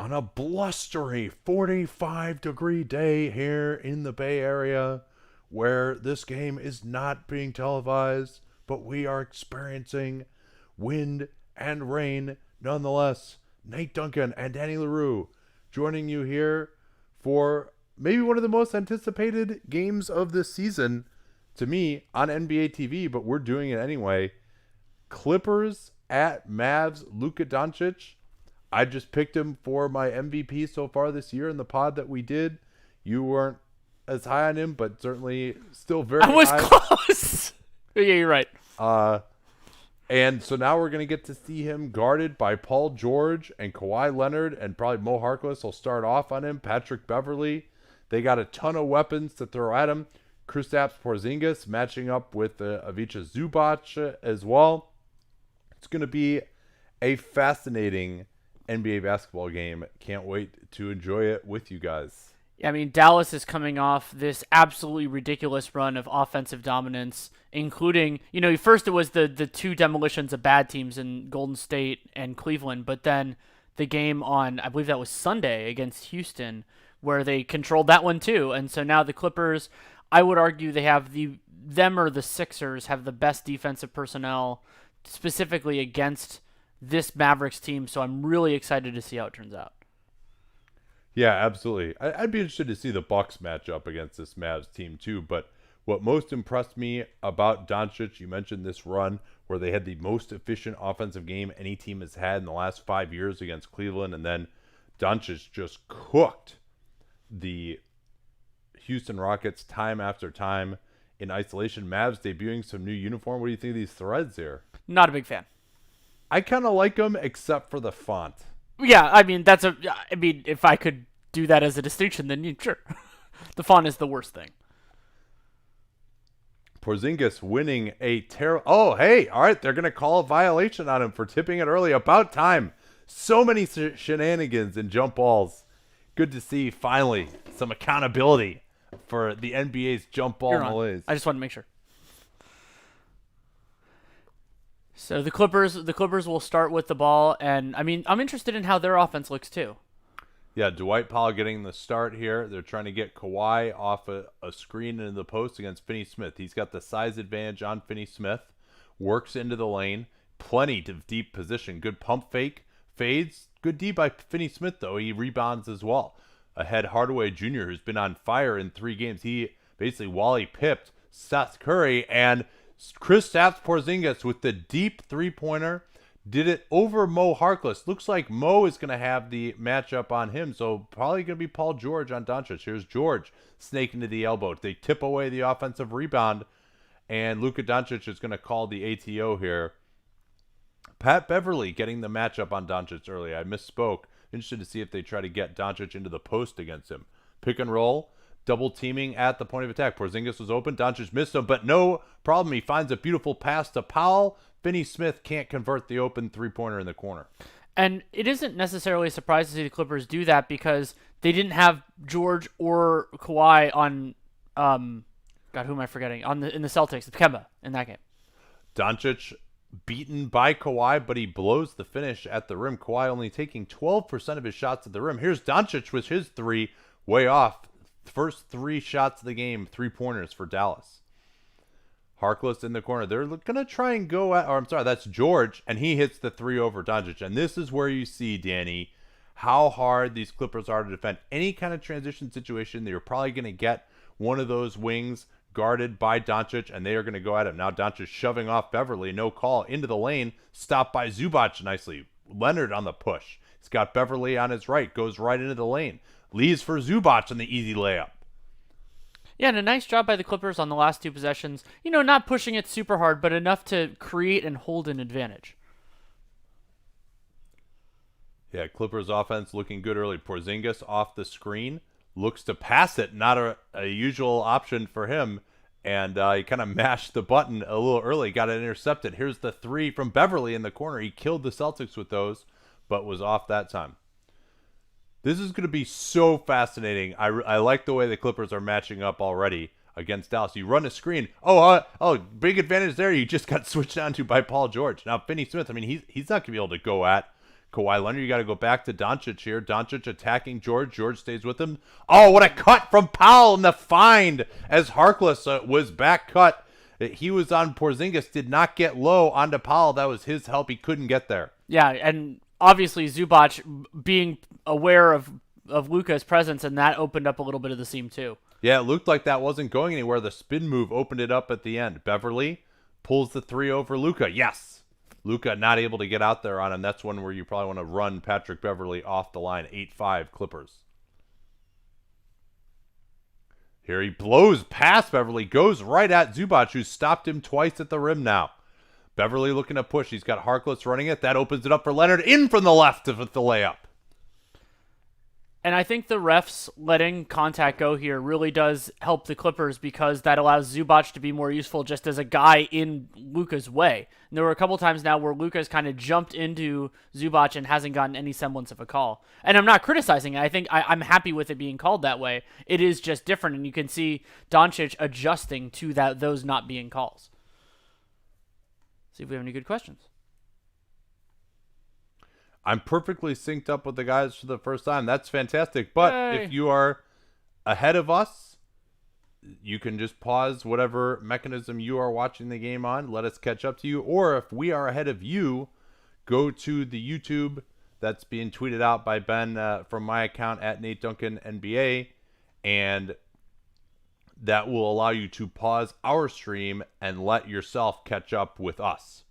on a blustery 45-degree day here in the Bay Area where this game is not being televised, but we are experiencing wind and rain nonetheless. Nate Duncan and Danny LaRue joining you here for maybe one of the most anticipated games of this season to me on NBA TV, but we're doing it anyway. Clippers at Mavs, Luka Doncic. I just picked him for my MVP so far this year in the pod that we did. You weren't as high on him, but certainly still very high. I was close. Yeah, you're right. And so now we're going to get to see him guarded by Paul George and Kawhi Leonard, and probably Mo Harkless will start off on him, Patrick Beverley. They got a ton of weapons to throw at him. Kristaps Porzingis matching up with Ivica Zubac as well. It's going to be a fascinating NBA basketball game. Can't wait to enjoy it with you guys. I mean, Dallas is coming off this absolutely ridiculous run of offensive dominance, including, first it was the two demolitions of bad teams in Golden State and Cleveland, but then the game on, I believe that was Sunday against Houston, where they controlled that one too. And so now the Clippers, I would argue they have them or the Sixers have the best defensive personnel specifically against this Mavericks team. So I'm really excited to see how it turns out. Yeah, absolutely. I'd be interested to see the Bucks match up against this Mavs team too. But what most impressed me about Doncic, you mentioned this run where they had the most efficient offensive game any team has had in the last 5 years against Cleveland, and then Doncic just cooked the Houston Rockets time after time in isolation. Mavs debuting some new uniform. What do you think of these threads here? Not a big fan. I kind of like them except for the font. Yeah, I mean, if I could do that as a distinction, then sure. The font is the worst thing. Porzingis winning a terrible... Oh, hey, all right, they're going to call a violation on him for tipping it early. About time. So many shenanigans and jump balls. Good to see, finally, some accountability for the NBA's jump ball malaise. I just wanted to make sure. So the Clippers will start with the ball, and I mean, I'm interested in how their offense looks too. Yeah, Dwight Powell getting the start here. They're trying to get Kawhi off a screen into the post against Finney-Smith. He's got the size advantage on Finney-Smith. Works into the lane. Plenty of deep position. Good pump fake. Fades. Good D by Finney-Smith, though. He rebounds as well. Ahead Hardaway Jr., who's been on fire in 3 games. He basically Wally pipped Seth Curry, and Kristaps Porzingis with the deep three-pointer did it over Mo Harkless. Looks like Mo is going to have the matchup on him, so probably going to be Paul George on Doncic. Here's George snaking to the elbow. They tip away the offensive rebound, and Luka Doncic is going to call the ATO here. Pat Beverley getting the matchup on Doncic early. I misspoke. Interested to see if they try to get Doncic into the post against him. Pick and roll. Double teaming at the point of attack. Porzingis was open. Doncic missed him, but no problem. He finds a beautiful pass to Powell. Finney-Smith can't convert the open three-pointer in the corner. And it isn't necessarily a surprise to see the Clippers do that because they didn't have George or Kawhi on, who am I forgetting? In the Celtics, Kemba in that game. Doncic beaten by Kawhi, but he blows the finish at the rim. Kawhi only taking 12% of his shots at the rim. Here's Doncic with his three, way off. First 3 shots of the game, 3-pointers for Dallas. Harkless in the corner. They're going to try and go at, that's George, and he hits the 3 over Doncic. And this is where you see, Danny, how hard these Clippers are to defend. Any kind of transition situation, they're probably going to get one of those wings guarded by Doncic, and they are going to go at him. Now Doncic shoving off Beverley, no call, into the lane, stopped by Zubac nicely. Leonard on the push. He's got Beverley on his right, goes right into the lane. Leaves for Zubac on the easy layup. Yeah, and a nice job by the Clippers on the last 2 possessions. Not pushing it super hard, but enough to create and hold an advantage. Yeah, Clippers offense looking good early. Porzingis off the screen. Looks to pass it. Not a usual option for him. And he kind of mashed the button a little early. Got it intercepted. Here's the 3 from Beverley in the corner. He killed the Celtics with those, but was off that time. This is going to be so fascinating. I like the way the Clippers are matching up already against Dallas. You run a screen. Big advantage there. You just got switched down to by Paul George. Now, Finney-Smith, he's not going to be able to go at Kawhi Leonard. You got to go back to Doncic here. Doncic attacking George. George stays with him. Oh, what a cut from Powell in the find as Harkless was back cut. He was on Porzingis, did not get low onto Powell. That was his help. He couldn't get there. Yeah, and obviously Zubac being aware of Luka's presence, and that opened up a little bit of the seam too. Yeah, it looked like that wasn't going anywhere. The spin move opened it up at the end. Beverly pulls the three over Luka. Yes. Luka not able to get out there on him. That's one where you probably want to run Patrick Beverly off the line. 8-5 Clippers. Here he blows past Beverly. Goes right at Zubac, who stopped him twice at the rim now. Beverly looking to push. He's got Harkless running it. That opens it up for Leonard. In from the left with the layup. And I think the refs letting contact go here really does help the Clippers because that allows Zubac to be more useful just as a guy in Luka's way. And there were a couple times now where Luka's kind of jumped into Zubac and hasn't gotten any semblance of a call. And I'm not criticizing it. I think I'm happy with it being called that way. It is just different, and you can see Doncic adjusting to those not being calls. See if we have any good questions. I'm perfectly synced up with the guys for the first time. That's fantastic. But Yay. if you are ahead of us, you can just pause whatever mechanism you are watching the game on. Let us catch up to you. Or if we are ahead of you, go to the YouTube that's being tweeted out by Ben from my account at Nate Duncan NBA. And that will allow you to pause our stream and let yourself catch up with us.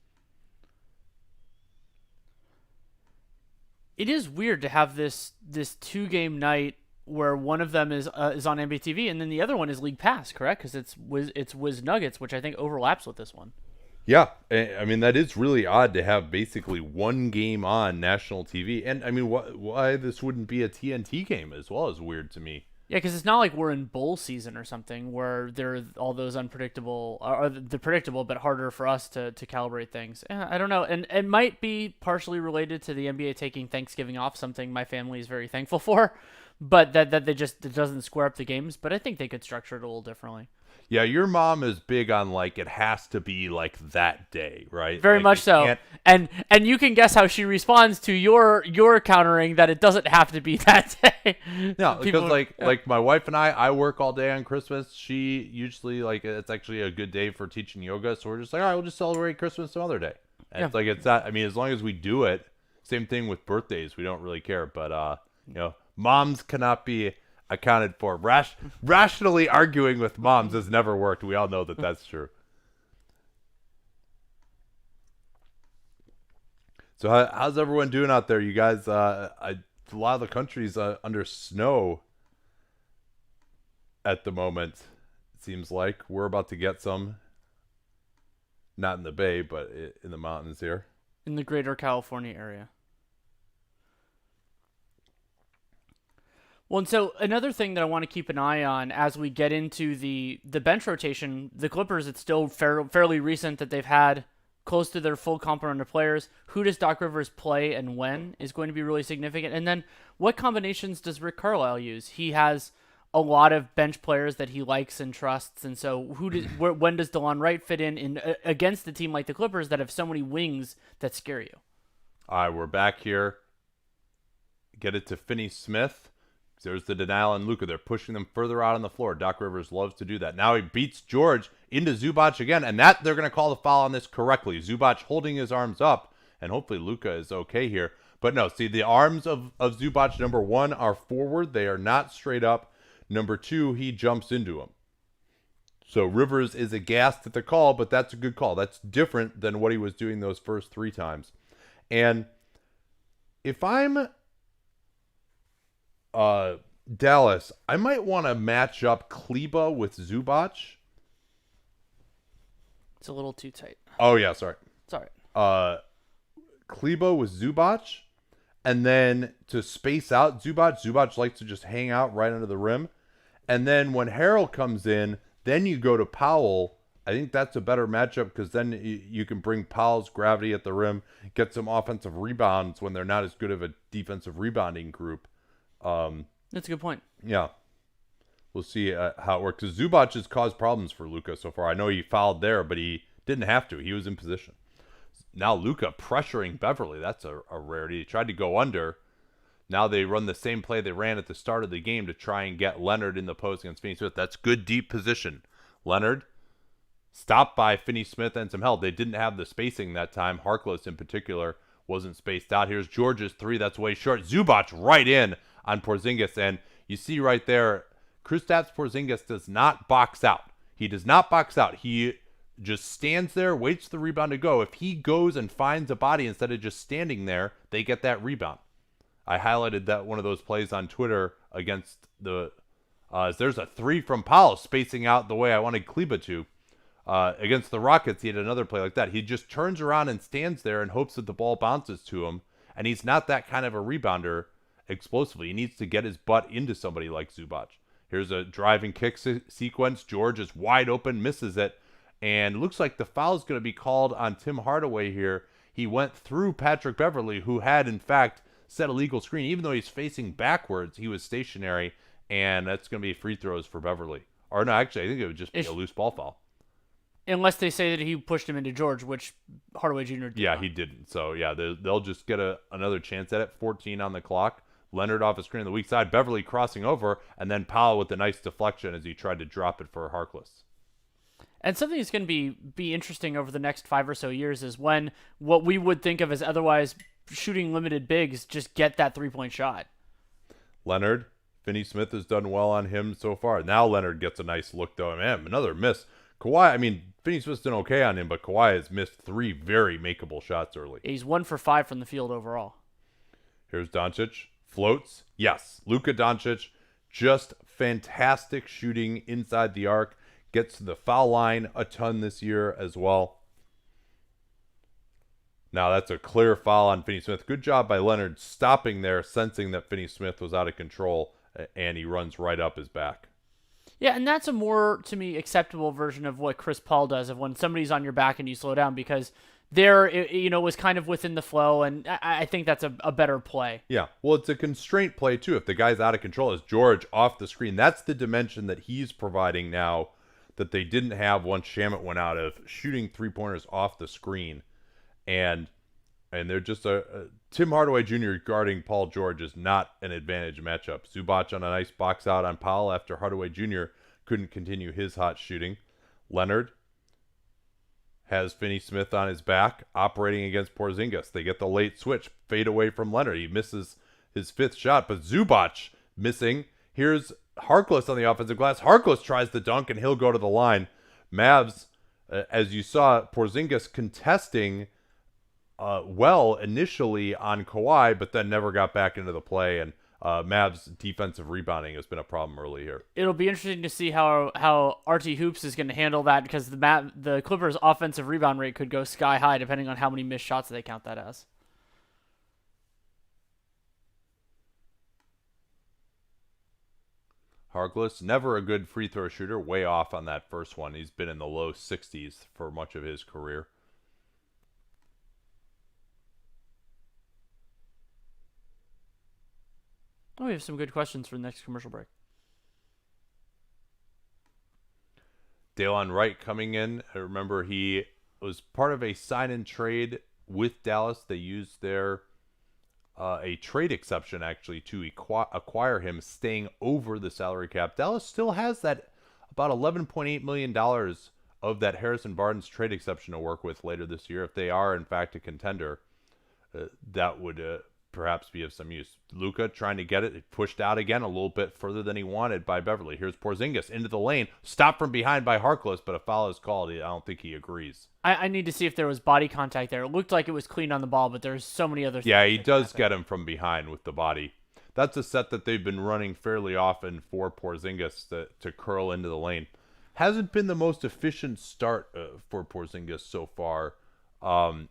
It is weird to have this 2-game night where one of them is on NBA TV and then the other one is League Pass, correct? Because it's Wiz Nuggets, which I think overlaps with this one. Yeah, I mean, that is really odd to have basically one game on national TV. And, I mean, why this wouldn't be a TNT game as well is weird to me. Yeah, because it's not like we're in bowl season or something where there are all those unpredictable, or the predictable, but harder for us to calibrate things. I don't know. And it might be partially related to the NBA taking Thanksgiving off, something my family is very thankful for, but that it doesn't square up the games. But I think they could structure it a little differently. Yeah, your mom is big on, like, it has to be, like, that day, right? Very like, much so. And you can guess how she responds to your countering that it doesn't have to be that day. No, because, like my wife and I work all day on Christmas. She usually, like, it's actually a good day for teaching yoga, so we're just like, all right, we'll just celebrate Christmas some other day. And Yeah. it's like, it's not, I mean, as long as we do it, same thing with birthdays, we don't really care. But, moms cannot be accounted for. Rationally arguing with moms has never worked. We all know that that's true. So how's everyone doing out there, you guys? A lot of the country's under snow at the moment. It seems like we're about to get some. Not in the Bay, but in the mountains here. In the greater California area. Well, and so another thing that I want to keep an eye on as we get into the bench rotation, the Clippers, it's still fairly recent that they've had close to their full complement of players. Who does Doc Rivers play and when is going to be really significant. And then what combinations does Rick Carlisle use? He has a lot of bench players that he likes and trusts. And so when does DeLon Wright fit in against a team like the Clippers that have so many wings that scare you? All right, we're back here. Get it to Finney-Smith. There's the denial on Luka. They're pushing them further out on the floor. Doc Rivers loves to do that. Now he beats George into Zubac again, and that they're going to call the foul on this correctly. Zubac holding his arms up, and hopefully Luka is okay here. But no, see, the arms of Zubac, number one, are forward. They are not straight up. Number two, he jumps into him. So Rivers is aghast at the call, but that's a good call. That's different than what he was doing those first three times. And if I'm Dallas, I might want to match up Kleba with Zubac. It's a little too tight. Oh, yeah, sorry. It's all right. Kleba with Zubac, and then to space out Zubac likes to just hang out right under the rim. And then when Harrell comes in, then you go to Powell. I think that's a better matchup because then you can bring Powell's gravity at the rim, get some offensive rebounds when they're not as good of a defensive rebounding group. That's a good point. Yeah. We'll see how it works. Because Zubac has caused problems for Luka so far. I know he fouled there, but he didn't have to. He was in position. Now Luka pressuring Beverly. That's a rarity. He tried to go under. Now they run the same play they ran at the start of the game to try and get Leonard in the post against Finney-Smith. That's good deep position. Leonard stopped by Finney-Smith and some help. They didn't have the spacing that time. Harkless in particular wasn't spaced out. Here's George's three. That's way short. Zubac right in on Porzingis. And you see right there, Kristaps Porzingis does not box out. He does not box out. He just stands there, waits for the rebound to go. If he goes and finds a body instead of just standing there, they get that rebound. I highlighted that one of those plays on Twitter against the there's a three from Powell spacing out the way I wanted Kleba to. Against the Rockets, he had another play like that. He just turns around and stands there and hopes that the ball bounces to him, and he's not that kind of a rebounder explosively. He needs to get his butt into somebody like Zubac. Here's a driving kick sequence. George is wide open, misses it, and looks like the foul is going to be called on Tim Hardaway here. He went through Patrick Beverly, who had, in fact, set a legal screen. Even though he's facing backwards, he was stationary, and that's going to be free throws for Beverly. Or no, actually, I think it would just be a loose ball foul. Unless they say that he pushed him into George, which Hardaway Jr. did not. He didn't. So, yeah, they'll just get another chance at it. 14 on the clock. Leonard off a screen on the weak side. Beverly crossing over, and then Powell with a nice deflection as he tried to drop it for Harkless. And something that's going to be interesting over the next 5 or so years is when what we would think of as otherwise shooting limited bigs just get that three-point shot. Leonard, Finney-Smith has done well on him so far. Now Leonard gets a nice look, though. Man, another miss. Kawhi, I mean, Finney-Smith's done okay on him, but Kawhi has missed 3 very makeable shots early. He's 1 for 5 from the field overall. Here's Doncic. Floats. Yes. Luka Doncic, just fantastic shooting inside the arc. Gets to the foul line a ton this year as well. Now that's a clear foul on Finney-Smith. Good job by Leonard stopping there, sensing that Finney-Smith was out of control, and he runs right up his back. Yeah, and that's a more, to me, acceptable version of what Chris Paul does, of when somebody's on your back and you slow down, because there, it was kind of within the flow, and I think that's a better play. Yeah, well, it's a constraint play, too. If the guy's out of control, is George off the screen. That's the dimension that he's providing now that they didn't have once Shamet went out, of shooting three-pointers off the screen. And they're just Tim Hardaway Jr. guarding Paul George is not an advantage matchup. Zubac on a nice box out on Powell after Hardaway Jr. couldn't continue his hot shooting. Leonard has Finney-Smith on his back, operating against Porzingis. They get the late switch, fade away from Leonard. He misses his 5th shot, but Zubac missing. Here's Harkless on the offensive glass. Harkless tries the dunk, and he'll go to the line. Mavs, as you saw, Porzingis contesting well initially on Kawhi, but then never got back into the play, and Mavs' defensive rebounding has been a problem early here. It'll be interesting to see how RT Hoops is going to handle that, because the Clippers' offensive rebound rate could go sky high depending on how many missed shots they count that as. Harkless, never a good free throw shooter, way off on that first one. He's been in the low 60s for much of his career. Oh, we have some good questions for the next commercial break. Delon Wright coming in. I remember he was part of a sign-and trade with Dallas. They used their a trade exception, actually, to acquire him, staying over the salary cap. Dallas still has that about $11.8 million of that Harrison Barnes trade exception to work with later this year. If they are, in fact, a contender, that would perhaps be of some use. Luka trying to get it pushed out again a little bit further than he wanted by Beverly. Here's Porzingis into the lane, stopped from behind by Harkless, but a foul is called. I don't think he agrees. I need to see if there was body contact there. It looked like it was clean on the ball, but there's so many other things. Yeah, he does get him from behind with the body. That's a set that they've been running fairly often for Porzingis to curl into the lane. Hasn't been the most efficient start for Porzingis so far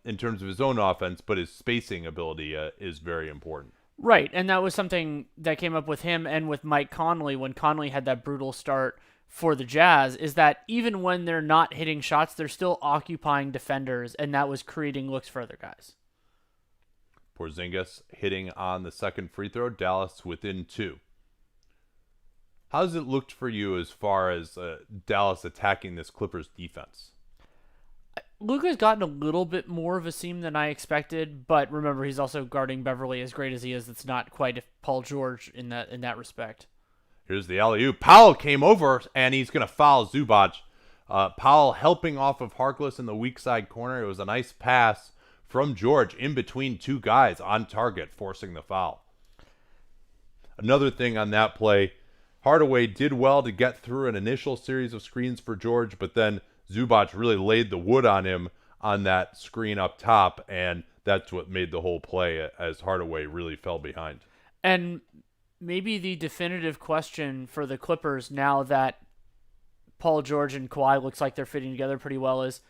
in terms of his own offense, but his spacing ability is very important. Right, and that was something that came up with him and with Mike Conley when Conley had that brutal start for the Jazz, is that even when they're not hitting shots, they're still occupying defenders, and that was creating looks for other guys. Porzingis hitting on the second free throw. Dallas within 2. How's it looked for you as far as Dallas attacking this Clippers defense? Luka's gotten a little bit more of a seam than I expected, but remember he's also guarding Beverly as great as he is. It's not quite Paul George in that respect. Here's the alley-oop. Powell came over, and he's going to foul Zubac. Powell helping off of Harkless in the weak side corner. It was a nice pass from George in between two guys on target, forcing the foul. Another thing on that play, Hardaway did well to get through an initial series of screens for George, but then Zubac really laid the wood on him on that screen up top, and that's what made the whole play as Hardaway really fell behind. And maybe the definitive question for the Clippers now that Paul George and Kawhi looks like they're fitting together pretty well is,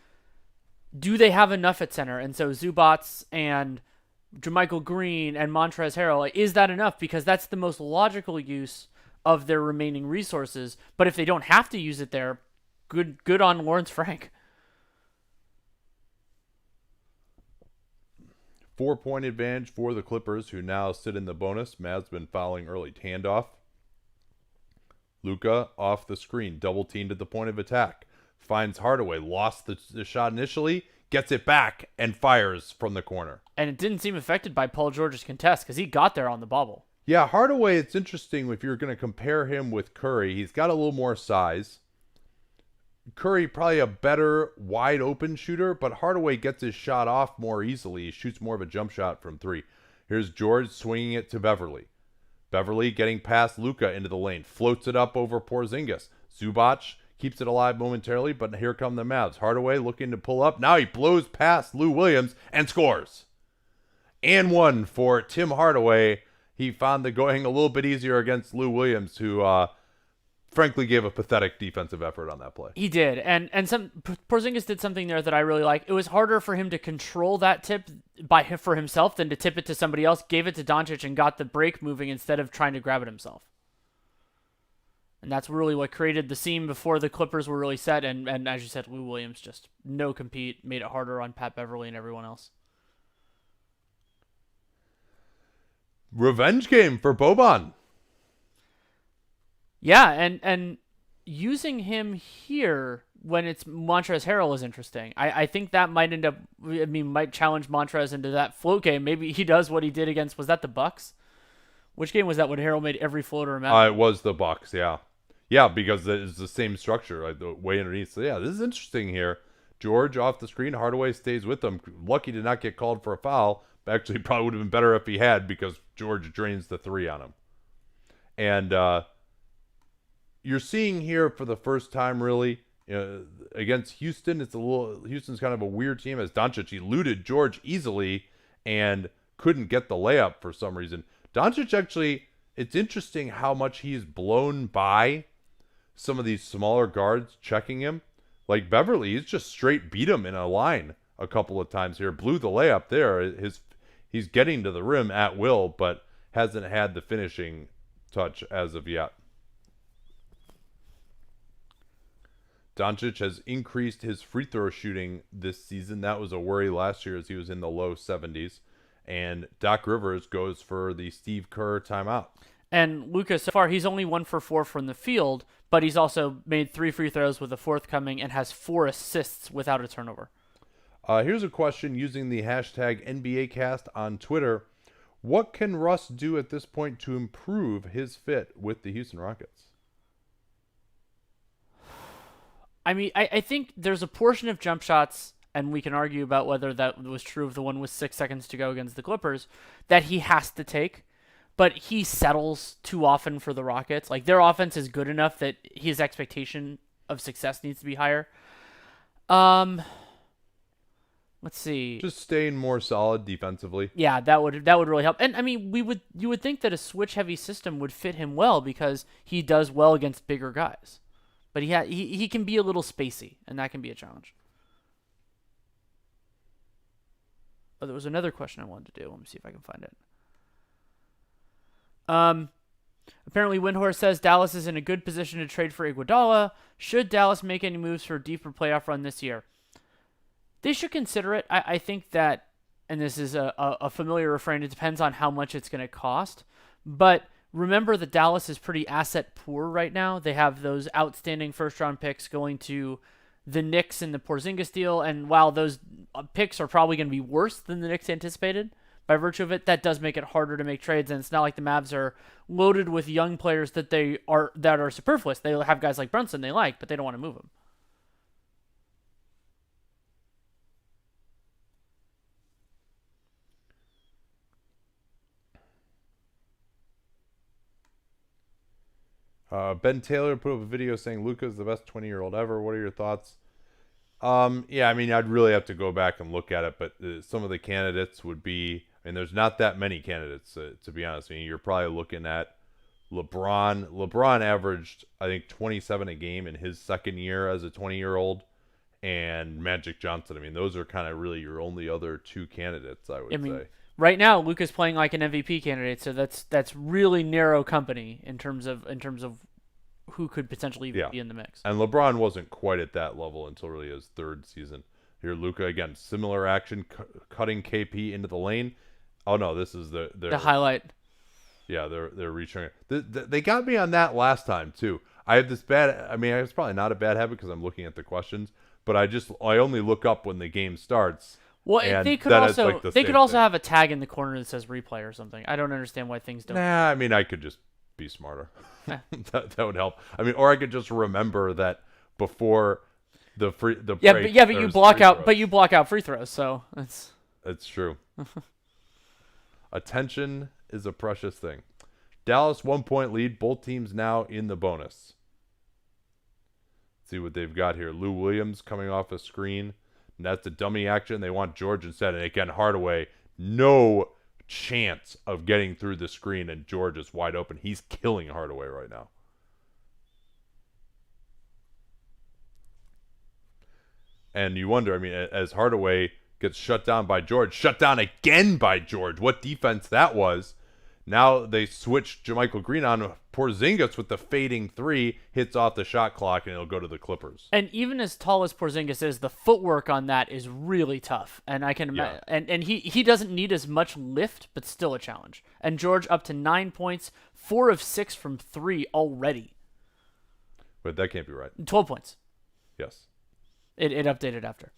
do they have enough at center? And so Zubac and JaMychal Green and Montrezl Harrell, is that enough? Because that's the most logical use of their remaining resources. But if they don't have to use it there, good on Lawrence Frank. 4-point advantage for the Clippers, who now sit in the bonus. Mav's been fouling early. Handoff. Luka off the screen, double teamed at the point of attack. Finds Hardaway, lost the shot initially, gets it back, and fires from the corner. And it didn't seem affected by Paul George's contest because he got there on the bubble. Yeah, Hardaway, it's interesting if you're going to compare him with Curry. He's got a little more size. Curry probably a better wide open shooter, but Hardaway gets his shot off more easily. He shoots more of a jump shot from three. Here's George swinging it to Beverly. Beverly getting past Luka into the lane. Floats it up over Porzingis. Zubac keeps it alive momentarily, but here come the Mavs. Hardaway looking to pull up. Now he blows past Lou Williams and scores. And one for Tim Hardaway. He found the going a little bit easier against Lou Williams, who frankly gave a pathetic defensive effort on that play. He did, and Porzingis did something there that I really like. It was harder for him to control that tip for himself than to tip it to somebody else. Gave it to Doncic and got the break moving instead of trying to grab it himself. And that's really what created the seam before the Clippers were really set. And as you said, Lou Williams just no compete, made it harder on Pat Beverly and everyone else. Revenge game for Boban. Yeah, and using him here when it's Montrezl Harrell is interesting. I think that might might challenge Montrezl into that float game. Maybe he does what he did against, was that the Bucks? Which game was that when Harrell made every floater imagine? It was the Bucks, yeah. Yeah, because it's the same structure, like the way underneath. So yeah, this is interesting here. George off the screen, Hardaway stays with them. Lucky to not get called for a foul. Actually, probably would have been better if he had, because George drains the three on him. And you're seeing here for the first time, really, against Houston. Houston's kind of a weird team. As Doncic eluded George easily and couldn't get the layup for some reason. Doncic actually, it's interesting how much he's blown by some of these smaller guards checking him. Like Beverly, he's just straight beat him in a line a couple of times here. Blew the layup there. He's getting to the rim at will, but hasn't had the finishing touch as of yet. Doncic has increased his free throw shooting this season. That was a worry last year as he was in the low 70s. And Doc Rivers goes for the Steve Kerr timeout. And Luka, so far, he's only 1 for 4 from the field, but he's also made 3 free throws with a fourth coming and has 4 assists without a turnover. Here's a question using the hashtag NBAcast on Twitter. What can Russ do at this point to improve his fit with the Houston Rockets? I mean, I think there's a portion of jump shots, and we can argue about whether that was true of the one with 6 seconds to go against the Clippers, that he has to take, but he settles too often for the Rockets. Like, their offense is good enough that his expectation of success needs to be higher. Let's see. Just staying more solid defensively. Yeah, that would really help. And I mean, you would think that a switch heavy system would fit him well because he does well against bigger guys. But he can be a little spacey, and that can be a challenge. Oh, there was another question I wanted to do. Let me see if I can find it. Apparently Windhorst says Dallas is in a good position to trade for Iguodala. Should Dallas make any moves for a deeper playoff run this year? They should consider it. I think that, and this is a familiar refrain, it depends on how much it's going to cost. But remember that Dallas is pretty asset poor right now. They have those outstanding first-round picks going to the Knicks and the Porzingis deal. And while those picks are probably going to be worse than the Knicks anticipated by virtue of it, that does make it harder to make trades. And it's not like the Mavs are loaded with young players that are superfluous. They have guys like Brunson they like, but they don't want to move them. Ben Taylor put up a video saying Luka's the best 20-year-old ever. What are your thoughts? Yeah, I mean, I'd really have to go back and look at it, but some of the candidates would be, and there's not that many candidates, to be honest. I mean, you're probably looking at LeBron. LeBron averaged, I think, 27 a game in his second year as a 20-year-old, and Magic Johnson. I mean, those are kind of really your only other two candidates, I would say. Right now, Luka's playing like an MVP candidate, so that's really narrow company in terms of who could potentially even be in the mix. And LeBron wasn't quite at that level until really his third season. Here, Luka again, similar action, cutting KP into the lane. Oh no, this is the highlight. Yeah, they're reaching. They got me on that last time too. I have this bad. I mean, it's probably not a bad habit because I'm looking at the questions, but I only look up when the game starts. Well, they could also have a tag in the corner that says replay or something. I don't understand why things don't. Nah, I mean, I could just be smarter. that would help. I mean, or I could just remember that before the break, but you block out free throws, so that's true. Attention is a precious thing. Dallas 1-point lead. Both teams now in the bonus. Let's see what they've got here. Lou Williams coming off a screen. And that's a dummy action. They want George instead. And again, Hardaway, no chance of getting through the screen, and George is wide open. He's killing Hardaway right now. And you wonder, I mean, as Hardaway gets shut down by George, shut down again by George. What defense that was. Now they switch JaMychal Green on Porzingis with the fading three, hits off the shot clock, and it'll go to the Clippers. And even as tall as Porzingis is, the footwork on that is really tough. And I can imagine, and he doesn't need as much lift, but still a challenge. And George up to 9 points, 4 of 6 from 3 already. But that can't be right. 12 points. Yes. It updated after.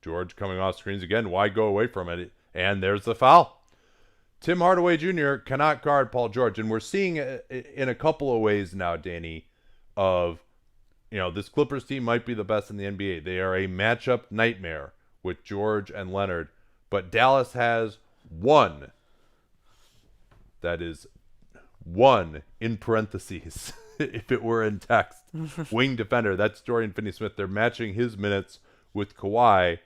George coming off screens again. Why go away from it? And there's the foul. Tim Hardaway Jr. cannot guard Paul George. And we're seeing in a couple of ways now, Danny, of, this Clippers team might be the best in the NBA. They are a matchup nightmare with George and Leonard. But Dallas has one. That is one in parentheses, if it were in text. Wing defender. That's Dorian Finney-Smith. They're matching his minutes with Kawhi.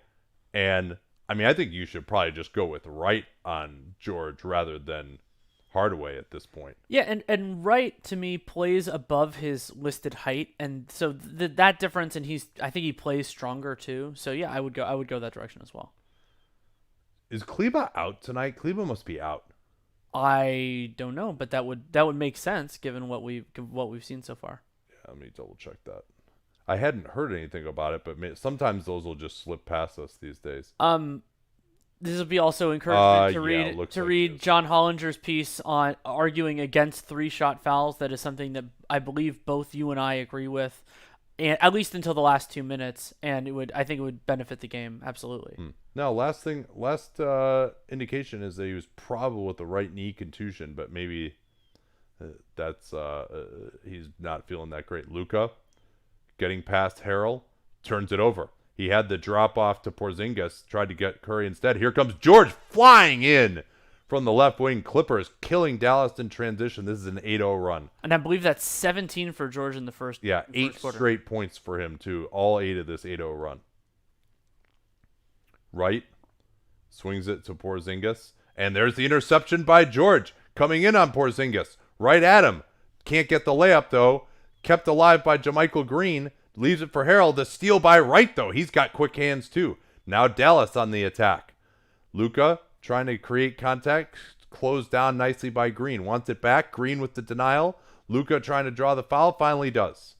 And I mean, I think you should probably just go with Wright on George rather than Hardaway at this point. Yeah, and Wright to me plays above his listed height, and so that difference, and I think he plays stronger too. So yeah, I would go that direction as well. Is Kleba out tonight? Kleba must be out. I don't know, but that would make sense given what we've seen so far. Yeah, let me double check that. I hadn't heard anything about it, but sometimes those will just slip past us these days. This will be also encouragement to read John Hollinger's piece on arguing against 3-shot fouls. That is something that I believe both you and I agree with, and at least until the last 2 minutes. And I think it would benefit the game absolutely. Now, last indication is that he was probable with the right knee contusion, but maybe that's he's not feeling that great. Luka getting past Harrell, turns it over. He had the drop off to Porzingis, tried to get Curry instead. Here comes George flying in from the left wing. Clippers killing Dallas in transition. This is an 8-0 run. And I believe that's 17 for George in the first. Yeah, 8 straight points for him too. All 8 of this 8-0 run. Wright swings it to Porzingis. And there's the interception by George. Coming in on Porzingis. Right at him. Can't get the layup though. Kept alive by JaMychal Green. Leaves it for Harrell. The steal by Wright, though. He's got quick hands, too. Now Dallas on the attack. Luka trying to create contact. Closed down nicely by Green. Wants it back. Green with the denial. Luka trying to draw the foul. Finally does.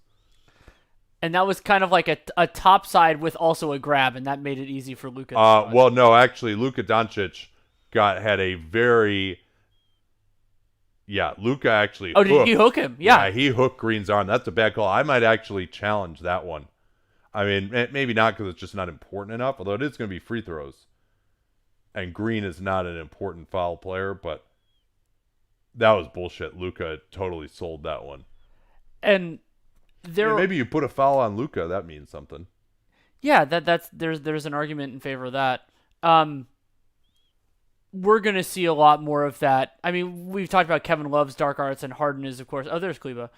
And that was kind of like a top side with also a grab, and that made it easy for Luka. Well, no, actually, Luka Doncic had a very... Yeah, Luka actually. Oh, did he hook him? Yeah, he hooked Green's arm. That's a bad call. I might actually challenge that one. I mean, maybe not because it's just not important enough, although it is going to be free throws. And Green is not an important foul player, but that was bullshit. Luka totally sold that one. And there, Maybe you put a foul on Luka, that means something. yeah, that's there's an argument in favor of that. We're gonna see a lot more of that. I mean, we've talked about Kevin Love's dark arts, and Harden is, of course, there's Kleba,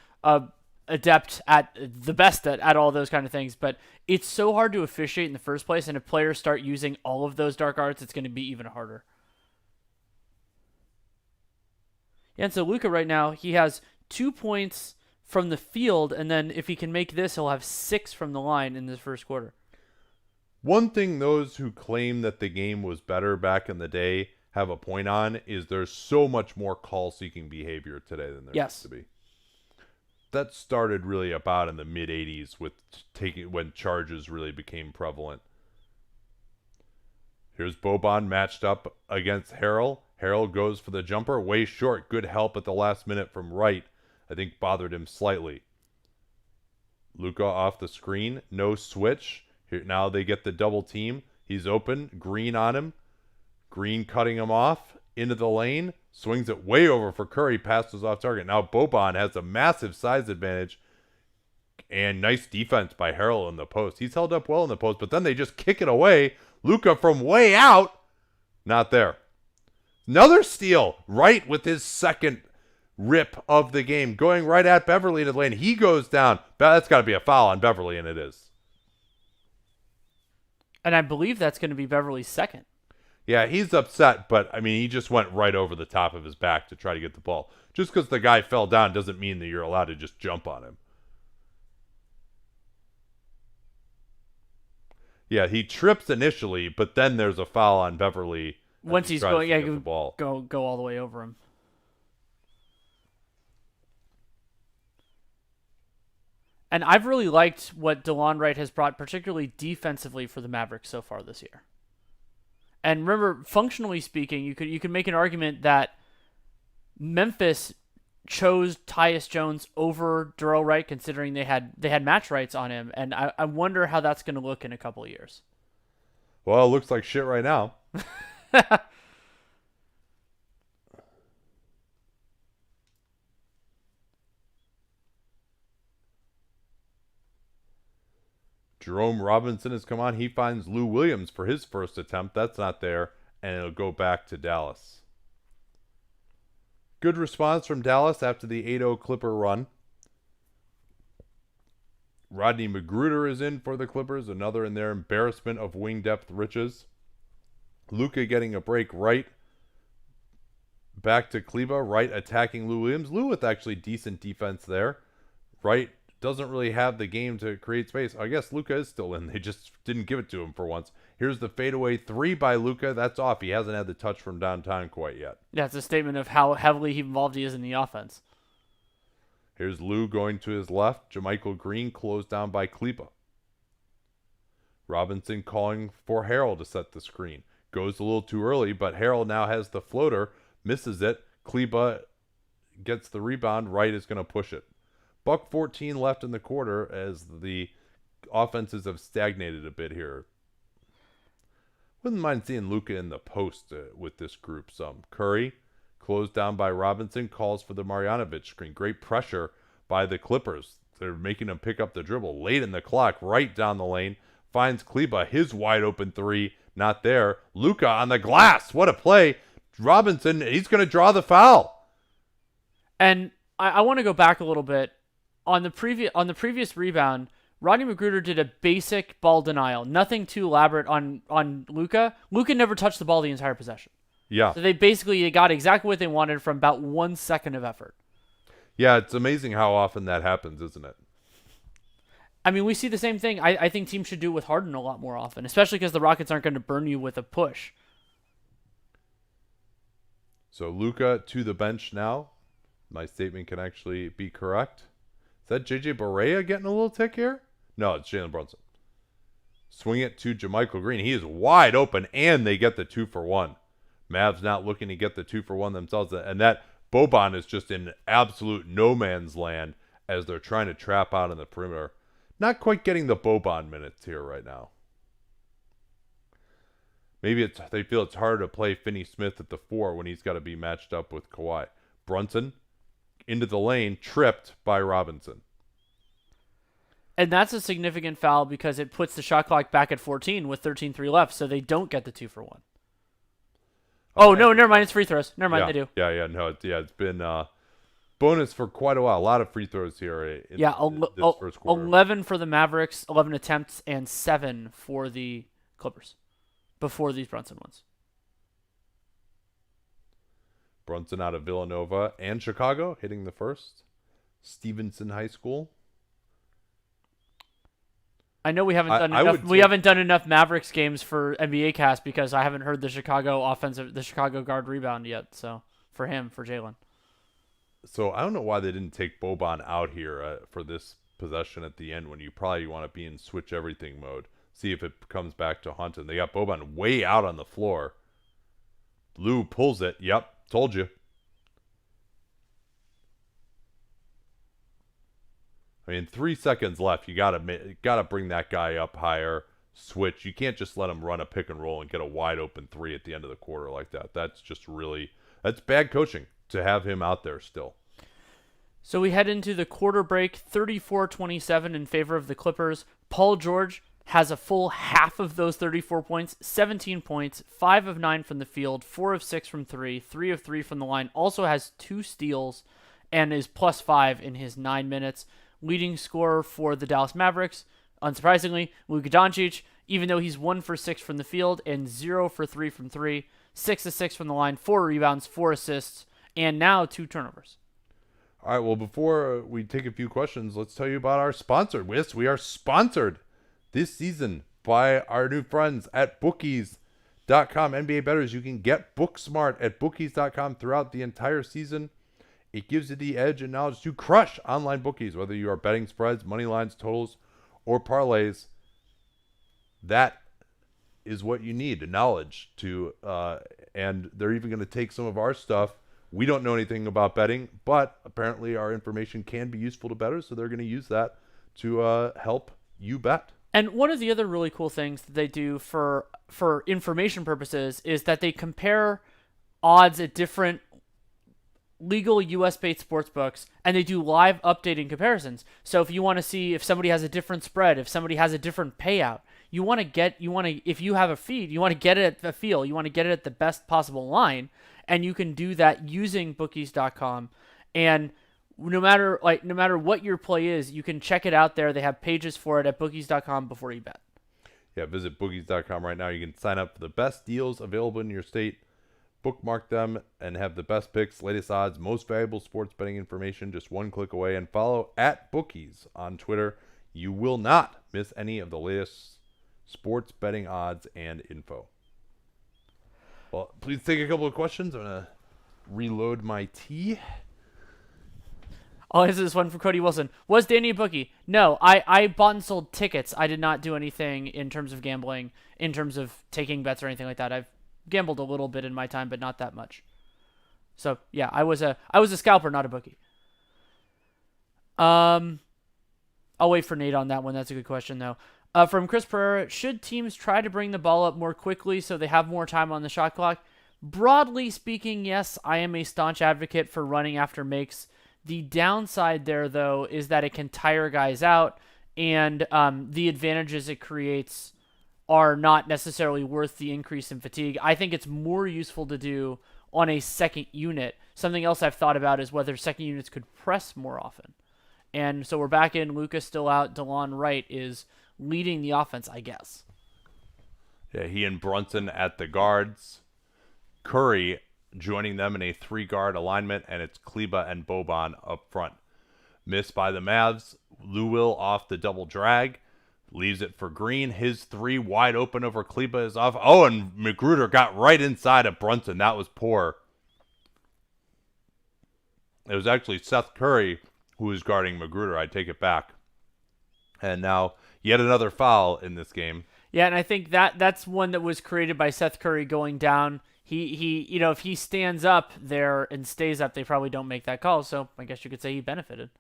adept at the best at all those kind of things. But it's so hard to officiate in the first place, and if players start using all of those dark arts, it's going to be even harder. Yeah, and so Luka right now, he has 2 points from the field, and then if he can make this, he'll have 6 from the line in this first quarter. One thing those who claim that the game was better back in the day have a point on is there's so much more call-seeking behavior today than there used to be. That started really about in the mid 80s with when charges really became prevalent. Here's Boban matched up against Harrell. Harrell goes for the jumper, way short. Good help at the last minute from Wright. I think bothered him slightly. Luka off the screen, no switch. Here now they get the double team. He's open, Green on him. Green cutting him off into the lane. Swings it way over for Curry. Passes off target. Now Boban has a massive size advantage. And nice defense by Harrell in the post. He's held up well in the post, but then they just kick it away. Luka from way out. Not there. Another steal. Right with his second rip of the game. Going right at Beverly in the lane. He goes down. That's got to be a foul on Beverly, and it is. And I believe that's going to be Beverly's second. Yeah, he's upset, but, I mean, he just went right over the top of his back to try to get the ball. Just because the guy fell down doesn't mean that you're allowed to just jump on him. Yeah, he trips initially, but then there's a foul on Beverly. Once he's going, yeah, the ball. Go all the way over him. And I've really liked what DeLon Wright has brought, particularly defensively, for the Mavericks so far this year. And remember, functionally speaking, you could make an argument that Memphis chose Tyus Jones over Darrell Wright, considering they had match rights on him, and I wonder how that's going to look in a couple of years. Well, it looks like shit right now. Jerome Robinson has come on. He finds Lou Williams for his first attempt. That's not there, and it'll go back to Dallas. Good response from Dallas after the 8-0 Clipper run. Rodney Magruder is in for the Clippers, another in their embarrassment of wing depth riches. Luka getting a break right. Back to Kleba, Wright attacking Lou Williams. Lou with actually decent defense there. Wright doesn't really have the game to create space. I guess Luka is still in. They just didn't give it to him for once. Here's the fadeaway 3 by Luka. That's off. He hasn't had the touch from downtown quite yet. Yeah, it's a statement of how heavily involved he is in the offense. Here's Lou going to his left. JaMychal Green closed down by Kleba. Robinson calling for Harrell to set the screen. Goes a little too early, but Harrell now has the floater. Misses it. Kleba gets the rebound. Wright is going to push it. Buck 14 left in the quarter as the offenses have stagnated a bit here. Wouldn't mind seeing Luka in the post with this group some. Curry, closed down by Robinson, calls for the Marjanovic screen. Great pressure by the Clippers. They're making him pick up the dribble. Late in the clock, right down the lane. Finds Kleba, his wide open 3. Not there. Luka on the glass. What a play. Robinson, he's going to draw the foul. And I want to go back a little bit. On the previous rebound, Rodney Magruder did a basic ball denial. Nothing too elaborate on Luka. Luka never touched the ball the entire possession. Yeah. So they got exactly what they wanted from about 1 second of effort. Yeah, it's amazing how often that happens, isn't it? I mean, we see the same thing. I think teams should do it with Harden a lot more often, especially because the Rockets aren't going to burn you with a push. So Luka to the bench now. My statement can actually be correct. Is that JJ Barea getting a little tick here? No, it's Jalen Brunson. Swing it to JaMychal Green. He is wide open, and they get the 2-for-1. Mavs not looking to get the 2-for-1 themselves. And that Boban is just in absolute no man's land as they're trying to trap out in the perimeter. Not quite getting the Boban minutes here right now. Maybe they feel it's harder to play Finney Smith at the 4 when he's got to be matched up with Kawhi. Brunson into the lane, tripped by Robinson. And that's a significant foul because it puts the shot clock back at 14 with 13-3 left, so they don't get the 2-for-1. Oh, no, never mind. It's free throws. Never mind, yeah, they do. It's been bonus for quite a while. A lot of free throws here in this first quarter. 11 for the Mavericks, 11 attempts, and 7 for the Clippers before these Brunson ones. Brunson out of Villanova and Chicago, hitting the first. Stevenson High School. I know we haven't done enough. We haven't done enough Mavericks games for NBA Cast because I haven't heard the Chicago guard rebound yet. So for Jalen. So I don't know why they didn't take Boban out here for this possession at the end when you probably want to be in switch everything mode. See if it comes back to Hunton. They got Boban way out on the floor. Lou pulls it. Yep, told you. I mean, 3 seconds left. You gotta bring that guy up higher. Switch. You can't just let him run a pick and roll and get a wide open 3 at the end of the quarter like that. That's bad coaching to have him out there still. So we head into the quarter break, 34-27 in favor of the Clippers. Paul George has a full half of those 34 points, 17 points, 5 of 9 from the field, 4 of 6 from 3, 3 of 3 from the line. Also has 2 steals and is +5 in his 9 minutes. Leading scorer for the Dallas Mavericks, unsurprisingly, Luka Doncic, even though he's 1 for 6 from the field and 0 for 3 from 3, 6 of 6 from the line, 4 rebounds, 4 assists, and now 2 turnovers. All right, well, before we take a few questions, let's tell you about our sponsor. Yes, we are sponsored this season by our new friends at Bookies.com. NBA bettors, you can get Booksmart at Bookies.com throughout the entire season. It gives you the edge and knowledge to crush online bookies, whether you are betting spreads, money lines, totals, or parlays. That is what you need, knowledge to, and they're even going to take some of our stuff. We don't know anything about betting, but apparently our information can be useful to bettors, so they're going to use that to help you bet. And one of the other really cool things that they do for information purposes is that they compare odds at different legal US-based sportsbooks, and they do live updating comparisons. So if you want to see if somebody has a different spread, if somebody has a different payout, if you have a feed, you want to get it at the feel, you want to get it at the best possible line, and you can do that using bookies.com. And no matter what your play is, you can check it out there. They have pages for it at bookies.com before you bet. Yeah, visit bookies.com right now. You can sign up for the best deals available in your state. Bookmark them and have the best picks, latest odds, most valuable sports betting information just one click away. And follow at Bookies on Twitter. You will not miss any of the latest sports betting odds and info. Well, please take a couple of questions. I'm going to reload my tea. I'll answer this one from Cody Wilson. Was Danny a bookie? No, I bought and sold tickets. I did not do anything in terms of gambling, in terms of taking bets or anything like that. I've gambled a little bit in my time, but not that much. So yeah, I was a scalper, not a bookie. I'll wait for Nate on that one. That's a good question though. From Chris Pereira, should teams try to bring the ball up more quickly so they have more time on the shot clock? Broadly speaking, yes, I am a staunch advocate for running after makes. The downside there, though, is that it can tire guys out, and the advantages it creates are not necessarily worth the increase in fatigue. I think it's more useful to do on a second unit. Something else I've thought about is whether second units could press more often. And so we're back in. Luka's still out. DeLon Wright is leading the offense, I guess. Yeah, he and Brunson at the guards. Curry joining them in a 3-guard alignment, and it's Kleba and Boban up front. Missed by the Mavs. Lou Will off the double drag. Leaves it for Green. His 3 wide open over Kleba is off. Oh, and Magruder got right inside of Brunson. That was poor. It was actually Seth Curry who was guarding Magruder. I take it back. And now yet another foul in this game. Yeah, and I think that's one that was created by Seth Curry going down. He if he stands up there and stays up, they probably don't make that call. So I guess you could say he benefited.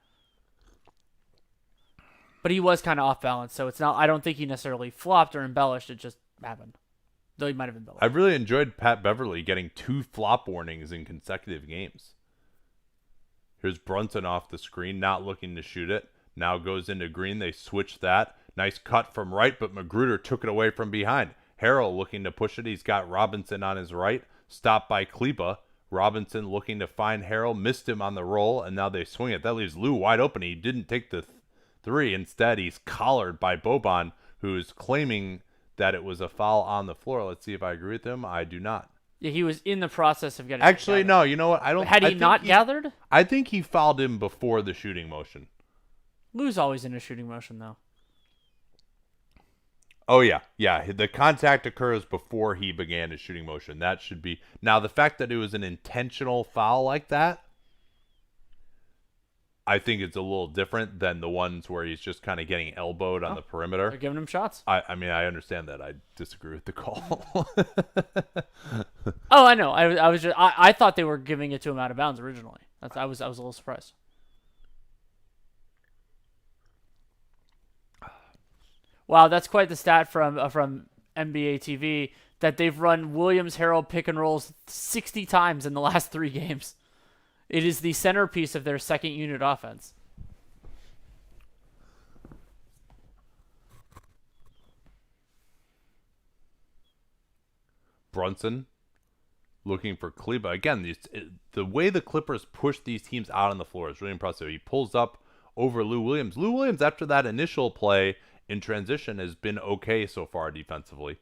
But he was kind of off balance, so it's not. I don't think he necessarily flopped or embellished. It just happened. Though he might have embellished. I've really enjoyed Pat Beverly getting 2 flop warnings in consecutive games. Here's Brunson off the screen, not looking to shoot it. Now goes into green. They switch that. Nice cut from right, but Magruder took it away from behind. Harrell looking to push it. He's got Robinson on his right. Stopped by Kleba. Robinson looking to find Harrell. Missed him on the roll, and now they swing it. That leaves Lou wide open. He didn't take the 3. Instead, he's collared by Boban, who's claiming that it was a foul on the floor. Let's see if I agree with him. I do not. Yeah, he was in the process of getting. Actually, gathered. no. You know what? I don't. Had I he think not gathered? I think he fouled him before the shooting motion. Lou's always in a shooting motion, though. Oh, yeah. Yeah, the contact occurs before he began his shooting motion. That should be... Now, the fact that it was an intentional foul like that, I think it's a little different than the ones where he's just kind of getting elbowed on the perimeter. They're giving him shots. I mean, I understand that. I disagree with the call. Oh, I know. I was just... I thought they were giving it to him out of bounds originally. I was a little surprised. Wow, that's quite the stat from NBA TV that they've run Williams Harrell pick and rolls 60 times in the last 3 games. It is the centerpiece of their second unit offense. Brunson looking for Kleba. Again, the way the Clippers push these teams out on the floor is really impressive. He pulls up over Lou Williams. Lou Williams, after that initial play in transition, has been okay so far defensively.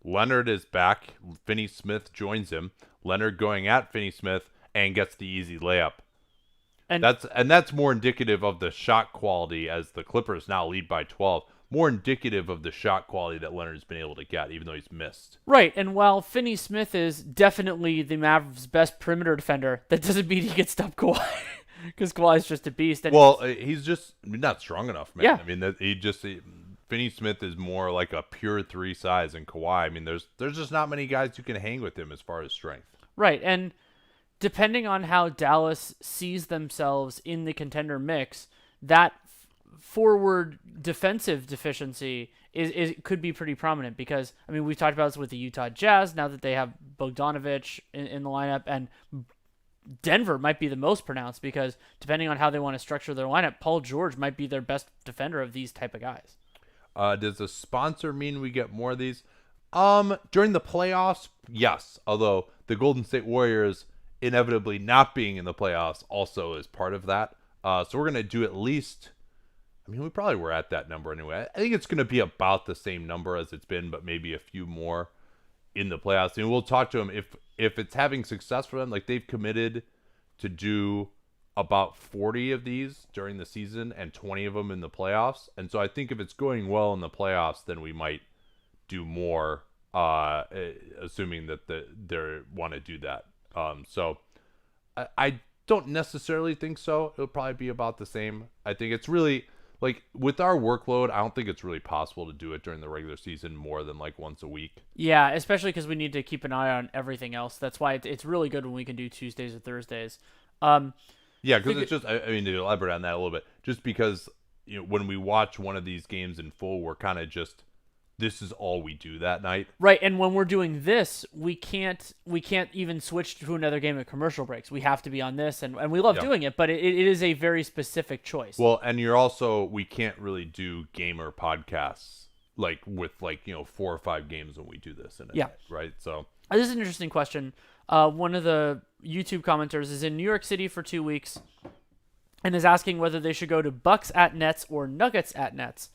Leonard is back. Finney-Smith joins him. Leonard going at Finney-Smith and gets the easy layup. And that's more indicative of the shot quality, as the Clippers now lead by 12. More indicative of the shot quality that Leonard's been able to get, even though he's missed. Right, and while Finney-Smith is definitely the Mavericks' best perimeter defender, that doesn't mean he gets stopped Kawhi. Because Kawhi's just a beast. And he's just not strong enough, man. Yeah. I mean, Finney-Smith is more like a pure 3 size than Kawhi. I mean, there's just not many guys who can hang with him as far as strength. Right, and depending on how Dallas sees themselves in the contender mix, that forward defensive deficiency is could be pretty prominent. Because, I mean, we've talked about this with the Utah Jazz, now that they have Bogdanovich in the lineup, and Denver might be the most pronounced, because depending on how they want to structure their lineup, Paul George might be their best defender of these type of guys. Does a sponsor mean we get more of these? During the playoffs, yes. Although the Golden State Warriors inevitably not being in the playoffs also is part of that. So we're going to do at least... I mean, we probably were at that number anyway. I think it's going to be about the same number as it's been, but maybe a few more in the playoffs. And we'll talk to them if it's having success for them. Like, they've committed to do about 40 of these during the season and 20 of them in the playoffs. And so I think if it's going well in the playoffs, then we might do more, assuming that they want to do that. So I don't necessarily think so. It'll probably be about the same. I think it's really... Like, with our workload, I don't think it's really possible to do it during the regular season more than, like, once a week. Yeah, especially because we need to keep an eye on everything else. That's why it's really good when we can do Tuesdays or Thursdays. Yeah, because it's just, I mean, to elaborate on that a little bit, just because, you know, when we watch one of these games in full, we're kind of just, this is all we do that night. Right, and when we're doing this, we can't even switch to another game at commercial breaks. We have to be on this, and we love doing it, but it is a very specific choice. Well, and we can't really do gamer podcasts, like, with, like, you know, 4 or 5 games when we do this in a night, right? So this is an interesting question. One of the YouTube commenters is in New York City for 2 weeks and is asking whether they should go to Bucks at Nets or Nuggets at Nets.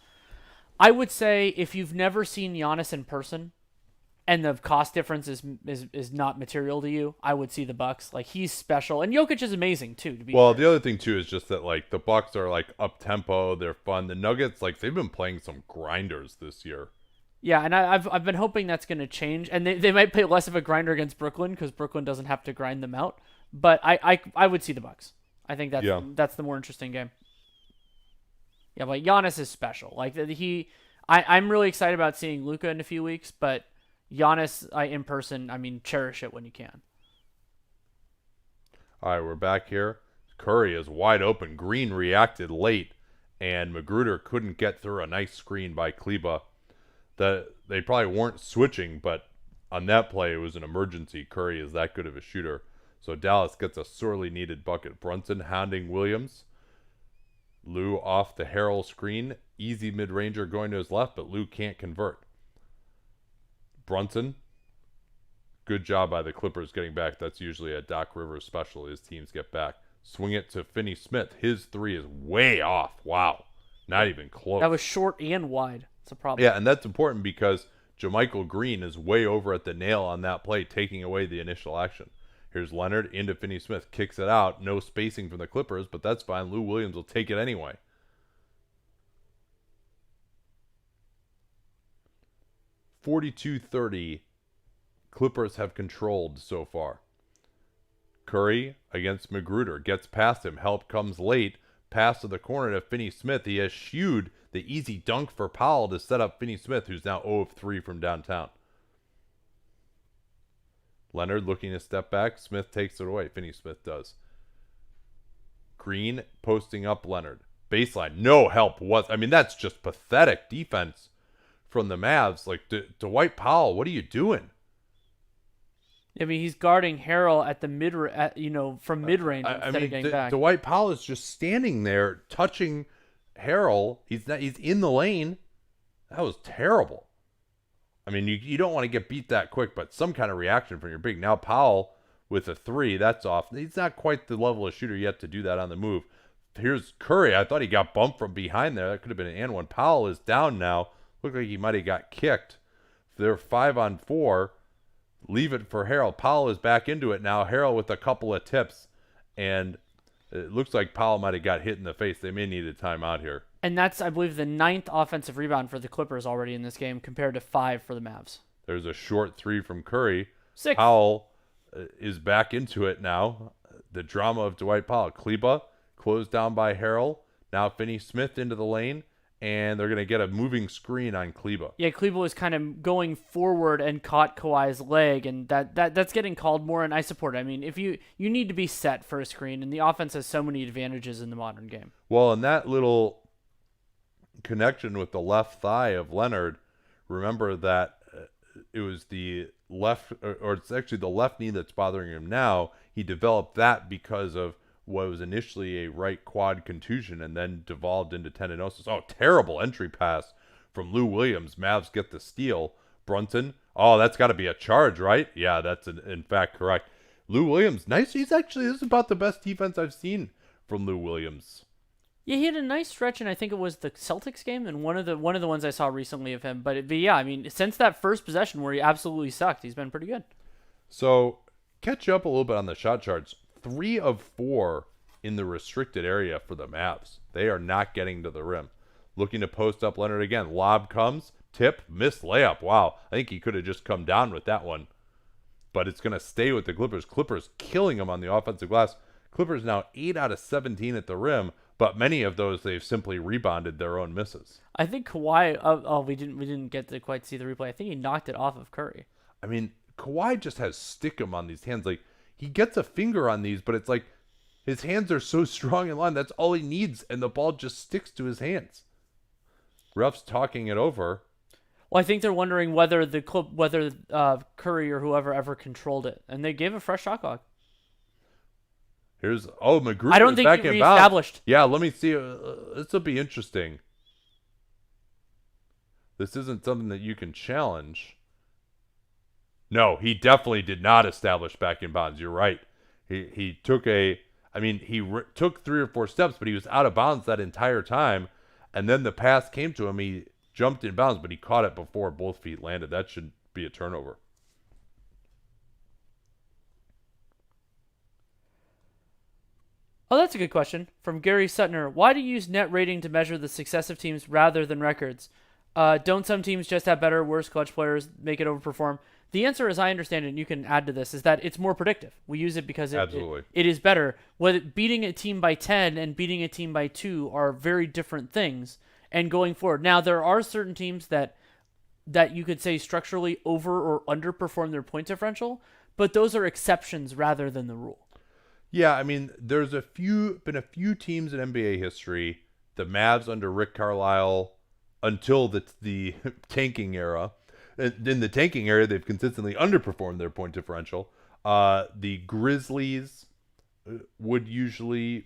I would say if you've never seen Giannis in person and the cost difference is not material to you, I would see the Bucks. Like, he's special, and Jokic is amazing too. To be fair. The other thing too is just that, like, the Bucks are, like, up tempo, they're fun. The Nuggets, like, they've been playing some grinders this year. Yeah, and I've been hoping that's going to change, and they might play less of a grinder against Brooklyn because Brooklyn doesn't have to grind them out. But I would see the Bucks. I think that's the more interesting game. Yeah, but Giannis is special. Like, I'm really excited about seeing Luka in a few weeks, but Giannis in person, I mean, cherish it when you can. All right, we're back here. Curry is wide open. Green reacted late and Magruder couldn't get through a nice screen by Kleba. They probably weren't switching, but on that play, it was an emergency. Curry is that good of a shooter. So Dallas gets a sorely needed bucket. Brunson hounding Williams. Lou off the Harrell screen. Easy mid-ranger going to his left, but Lou can't convert. Brunson. Good job by the Clippers getting back. That's usually a Doc Rivers special as teams get back. Swing it to Finney Smith. His three is way off. Wow. Not even close. That was short and wide. It's a problem. Yeah, and that's important because JaMychal Green is way over at the nail on that play, taking away the initial action. Here's Leonard into Finney Smith. Kicks it out. No spacing from the Clippers, but that's fine. Lou Williams will take it anyway. 42-30. Clippers have controlled so far. Curry against Magruder. Gets past him. Help comes late. Pass to the corner to Finney Smith. He has shooed the easy dunk for Powell to set up Finney Smith, who's now 0 of 3 from downtown. Leonard looking to step back. Smith takes it away. Finney Smith does. Green posting up Leonard. Baseline. No help. That's just pathetic defense from the Mavs. Like, Dwight Powell, what are you doing? I mean, he's guarding Harrell at the from mid-range instead of getting back. Dwight Powell is just standing there touching Harrell. He's in the lane. That was terrible. I mean, you don't want to get beat that quick, but some kind of reaction from your big. Now Powell with a three, that's off. He's not quite the level of shooter yet to do that on the move. Here's Curry. I thought he got bumped from behind there. That could have been an and one. Powell is down now. Looked like he might have got kicked. They're 5-on-4. Leave it for Harrell. Powell is back into it now. Harrell with a couple of tips, and it looks like Powell might have got hit in the face. They may need a timeout here. And that's, I believe, the 9th offensive rebound for the Clippers already in this game compared to 5 for the Mavs. There's a short three from Curry. 6. Powell is back into it now. The drama of Dwight Powell. Kleba closed down by Harrell. Now Finney Smith into the lane. And they're going to get a moving screen on Kleba. Yeah, Kleba was kind of going forward and caught Kawhi's leg, and that's getting called more, and I support it. I mean, if you need to be set for a screen, and the offense has so many advantages in the modern game. Well, and that little connection with the left thigh of Leonard, remember that it was the left, or it's actually the left knee that's bothering him now. He developed that because of what was initially a right quad contusion and then devolved into tendinosis. Oh, terrible entry pass from Lou Williams. Mavs get the steal. Brunson. Oh, that's got to be a charge, right? Yeah, that's in fact correct. Lou Williams, nice. This is about the best defense I've seen from Lou Williams. Yeah, he had a nice stretch, and I think it was the Celtics game, and one of the ones I saw recently of him. But yeah, I mean, since that first possession where he absolutely sucked, he's been pretty good. So catch up a little bit on the shot charts. 3 of 4 in the restricted area for the Mavs. They are not getting to the rim. Looking to post up Leonard again. Lob comes. Tip. Missed layup. Wow. I think he could have just come down with that one. But it's going to stay with the Clippers. Clippers killing them on the offensive glass. Clippers now 8 out of 17 at the rim, but many of those they've simply rebounded their own misses. I think Kawhi. We didn't get to quite see the replay. I think he knocked it off of Curry. I mean, Kawhi just has stickum on these hands. Like, he gets a finger on these, but it's like his hands are so strong in line. That's all he needs, and the ball just sticks to his hands. Ref's talking it over. Well, I think they're wondering whether Curry or whoever ever controlled it, and they gave a fresh shot clock. Here's Magruder. I don't think he reestablished. Yeah, let me see. This will be interesting. This isn't something that you can challenge. No, he definitely did not establish back in bounds. You're right. He took took 3 or 4 steps, but he was out of bounds that entire time. And then the pass came to him. He jumped in bounds, but he caught it before both feet landed. That should be a turnover. Oh, that's a good question. From Gary Sutner. Why do you use net rating to measure the success of teams rather than records? Don't some teams just have better, worse clutch players, make it overperform? The answer, as I understand it, and you can add to this, is that it's more predictive. We use it because it is better. Whether beating a team by 10 and beating a team by 2 are very different things. And going forward, now there are certain teams that you could say structurally over or underperform their point differential, but those are exceptions rather than the rule. Yeah, I mean, there's been a few teams in NBA history the Mavs under Rick Carlisle until the tanking era. In the tanking era, they've consistently underperformed their point differential. The Grizzlies would usually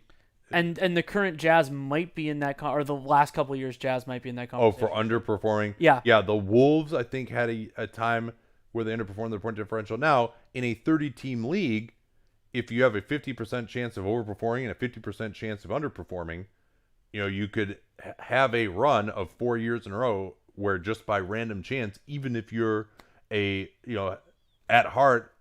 And the current Jazz might be in that or the last couple of years Jazz might be in that oh conversation. for underperforming. Yeah. Yeah, the Wolves I think had a time where they underperformed their point differential. Now in a 30-team league, if you have a 50% chance of overperforming and a 50% chance of underperforming, you could have a run of 4 years in a row where just by random chance, even if you're at heart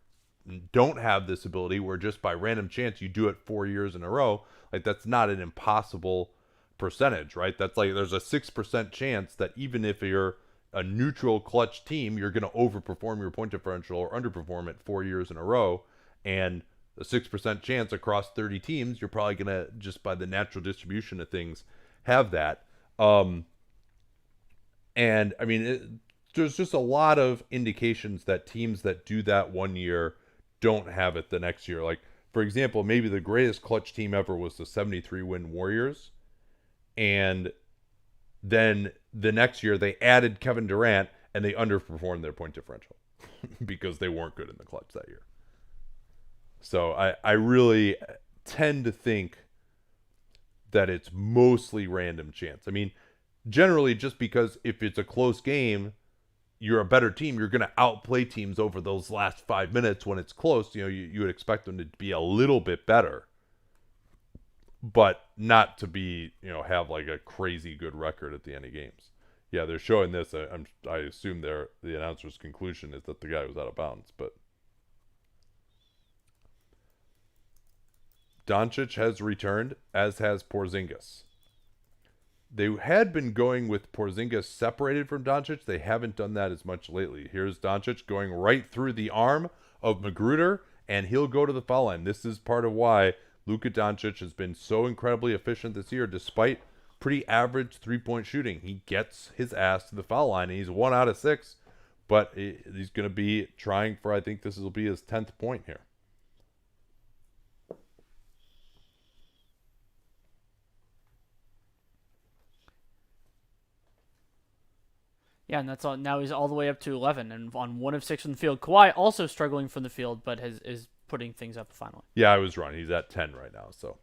don't have this ability, where just by random chance you do it 4 years in a row, like that's not an impossible percentage, right? That's like there's a 6% chance that even if you're a neutral clutch team, you're going to overperform your point differential or underperform it 4 years in a row. And a 6% chance across 30 teams, you're probably going to, just by the natural distribution of things, have that. And I mean, there's just a lot of indications that teams that do that 1 year don't have it the next year. Like, for example, maybe the greatest clutch team ever was the 73-win Warriors. And then the next year they added Kevin Durant and they underperformed their point differential because they weren't good in the clutch that year. So I really tend to think that it's mostly random chance. I mean, generally, just because if it's a close game, you're a better team, you're going to outplay teams over those last 5 minutes when it's close. You would expect them to be a little bit better, but not to be, have like a crazy good record at the end of games. Yeah, they're showing this. I assume the announcer's conclusion is that the guy was out of bounds, but Doncic has returned, as has Porzingis. They had been going with Porzingis separated from Doncic. They haven't done that as much lately. Here's Doncic going right through the arm of Magruder, and he'll go to the foul line. This is part of why Luka Doncic has been so incredibly efficient this year, despite pretty average three-point shooting. He gets his ass to the foul line, and he's 1 out of 6, but he's going to be trying for, I think this will be his 10th point here. Yeah, and that's all. Now he's all the way up to 11 and on 1 of 6 from the field. Kawhi also struggling from the field, but is putting things up finally. Yeah, I was wrong. He's at 10 right now. So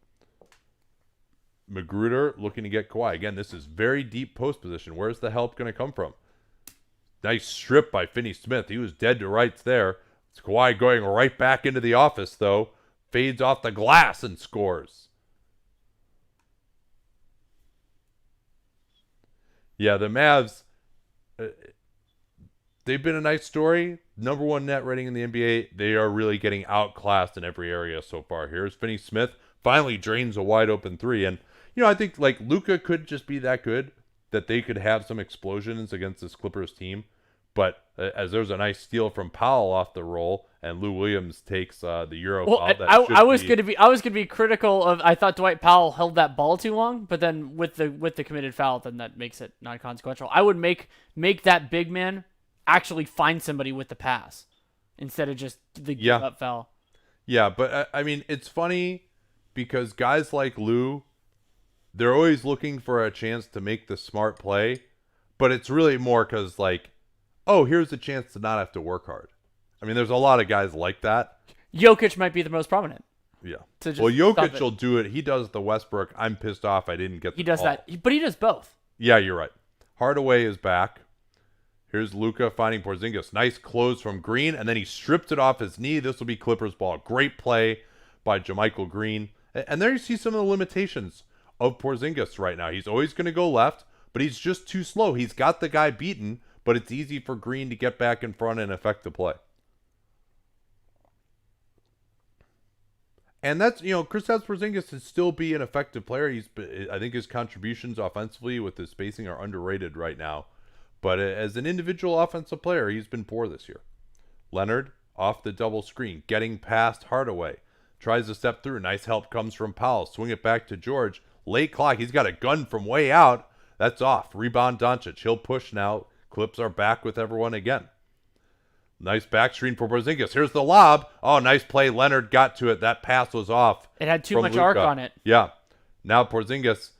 Magruder looking to get Kawhi. Again, this is very deep post position. Where's the help going to come from? Nice strip by Finney-Smith. He was dead to rights there. It's Kawhi going right back into the office, though. Fades off the glass and scores. Yeah, the Mavs, they've been a nice story. Number 1 net rating in the NBA. They are really getting outclassed in every area so far. Here's Finney-Smith. Finally drains a wide open 3. And, I think like Luka could just be that good that they could have some explosions against this Clippers team. But as there's a nice steal from Powell off the roll, and Lou Williams takes the Euro foul. I was gonna be critical of. I thought Dwight Powell held that ball too long, but then with the committed foul, then that makes it non-consequential. I would make that big man actually find somebody with the pass instead of just the give up foul. Yeah, but I mean, it's funny because guys like Lou, they're always looking for a chance to make the smart play, but it's really more because like, oh, here's a chance to not have to work hard. I mean, there's a lot of guys like that. Jokic might be the most prominent. Yeah. Well, Jokic will do it. He does the Westbrook. I'm pissed off I didn't get the He does ball. that, but he does both. Yeah, you're right. Hardaway is back. Here's Luka finding Porzingis. Nice close from Green, and then he strips it off his knee. This will be Clippers ball. Great play by JaMychal Green. And there you see some of the limitations of Porzingis right now. He's always going to go left, but he's just too slow. He's got the guy beaten, but it's easy for Green to get back in front and affect the play. And that's, Kristaps Porzingis can still be an effective player. I think his contributions offensively with his spacing are underrated right now. But as an individual offensive player, he's been poor this year. Leonard off the double screen, getting past Hardaway. Tries to step through. Nice help comes from Powell. Swing it back to George. Late clock. He's got a gun from way out. That's off. Rebound Doncic. He'll push now. Clips are back with everyone again. Nice back screen for Porzingis. Here's the lob. Oh, nice play. Leonard got to it. That pass was off. It had too much arc on it. Yeah. Now Porzingis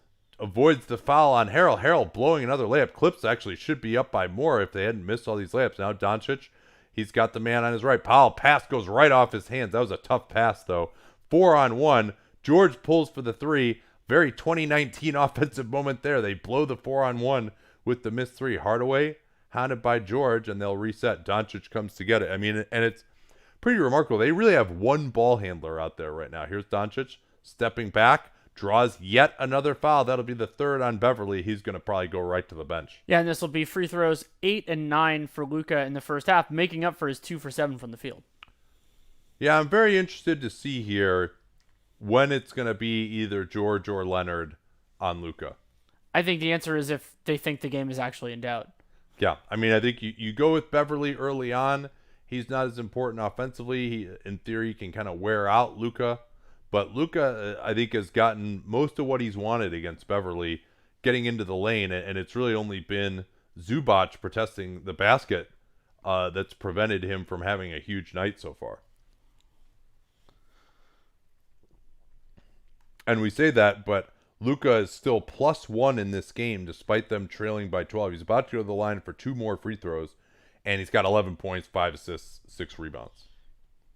avoids the foul on Harrell. Harrell blowing another layup. Clips actually should be up by more if they hadn't missed all these layups. Now Doncic, he's got the man on his right. Powell, pass goes right off his hands. That was a tough pass, though. 4-on-1. George pulls for the three. Very 2019 offensive moment there. They blow the 4-on-1 with the missed three. Hardaway, hounded by George, and they'll reset. Doncic comes to get it. I mean, and it's pretty remarkable. They really have one ball handler out there right now. Here's Doncic stepping back. Draws yet another foul. That'll be the third on Beverly. He's going to probably go right to the bench. Yeah, and this will be free throws 8 and 9 for Luka in the first half, making up for his 2 for 7 from the field. Yeah, I'm very interested to see here when it's going to be either George or Leonard on Luka. I think the answer is if they think the game is actually in doubt. Yeah, I mean, I think you go with Beverly early on. He's not as important offensively. He, in theory, can kind of wear out Luka. But Luka, I think, has gotten most of what he's wanted against Beverly, getting into the lane, and it's really only been Zubac protesting the basket that's prevented him from having a huge night so far. And we say that, but Luka is still +1 in this game, despite them trailing by 12. He's about to go to the line for 2 more free throws, and he's got 11 points, 5 assists, 6 rebounds.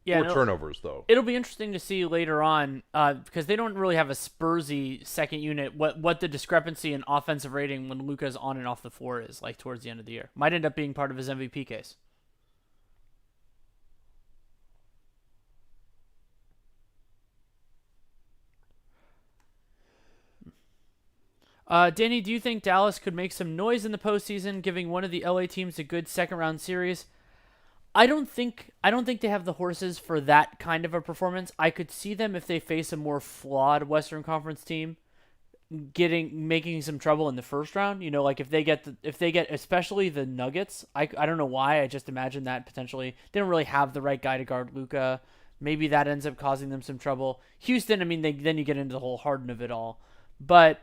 Yeah, 4 turnovers, though. It'll be interesting to see later on because they don't really have a Spursy second unit. What the discrepancy in offensive rating when Luka's on and off the floor is like towards the end of the year. Might end up being part of his MVP case. Danny, do you think Dallas could make some noise in the postseason, giving one of the LA teams a good second round series? I don't think they have the horses for that kind of a performance. I could see them if they face a more flawed Western Conference team making some trouble in the first round. You know, like if they get especially the Nuggets. I don't know why. I just imagine that potentially they don't really have the right guy to guard Luka. Maybe that ends up causing them some trouble. Houston, I mean, then you get into the whole Harden of it all. But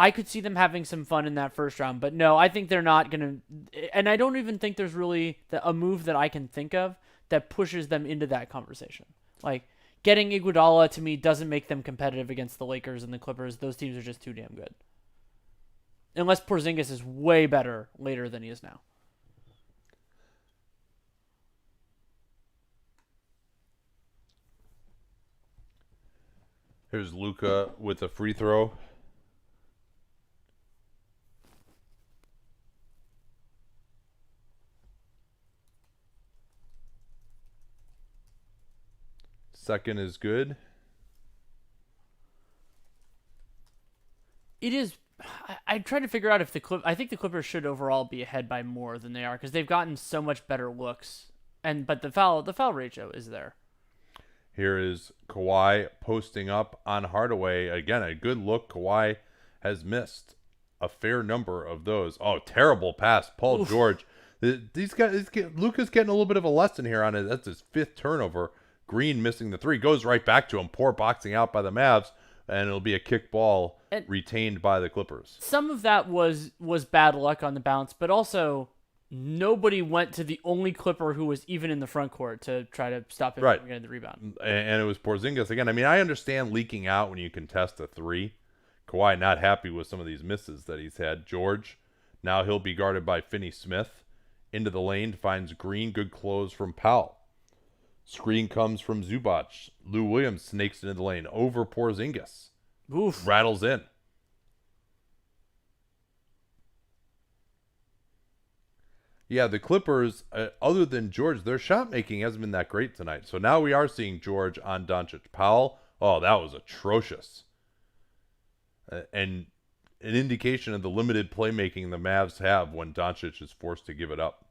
I could see them having some fun in that first round, but no, I think they're not going to, and I don't even think there's really a move that I can think of that pushes them into that conversation. Like, getting Iguodala, to me, doesn't make them competitive against the Lakers and the Clippers. Those teams are just too damn good. Unless Porzingis is way better later than he is now. Here's Luka with a free throw. Second is good. It is. I tried to figure out if I think the Clippers should overall be ahead by more than they are because they've gotten so much better looks, but the foul ratio is there. Here is Kawhi posting up on Hardaway again. A good look. Kawhi has missed a fair number of those. Oh, terrible pass, Paul Oof. George. These guys, Luka's getting a little bit of a lesson here on it. That's his 5th turnover. Green missing the 3, goes right back to him. Poor boxing out by the Mavs, and it'll be a kick ball retained by the Clippers. Some of that was bad luck on the bounce, but also nobody went to the only Clipper who was even in the front court to try to stop him from getting the rebound. And it was Porzingis again. I mean, I understand leaking out when you contest a 3. Kawhi not happy with some of these misses that he's had. George, now he'll be guarded by Finney-Smith. Into the lane, finds Green. Good close from Powell. Screen comes from Zubac. Lou Williams snakes into the lane. Over Porzingis. Oof. Rattles in. Yeah, the Clippers, other than George, their shot making hasn't been that great tonight. So now we are seeing George on Doncic. Powell, oh, that was atrocious. And an indication of the limited playmaking the Mavs have when Doncic is forced to give it up.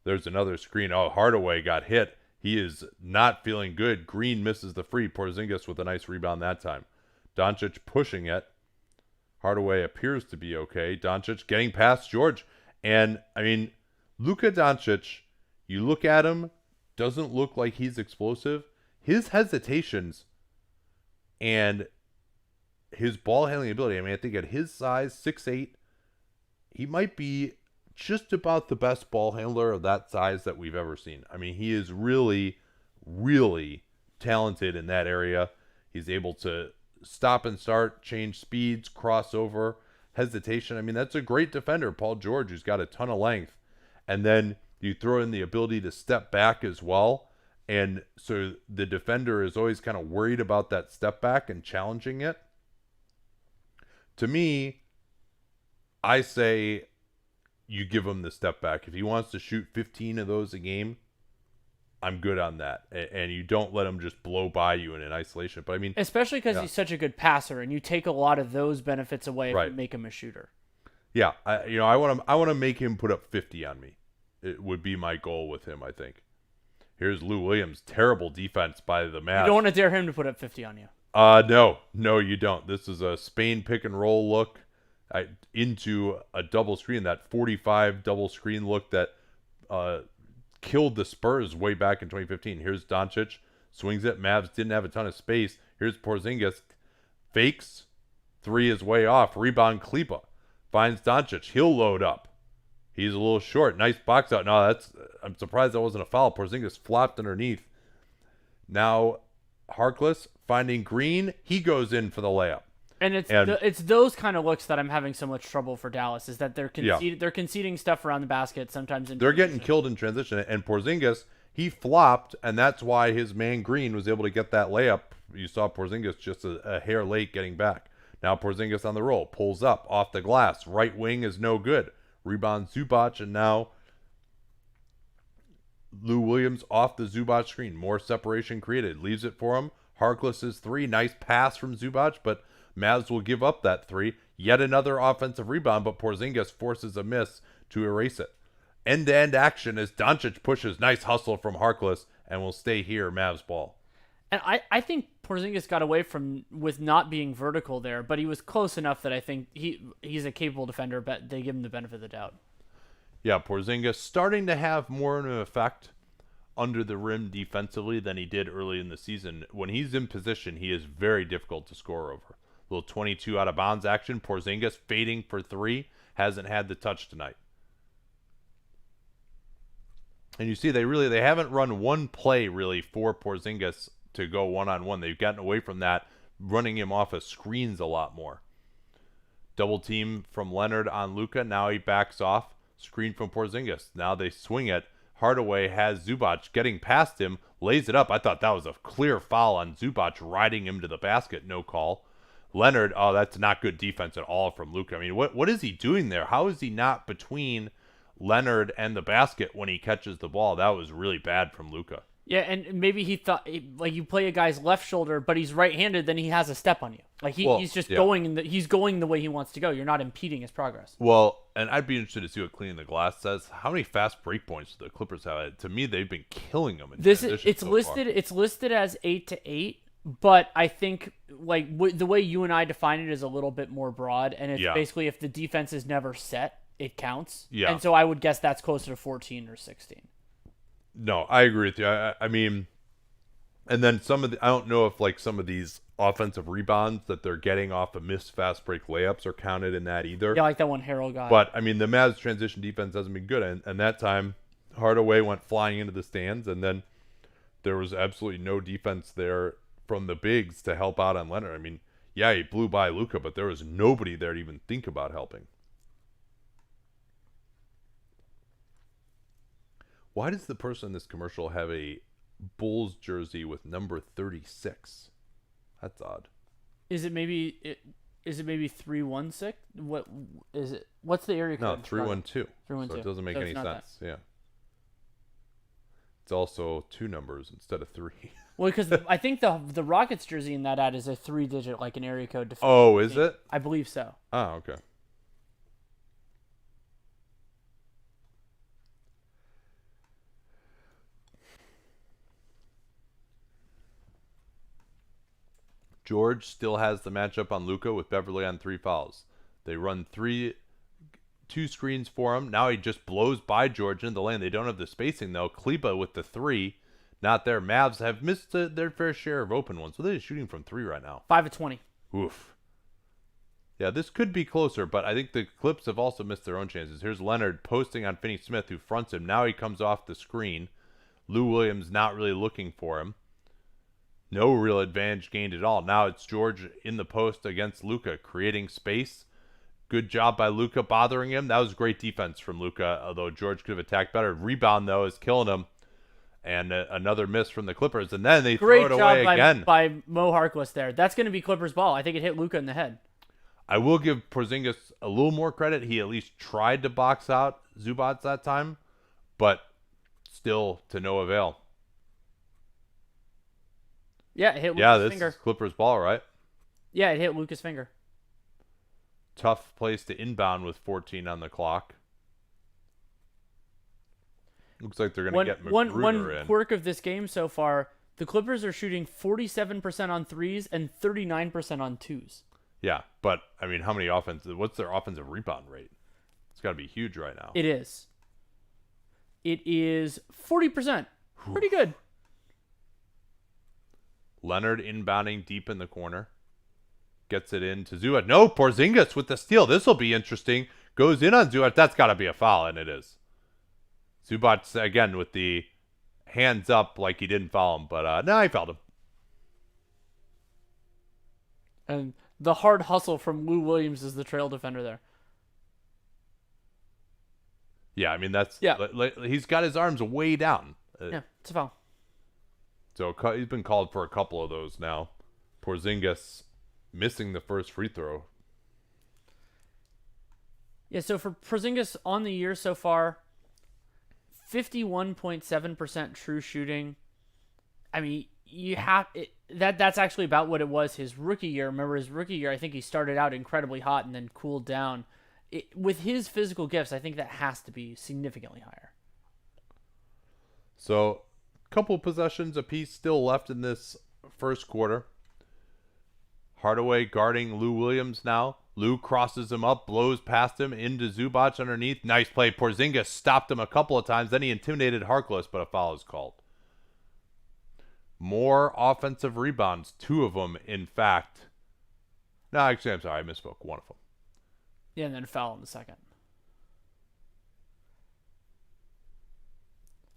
There's another screen. Oh, Hardaway got hit. He is not feeling good. Green misses the free. Porzingis with a nice rebound that time. Doncic pushing it. Hardaway appears to be okay. Doncic getting past George. And, I mean, Luka Doncic, you look at him, doesn't look like he's explosive. His hesitations and his ball handling ability, I mean, I think at his size, 6'8", he might be just about the best ball handler of that size that we've ever seen. I mean, he is really, really talented in that area. He's able to stop and start, change speeds, crossover, hesitation. I mean, that's a great defender, Paul George, who's got a ton of length. And then you throw in the ability to step back as well. And so the defender is always kind of worried about that step back and challenging it. To me, I say you give him the step back. If he wants to shoot 15 of those a game, I'm good on that. And you don't let him just blow by you in an isolation. But I mean, especially because he's such a good passer, and you take a lot of those benefits away if you make him a shooter. Yeah, I want to make him put up 50 on me. It would be my goal with him, I think. Here's Lou Williams. Terrible defense by the Mavs. You don't want to dare him to put up 50 on you. No, you don't. This is a Spain pick and roll look into a double screen. That 45 double screen look that killed the Spurs way back in 2015. Here's Doncic. Swings it. Mavs didn't have a ton of space. Here's Porzingis. Fakes. Three is way off. Rebound Kleber. Finds Doncic. He'll load up. He's a little short. Nice box out. No, I'm surprised that wasn't a foul. Porzingis flopped underneath. Now, Harkless finding Green. He goes in for the layup. And it's those kind of looks that I'm having so much trouble for Dallas, is that they're conceding stuff around the basket sometimes. They're getting killed in transition. And Porzingis, he flopped, and that's why his man Green was able to get that layup. You saw Porzingis just a hair late getting back. Now Porzingis on the roll. Pulls up off the glass. Right wing is no good. Rebound Zubac, and now Lou Williams off the Zubac screen. More separation created. Leaves it for him. Harkless' three. Nice pass from Zubac, but Mavs will give up that three. Yet another offensive rebound, but Porzingis forces a miss to erase it. End-to-end action as Doncic pushes. Nice hustle from Harkless, and will stay here, Mavs ball. And I think Porzingis got away with not being vertical there, but he was close enough that I think he's a capable defender, but they give him the benefit of the doubt. Yeah, Porzingis starting to have more of an effect under the rim defensively than he did early in the season. When he's in position, he is very difficult to score over. Little 22 out of bounds action. Porzingis fading for three. Hasn't had the touch tonight. And you see they haven't run one play really for Porzingis to go one-on-one. They've gotten away from that, running him off of screens a lot more. Double team from Leonard on Luka. Now he backs off. Screen from Porzingis. Now they swing it. Hardaway has Zubac getting past him. Lays it up. I thought that was a clear foul on Zubac, riding him to the basket. No call. Leonard, that's not good defense at all from Luka. I mean, what is he doing there? How is he not between Leonard and the basket when he catches the ball? That was really bad from Luka. Yeah, and maybe he thought, like, you play a guy's left shoulder, but he's right-handed, then he has a step on you. Like, he's just going he's going the way he wants to go. You're not impeding his progress. Well, and I'd be interested to see what Cleaning the Glass says. How many fast break points do the Clippers have? To me, they've been killing them. It's listed as 8 to 8, but I think the way you and I define it is a little bit more broad, and it's basically if the defense is never set, it counts. Yeah. And so I would guess that's closer to 14 or 16. No, I agree with you. I mean, and then I don't know if some of these offensive rebounds that they're getting off of missed fast break layups are counted in that either. Yeah, like that one Harrell got. But I mean, the Mavs transition defense hasn't been good, and that time Hardaway went flying into the stands, and then there was absolutely no defense there from the bigs to help out on Leonard. I mean, yeah, he blew by Luka, but there was nobody there to even think about helping. Why does the person in this commercial have a Bulls jersey with number 36? That's odd. Is it maybe 316? What is it? What's the area code? No, 312. 312. So it doesn't make any sense. Yeah. It's also two numbers instead of three. Well, because I think the Rockets jersey in that ad is a 3-digit, like an area code. Oh, is it? I believe so. Oh, okay. George still has the matchup on Luka with Beverly on 3 fouls. They run 2 screens for him. Now he just blows by George into the lane. They don't have the spacing, though. Kleber with the 3. Not there. Mavs have missed their fair share of open ones. So they're shooting from 3 right now. 5 of 20. Oof. Yeah, this could be closer, but I think the Clips have also missed their own chances. Here's Leonard posting on Finney-Smith, who fronts him. Now he comes off the screen. Lou Williams not really looking for him. No real advantage gained at all. Now it's George in the post against Luka, creating space. Good job by Luka bothering him. That was great defense from Luka, although George could have attacked better. Rebound, though, is killing him. And another miss from the Clippers. And then they throw it away again. By Mo Harkless there. That's going to be Clippers ball. I think it hit Luka in the head. I will give Porzingis a little more credit. He at least tried to box out Zubac that time, but still to no avail. Yeah, it hit Luka's finger. Is Clippers ball, right? Yeah, it hit Luka's finger. Tough place to inbound with 14 on the clock. Looks like they're going to get Magruder in. One quirk of this game so far, the Clippers are shooting 47% on threes and 39% on twos. Yeah, but, I mean, what's their offensive rebound rate? It's got to be huge right now. It is. It is 40%. Pretty good. Leonard inbounding deep in the corner. Gets it in to Zubac. No, Porzingis with the steal. This will be interesting. Goes in on Zubac. That's got to be a foul, and it is. Zubac, again, with the hands up like he didn't foul him. But, no, he fouled him. And the hard hustle from Lou Williams is the trail defender there. Yeah, I mean, he's got his arms way down. Yeah, it's a foul. So he's been called for a couple of those now. Porzingis missing the first free throw. Yeah, so for Porzingis on the year so far, 51.7% true shooting. I mean, that's actually about what it was his rookie year. Remember his rookie year, I think he started out incredibly hot and then cooled down. With his physical gifts, I think that has to be significantly higher. So, couple possessions apiece still left in this first quarter. Hardaway guarding Lou Williams now. Lou crosses him up, blows past him into Zubac underneath. Nice play. Porzingis stopped him a couple of times. Then he intimidated Harkless, but a foul is called. More offensive rebounds. 2 of them, in fact. No, actually, I'm sorry. I misspoke. 1 of them. Yeah, and then foul in the second.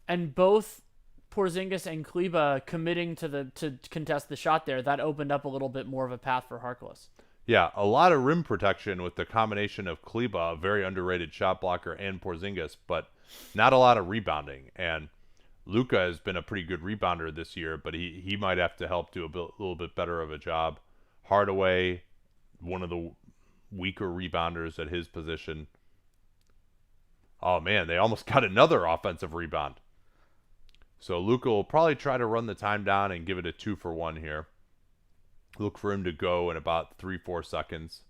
And both Porzingis and Kleber committing to contest the shot there, that opened up a little bit more of a path for Harkless. Yeah, a lot of rim protection with the combination of Kleber, a very underrated shot blocker, and Porzingis, but not a lot of rebounding. And Luka has been a pretty good rebounder this year, but he might have to help do a little bit better of a job. Hardaway, one of the weaker rebounders at his position. Oh, man, they almost got another offensive rebound. So Luka will probably try to run the time down and give it a 2-for-1 here. Look for him to go in about 3-4 seconds.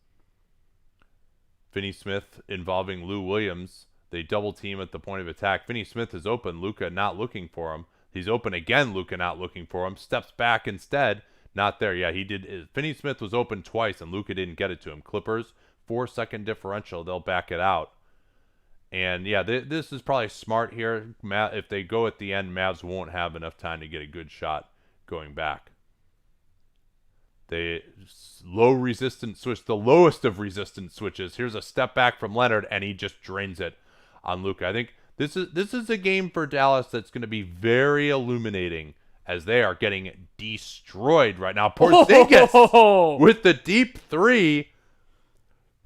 Finney-Smith involving Lou Williams. They double team at the point of attack. Finney-Smith is open. Luka not looking for him. He's open again. Luka not looking for him. Steps back instead. Not there. Yeah, he did. Finney-Smith was open twice, and Luka didn't get it to him. Clippers, 4-second differential. They'll back it out. And, yeah, this is probably smart here. If they go at the end, Mavs won't have enough time to get a good shot going back. They low resistance switch, the lowest of resistance switches. Here's a step back from Leonard, and he just drains it on Luka. I think this is a game for Dallas that's going to be very illuminating as they are getting destroyed right now. Porzingis with the deep 3.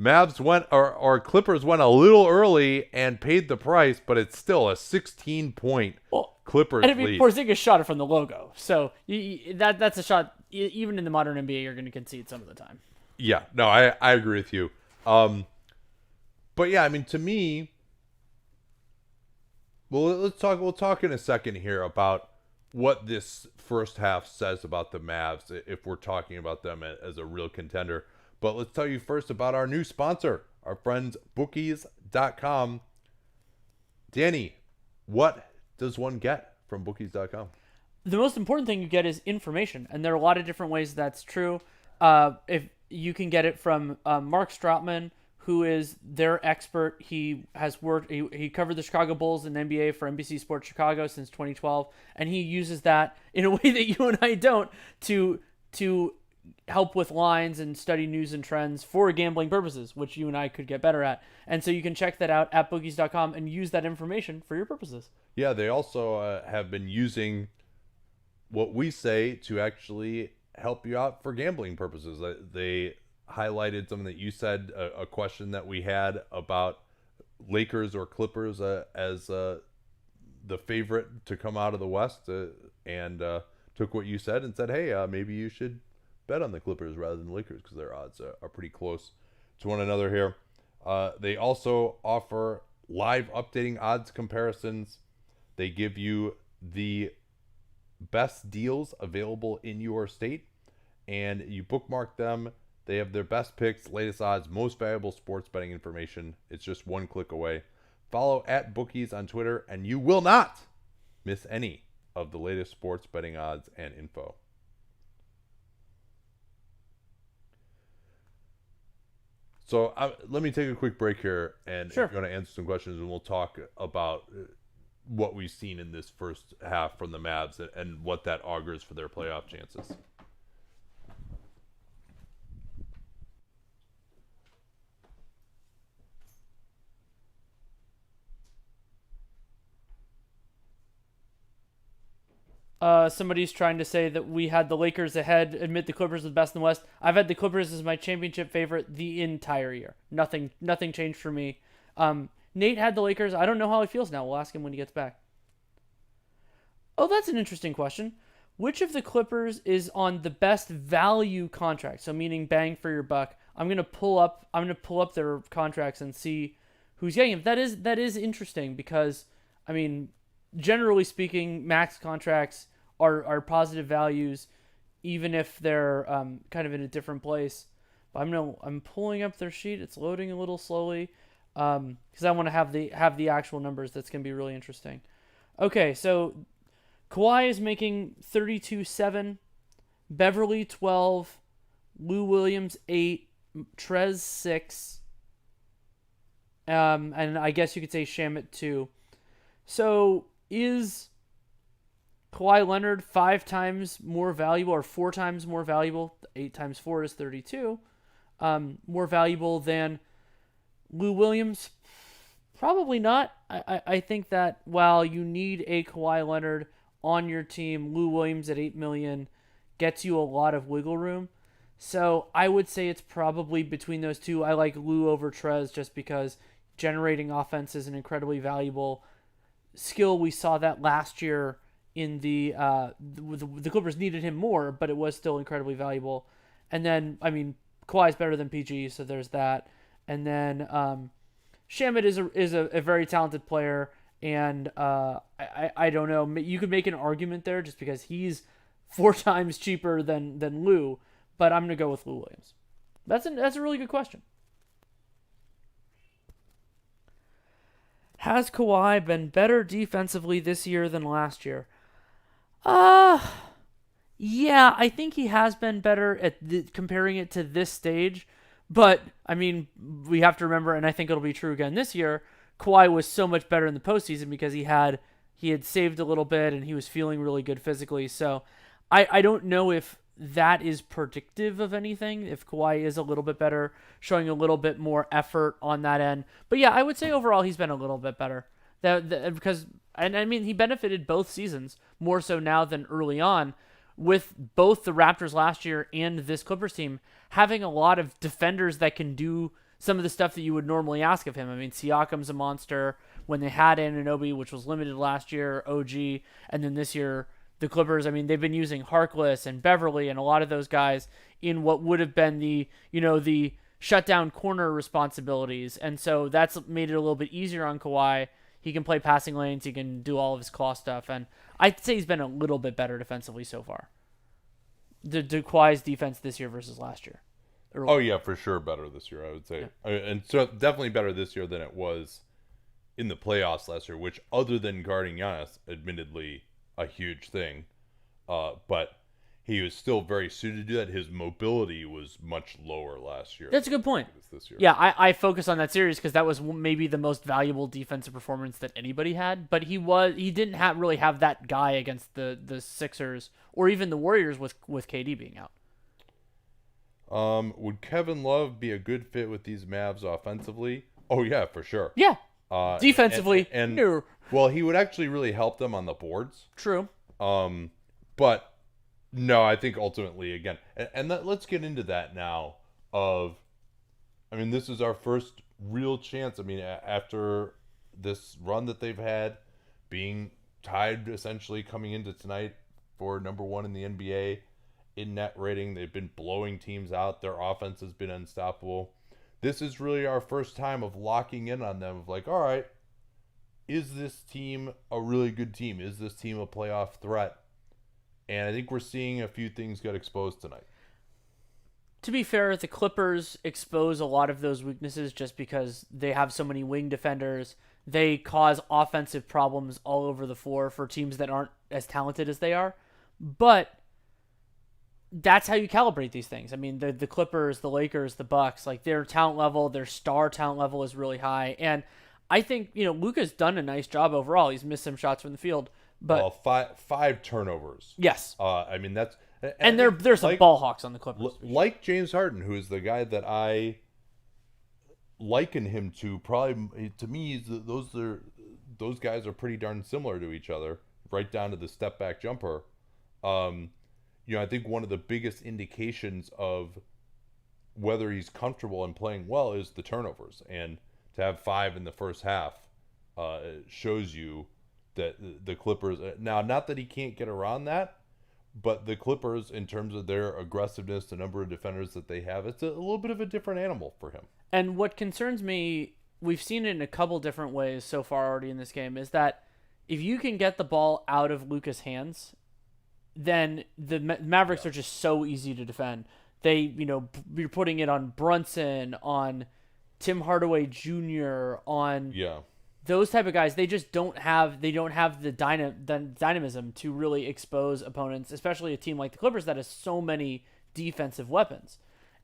Mavs went or Clippers went a little early and paid the price, but it's still a 16-point Clippers lead. And I mean, Porzingis shot it from the logo, so that's a shot. Even in the modern NBA, you're going to concede some of the time. Yeah, no, I agree with you. But yeah, I mean, to me, well, we'll talk in a second here about what this first half says about the Mavs, if we're talking about them as a real contender. But let's tell you first about our new sponsor, our friends Bookies.com. Danny, what does one get from Bookies.com? The most important thing you get is information, and there are a lot of different ways that's true. If you can get it from Mark Stroutman, who is their expert. He has worked. He covered the Chicago Bulls in the NBA for NBC Sports Chicago since 2012, and he uses that in a way that you and I don't to help with lines and study news and trends for gambling purposes, which you and I could get better at. And so you can check that out at bookies.com and use that information for your purposes. Yeah, they also have been using what we say to actually help you out for gambling purposes. They highlighted something that you said, a question that we had about Lakers or Clippers as the favorite to come out of the West, and took what you said and said, hey, maybe you should bet on the Clippers rather than the Lakers because their odds are pretty close to one another here. They also offer live updating odds comparisons. They give you the best deals available in your state, and you bookmark them. They have their best picks, latest odds, most valuable sports betting information. It's just one click away. Follow at Bookies on Twitter, and you will not miss any of the latest sports betting odds and info. So let me take a quick break here, and Sure. if you want to answer some questions, and we'll talk about what we've seen in this first half from the Mavs and what that augurs for their playoff chances. Somebody's trying to say that we had the Lakers ahead, admit the Clippers are the best in the West. I've had the Clippers as my championship favorite the entire year. Nothing changed for me. Nate had the Lakers. I don't know how he feels now. We'll ask him when he gets back. Oh, that's an interesting question. Which of the Clippers is on the best value contract? So meaning bang for your buck. I'm gonna pull up their contracts and see who's getting him. That is interesting because I mean, generally speaking, max contracts are positive values, even if they're kind of in a different place. But I'm pulling up their sheet. It's loading a little slowly because I want to have the actual numbers. That's gonna be really interesting. Okay, so Kawhi is making 32.7, Beverly 12, Lou Williams 8, Trez 6, and I guess you could say Shamit 2. So is Kawhi Leonard 5 times more valuable or 4 times more valuable? 8 times 4 is 32. More valuable than Lou Williams? Probably not. I think that while you need a Kawhi Leonard on your team, Lou Williams at $8 million gets you a lot of wiggle room. So I would say it's probably between those two. I like Lou over Trez just because generating offense is an incredibly valuable skill. We saw that last year in the Clippers needed him more, but it was still incredibly valuable. And then, I mean, Kawhi's better than PG, so there's that. And then Shamit is a very talented player, and I don't know. You could make an argument there just because he's 4 times cheaper than Lou, but I'm gonna go with Lou Williams. That's a really good question. Has Kawhi been better defensively this year than last year? Uh, yeah, I think he has been better at comparing it to this stage. But, I mean, we have to remember, and I think it'll be true again this year, Kawhi was so much better in the postseason because he had saved a little bit and he was feeling really good physically. So I don't know if that is predictive of anything, if Kawhi is a little bit better, showing a little bit more effort on that end. But yeah, I would say overall he's been a little bit better. Because I mean, he benefited both seasons, more so now than early on, with both the Raptors last year and this Clippers team having a lot of defenders that can do some of the stuff that you would normally ask of him. I mean, Siakam's a monster. When they had Anunoby, which was limited last year, OG, and then this year, the Clippers, I mean, they've been using Harkless and Beverly and a lot of those guys in what would have been the shutdown corner responsibilities. And so that's made it a little bit easier on Kawhi. He can play passing lanes. He can do all of his claw stuff. And I'd say he's been a little bit better defensively so far. The Kawhi's defense this year versus last year. Oh, yeah, for sure better this year, I would say. Yeah. And so definitely better this year than it was in the playoffs last year, which other than guarding Giannis, admittedly a huge thing. But he was still very suited to do that. His mobility was much lower last year. That's a good point. This year. Yeah, I focus on that series because that was maybe the most valuable defensive performance that anybody had. But he didn't really have that guy against the Sixers or even the Warriors with KD being out. Would Kevin Love be a good fit with these Mavs offensively? Oh yeah, for sure. Yeah. Defensively, and no. Well, he would actually really help them on the boards. True. But no, I think ultimately again, let's get into that now. I mean, this is our first real chance. I mean, after this run that they've had, being tied essentially coming into tonight for number one in the NBA in net rating, they've been blowing teams out. Their offense has been unstoppable. This is really our first time of locking in on them. Of like, all right, is this team a really good team? Is this team a playoff threat? And I think we're seeing a few things get exposed tonight. To be fair, the Clippers expose a lot of those weaknesses just because they have so many wing defenders. They cause offensive problems all over the floor for teams that aren't as talented as they are. But that's how you calibrate these things. I mean, the Clippers, the Lakers, the Bucks, like their talent level, their star talent level is really high. And I think, Luka's done a nice job overall. He's missed some shots from the field. But five turnovers. Yes. I mean, that's... And there's some ball hawks on the Clippers. Like James Harden, who is the guy that I liken him to, probably to me, those guys are pretty darn similar to each other, right down to the step back jumper. I think one of the biggest indications of whether he's comfortable and playing well is the turnovers, and to have 5 in the first half shows you that the Clippers. Now, not that he can't get around that. But the Clippers, in terms of their aggressiveness, the number of defenders that they have, it's a little bit of a different animal for him. And what concerns me, we've seen it in a couple different ways so far already in this game, is that if you can get the ball out of Luka's hands, then the Mavericks are just so easy to defend. You're putting it on Brunson, on Tim Hardaway Jr., on those type of guys. They just don't have the dynamism to really expose opponents, especially a team like the Clippers that has so many defensive weapons.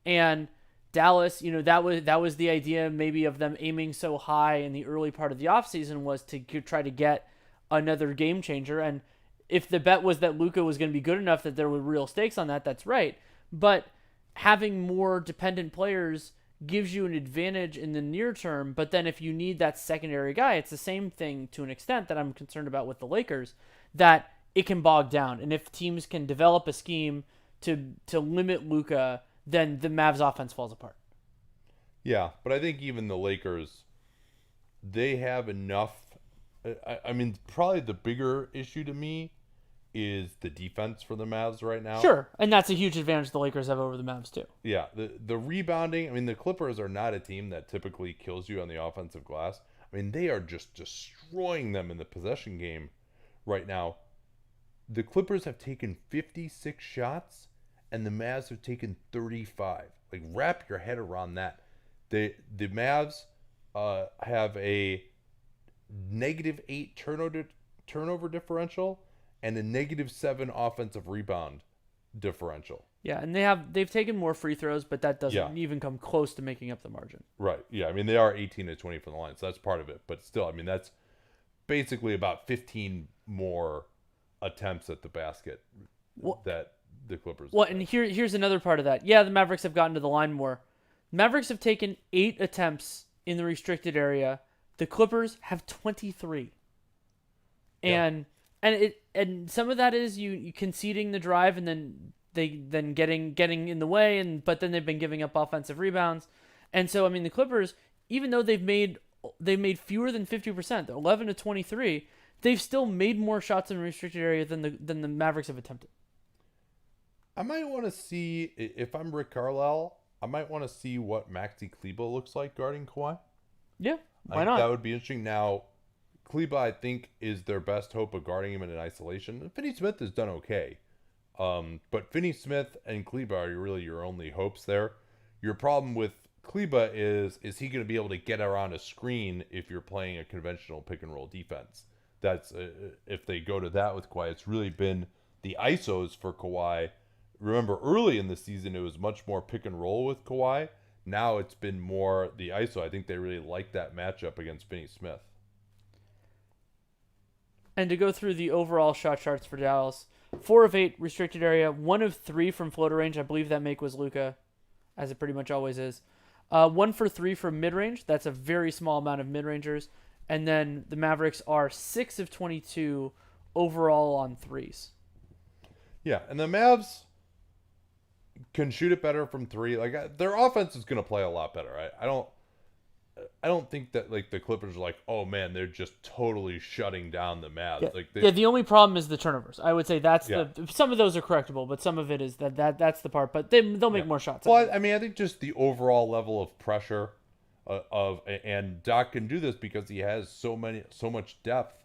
And Dallas, that was the idea maybe of them aiming so high in the early part of the offseason, was to try to get another game changer. And if the bet was that Luka was going to be good enough that there were real stakes on that, that's right. But having more dependent players gives you an advantage in the near term, but then if you need that secondary guy, it's the same thing to an extent that I'm concerned about with the Lakers, that it can bog down. And if teams can develop a scheme to limit Luka, then the Mavs offense falls apart. Yeah, but I think even the Lakers, they have enough. I mean, probably the bigger issue to me is the defense for the Mavs right now. Sure, and that's a huge advantage the Lakers have over the Mavs too. Yeah, the rebounding. I mean, the Clippers are not a team that typically kills you on the offensive glass. I mean, they are just destroying them in the possession game right now. The Clippers have taken 56 shots, and the Mavs have taken 35. Like, wrap your head around that. The Mavs have a -8 turnover differential and a -7 offensive rebound differential. Yeah, and they've taken more free throws, but that doesn't even come close to making up the margin. Right. Yeah, I mean, they are 18 to 20 from the line, so that's part of it. But still, I mean, that's basically about 15 more attempts at the basket that the Clippers have. And here's another part of that. Yeah, the Mavericks have gotten to the line more. Mavericks have taken 8 attempts in the restricted area. The Clippers have 23. And and some of that is you conceding the drive, and then getting in the way, but then they've been giving up offensive rebounds. And so I mean, the Clippers, even though they've made fewer than 50%, 11 to 23, they've still made more shots in the restricted area than the Mavericks have attempted. I might want to see, if I'm Rick Carlisle, I might want to see what Maxi Kleber looks like guarding Kawhi. Yeah, why not? That would be interesting. Now, Kleber, I think, is their best hope of guarding him in isolation. Finney Smith has done okay. But Finney Smith and Kleber are really your only hopes there. Your problem with Kleber is he going to be able to get around a screen if you're playing a conventional pick-and-roll defense? That's if they go to that with Kawhi. It's really been the ISOs for Kawhi. Remember, early in the season, it was much more pick-and-roll with Kawhi. Now it's been more the ISO. I think they really like that matchup against Finney Smith. And to go through the overall shot charts for Dallas, 4 of 8 restricted area, 1 of 3 from floater range. I believe that make was Luka, as it pretty much always is. 1 for 3 from mid-range. That's a very small amount of mid-rangers. And then the Mavericks are 6 of 22 overall on threes. Yeah, and the Mavs can shoot it better from three. Like their offense is going to play a lot better. I don't think that like the Clippers are like, oh man, they're just totally shutting down the Yeah, Mavs. Like yeah. they, The only problem is the turnovers. I would say that's yeah, some of those are correctable, but some of it is that's the part. But they'll yeah. make more shots. Well, I mean, I think just the overall level of pressure and Doc can do this because he has so much depth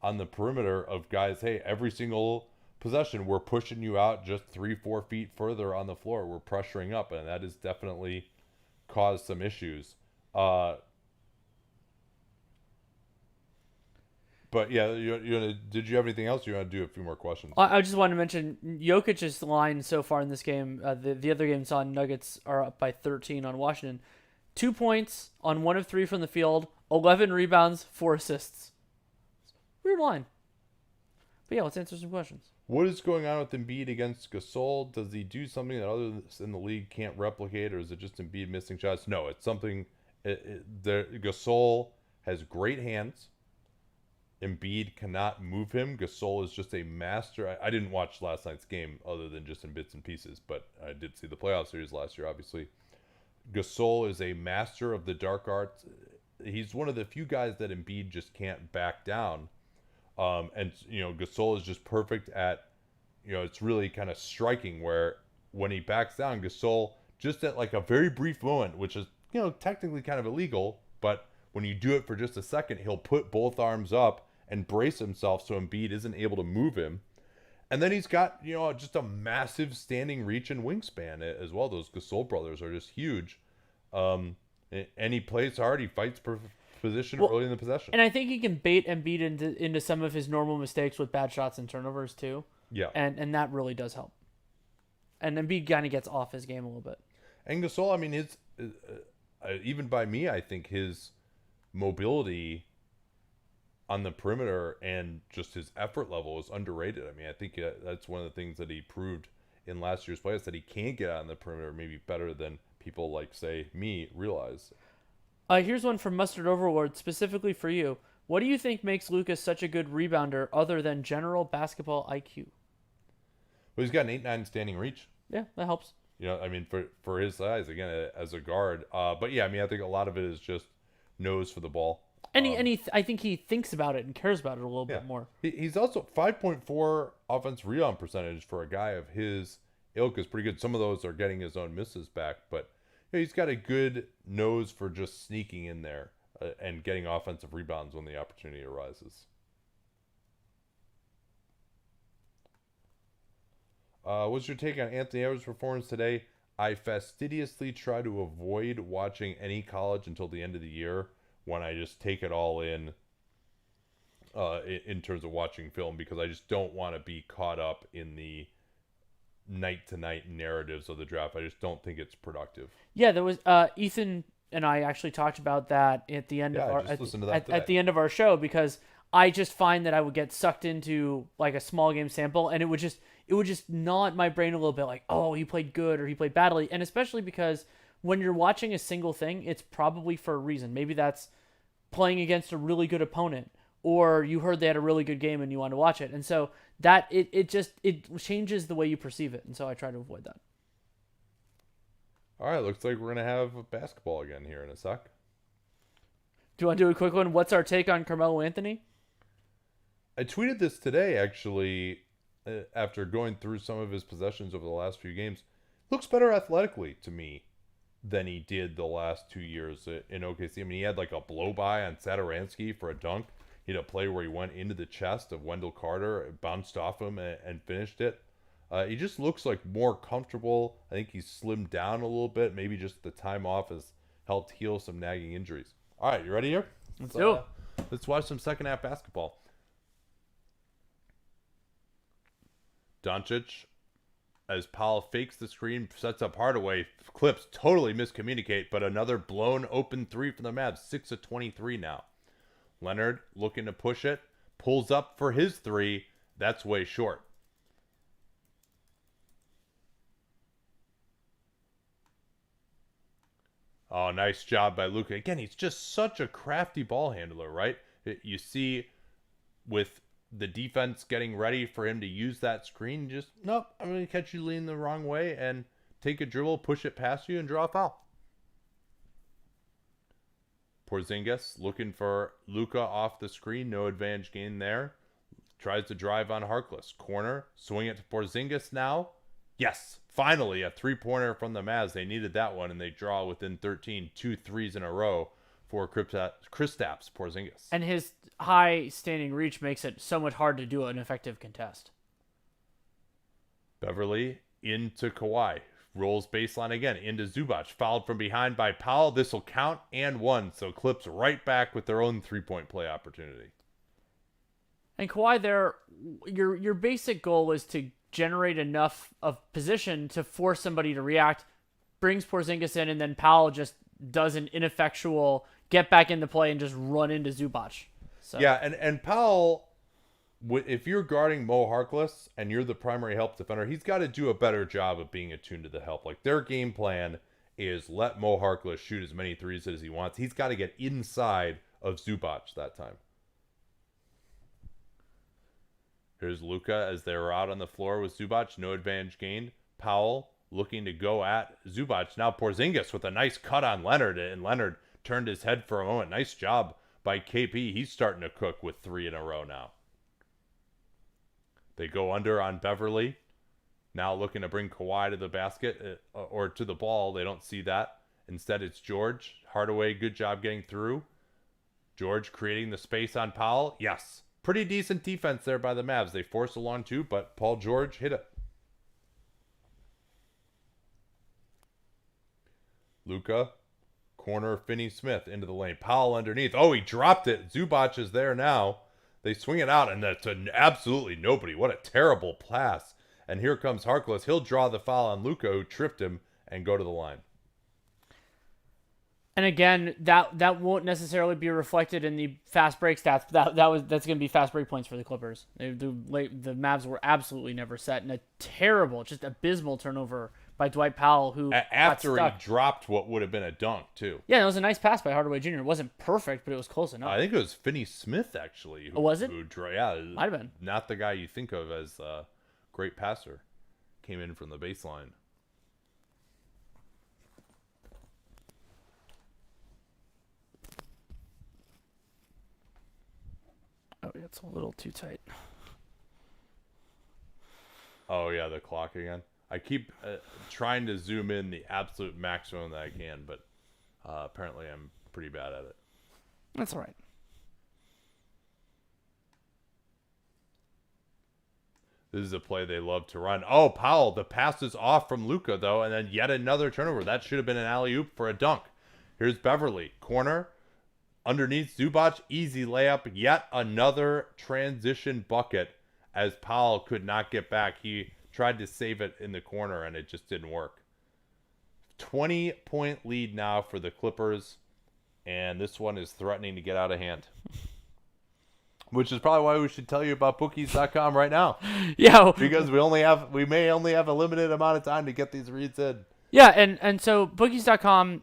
on the perimeter of guys. Hey, every single possession, we're pushing you out just 3-4 feet further on the floor. We're pressuring up, and that has definitely caused some issues. But yeah, did you have anything else? You want to do a few more questions? I just wanted to mention Jokic's line so far in this game. The other game saw Nuggets are up by 13 on Washington. 2 points on 1 of 3 from the field, 11 rebounds, 4 assists. Weird line. But yeah, let's answer some questions. What is going on with Embiid against Gasol? Does he do something that others in the league can't replicate, or is it just Embiid missing shots? No, it's something. Gasol has great hands. Embiid cannot move him. Gasol is just a master. I didn't watch last night's game other than just in bits and pieces, but I did see the playoff series last year, obviously. Gasol is a master of the dark arts. He's one of the few guys that Embiid just can't back down. And Gasol is just perfect at, it's really kind of striking where when he backs down, Gasol just at like a very brief moment, which is technically kind of illegal, but when you do it for just a second, he'll put both arms up and brace himself so Embiid isn't able to move him. And then he's got, just a massive standing reach and wingspan as well. Those Gasol brothers are just huge. And he plays hard. He fights for position early in the possession. And I think he can bait Embiid into some of his normal mistakes with bad shots and turnovers too. Yeah. And that really does help. And Embiid kind of gets off his game a little bit. And Gasol, I mean, even by me, I think his mobility on the perimeter and just his effort level is underrated. I mean, I think that's one of the things that he proved in last year's playoffs, that he can get out on the perimeter maybe better than people like, say, me realize. Here's one from Mustard Overlord specifically for you. What do you think makes Lucas such a good rebounder other than general basketball IQ? Well, he's got an 8'9" standing reach. Yeah, that helps. I mean, for his size, again, as a guard. But yeah, I mean, I think a lot of it is just nose for the ball. And I think he thinks about it and cares about it a little bit more. He's also 5.4 offense rebound percentage for a guy of his ilk is pretty good. Some of those are getting his own misses back, but he's got a good nose for just sneaking in there and getting offensive rebounds when the opportunity arises. What's your take on Anthony Edwards' performance today? I fastidiously try to avoid watching any college until the end of the year, when I just take it all in terms of watching film, because I just don't want to be caught up in the night-to-night narratives of the draft. I just don't think it's productive. Yeah, there was Ethan and I actually talked about that at the end of our at the end of our show, because I just find that I would get sucked into like a small game sample, and it would just gnaw at my brain a little bit, like, oh, he played good or he played badly, and especially because when you're watching a single thing, it's probably for a reason. Maybe that's playing against a really good opponent, or you heard they had a really good game and you want to watch it. And so that it changes the way you perceive it. And so I try to avoid that. All right, looks like we're going to have basketball again here in a sec. Do you want to do a quick one? What's our take on Carmelo Anthony? I tweeted this today, actually, after going through some of his possessions over the last few games. Looks better athletically to me than he did the last 2 years in OKC. I mean, he had like a blow-by on Satoransky for a dunk. He had a play where he went into the chest of Wendell Carter, bounced off him, and finished it. He just looks like more comfortable. I think he's slimmed down a little bit. Maybe just the time off has helped heal some nagging injuries. All right, you ready here? Let's do it. Let's watch some second half basketball. Doncic, as Powell fakes the screen, sets up Hardaway. Clips totally miscommunicate, but another blown open three from the Mavs. 6 of 23 now. Leonard looking to push it. Pulls up for his three. That's way short. Oh, nice job by Luka. Again, he's just such a crafty ball handler, right? You see with the defense getting ready for him to use that screen. Just, nope, I'm going to catch you leaning the wrong way and take a dribble, push it past you, and draw a foul. Porzingis looking for Luka off the screen. No advantage gain there. Tries to drive on Harkless. Corner. Swing it to Porzingis now. Yes. Finally, a three-pointer from the Mavs. They needed that one, and they draw within 13. 2 threes in a row for Kristaps Porzingis. And his high standing reach makes it so much hard to do an effective contest. Beverly into Kawhi. Rolls baseline again into Zubac. Fouled from behind by Powell. This will count and one. So Clips right back with their own three-point play opportunity. And Kawhi, there, your basic goal is to generate enough of position to force somebody to react. Brings Porzingis in, and then Powell just does an ineffectual get back into play and just run into Zubac. So. Yeah, and Powell, if you're guarding Mo Harkless and you're the primary help defender, he's got to do a better job of being attuned to the help. Like, their game plan is let Mo Harkless shoot as many threes as he wants. He's got to get inside of Zubac that time. Here's Luka as they were out on the floor with Zubac. No advantage gained. Powell looking to go at Zubac. Now Porzingis with a nice cut on Leonard, and Leonard turned his head for a moment. Nice job by KP. He's starting to cook with 3 in a row now. They go under on Beverly. Now looking to bring Kawhi to the basket or to the ball. They don't see that. Instead, it's George. Hardaway, good job getting through. George creating the space on Powell. Yes. Pretty decent defense there by the Mavs. They forced a long two, but Paul George hit it. Luka, corner Finney-Smith into the lane. Powell underneath. Oh, he dropped it. Zubac is there now. They swing it out, and that's absolutely nobody. What a terrible pass. And here comes Harkless. He'll draw the foul on Luka, who tripped him, and go to the line. And again, that won't necessarily be reflected in the fast break stats. But that's going to be fast break points for the Clippers. The Mavs were absolutely never set, and a terrible, just abysmal turnover by Dwight Powell, who after got he dropped what would have been a dunk too. Yeah, it was a nice pass by Hardaway Jr. It wasn't perfect, but it was close enough. I think it was Finney-Smith actually. Was it? Yeah, might have been. Not the guy you think of as a great passer. Came in from the baseline. Oh, yeah, it's a little too tight. Oh, yeah, the clock again. I keep trying to zoom in the absolute maximum that I can, but apparently I'm pretty bad at it. That's all right. This is a play they love to run. Oh, Powell, the pass is off from Luka, though, and then yet another turnover. That should have been an alley-oop for a dunk. Here's Beverly. Corner. Underneath Zubac, easy layup. Yet another transition bucket as Powell could not get back. He tried to save it in the corner, and it just didn't work. 20-point lead now for the Clippers, and this one is threatening to get out of hand. Which is probably why we should tell you about bookies.com right now. Yeah. Because we may only have a limited amount of time to get these reads in. Yeah, and so bookies.com,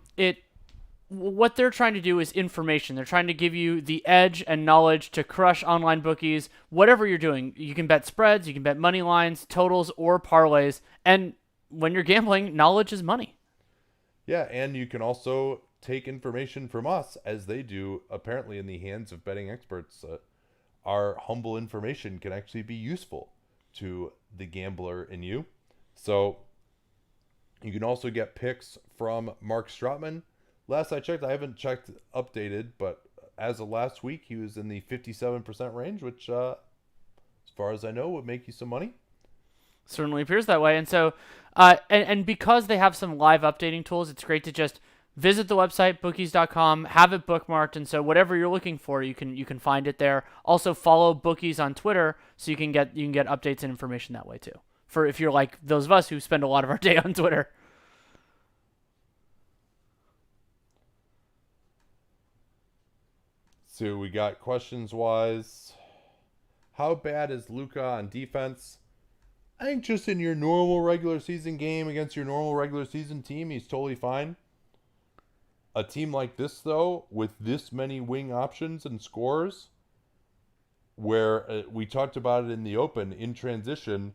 what they're trying to do is information. They're trying to give you the edge and knowledge to crush online bookies. Whatever you're doing, you can bet spreads, you can bet money lines, totals, or parlays. And when you're gambling, knowledge is money. Yeah, and you can also take information from us, as they do, apparently in the hands of betting experts. Our humble information can actually be useful to the gambler in you. So you can also get picks from Mark Stratman. Last I checked, I haven't checked updated, but as of last week, he was in the 57% range, which, as far as I know, would make you some money. Certainly appears that way. And so, and because they have some live updating tools, it's great to just visit the website, bookies.com, have it bookmarked, and so whatever you're looking for, you can find it there. Also, follow Bookies on Twitter, so you can get updates and information that way too. For if you're like those of us who spend a lot of our day on Twitter. So we got questions-wise. How bad is Luka on defense? I think just in your normal regular season game against your normal regular season team, he's totally fine. A team like this, though, with this many wing options and scorers, where we talked about it in the open, in transition,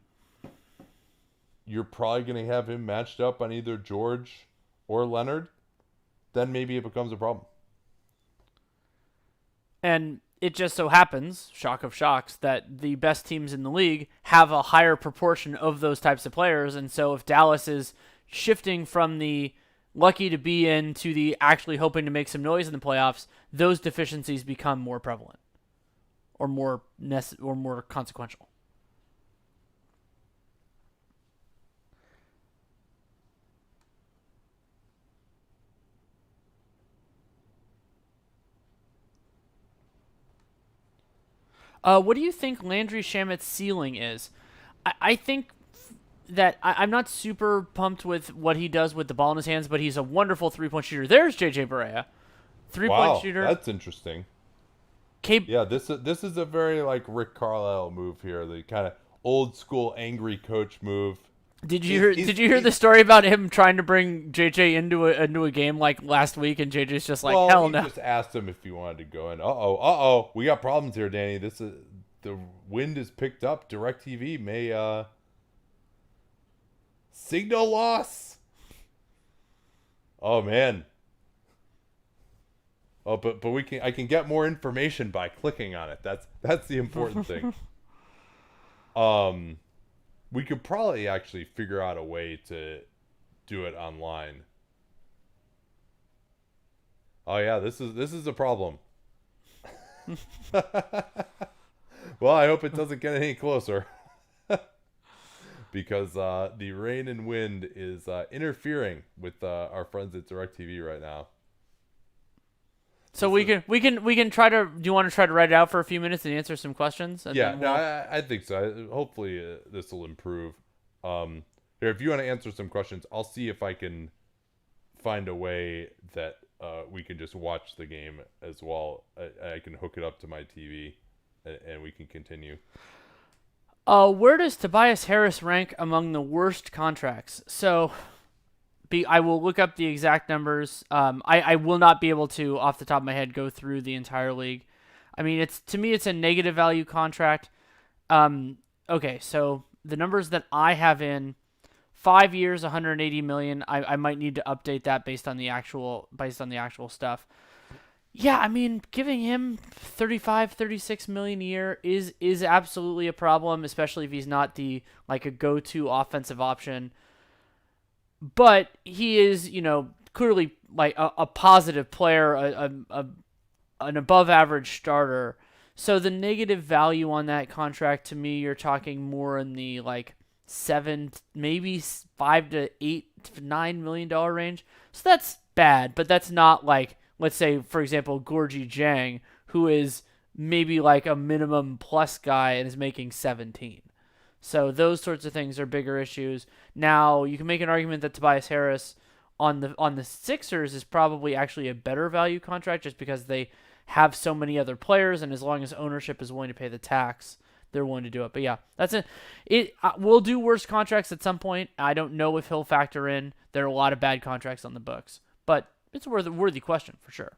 you're probably going to have him matched up on either George or Leonard, then maybe it becomes a problem. And it just so happens, shock of shocks, that the best teams in the league have a higher proportion of those types of players. And so if Dallas is shifting from the lucky to be in to the actually hoping to make some noise in the playoffs, those deficiencies become more prevalent or more consequential. What do you think Landry Shamit's ceiling is? I think that I'm not super pumped with what he does with the ball in his hands, but he's a wonderful 3-point shooter. There's JJ Barea, 3-point Wow, shooter. that's interesting. Yeah, this is a very like Rick Carlisle move here, the kind of old school angry coach move. Did you hear the story about him trying to bring JJ into a game like last week, and JJ's just like, hell no. He just asked him if he wanted to go in. Uh-oh, we got problems here, Danny. The wind is picked up. DirecTV may signal loss. Oh man. Oh, but I can get more information by clicking on it. That's the important thing. We could probably actually figure out a way to do it online. Oh yeah, this is a problem. Well, I hope it doesn't get any closer. Because the rain and wind is interfering with our friends at DirecTV right now. So we can try to. Do you want to try to write it out for a few minutes and answer some questions? Yeah, no, I think so. Hopefully this will improve. Here, if you want to answer some questions, I'll see if I can find a way that we can just watch the game as well. I can hook it up to my TV, and we can continue. Where does Tobias Harris rank among the worst contracts? So, I will look up the exact numbers. I will not be able to, off the top of my head, go through the entire league. I mean, to me, it's a negative value contract. Okay, so the numbers that I have in 5 years, 180 million. I might need to update that based on the actual stuff. Yeah, I mean, giving him 35, 36 million a year is absolutely a problem, especially if he's not a go-to offensive option. But he is, clearly like a positive player, an above average starter. So the negative value on that contract, to me, you're talking more in the $7, maybe $5 to $8 to $9 million range. So that's bad, but that's not let's say, for example, Gorgie Jang, who is maybe a minimum plus guy and is making 17. So those sorts of things are bigger issues. Now, you can make an argument that Tobias Harris on the Sixers is probably actually a better value contract just because they have so many other players, and as long as ownership is willing to pay the tax, they're willing to do it. But yeah, that's it. We'll do worse contracts at some point. I don't know if he'll factor in. There are a lot of bad contracts on the books, but it's a worthy question for sure.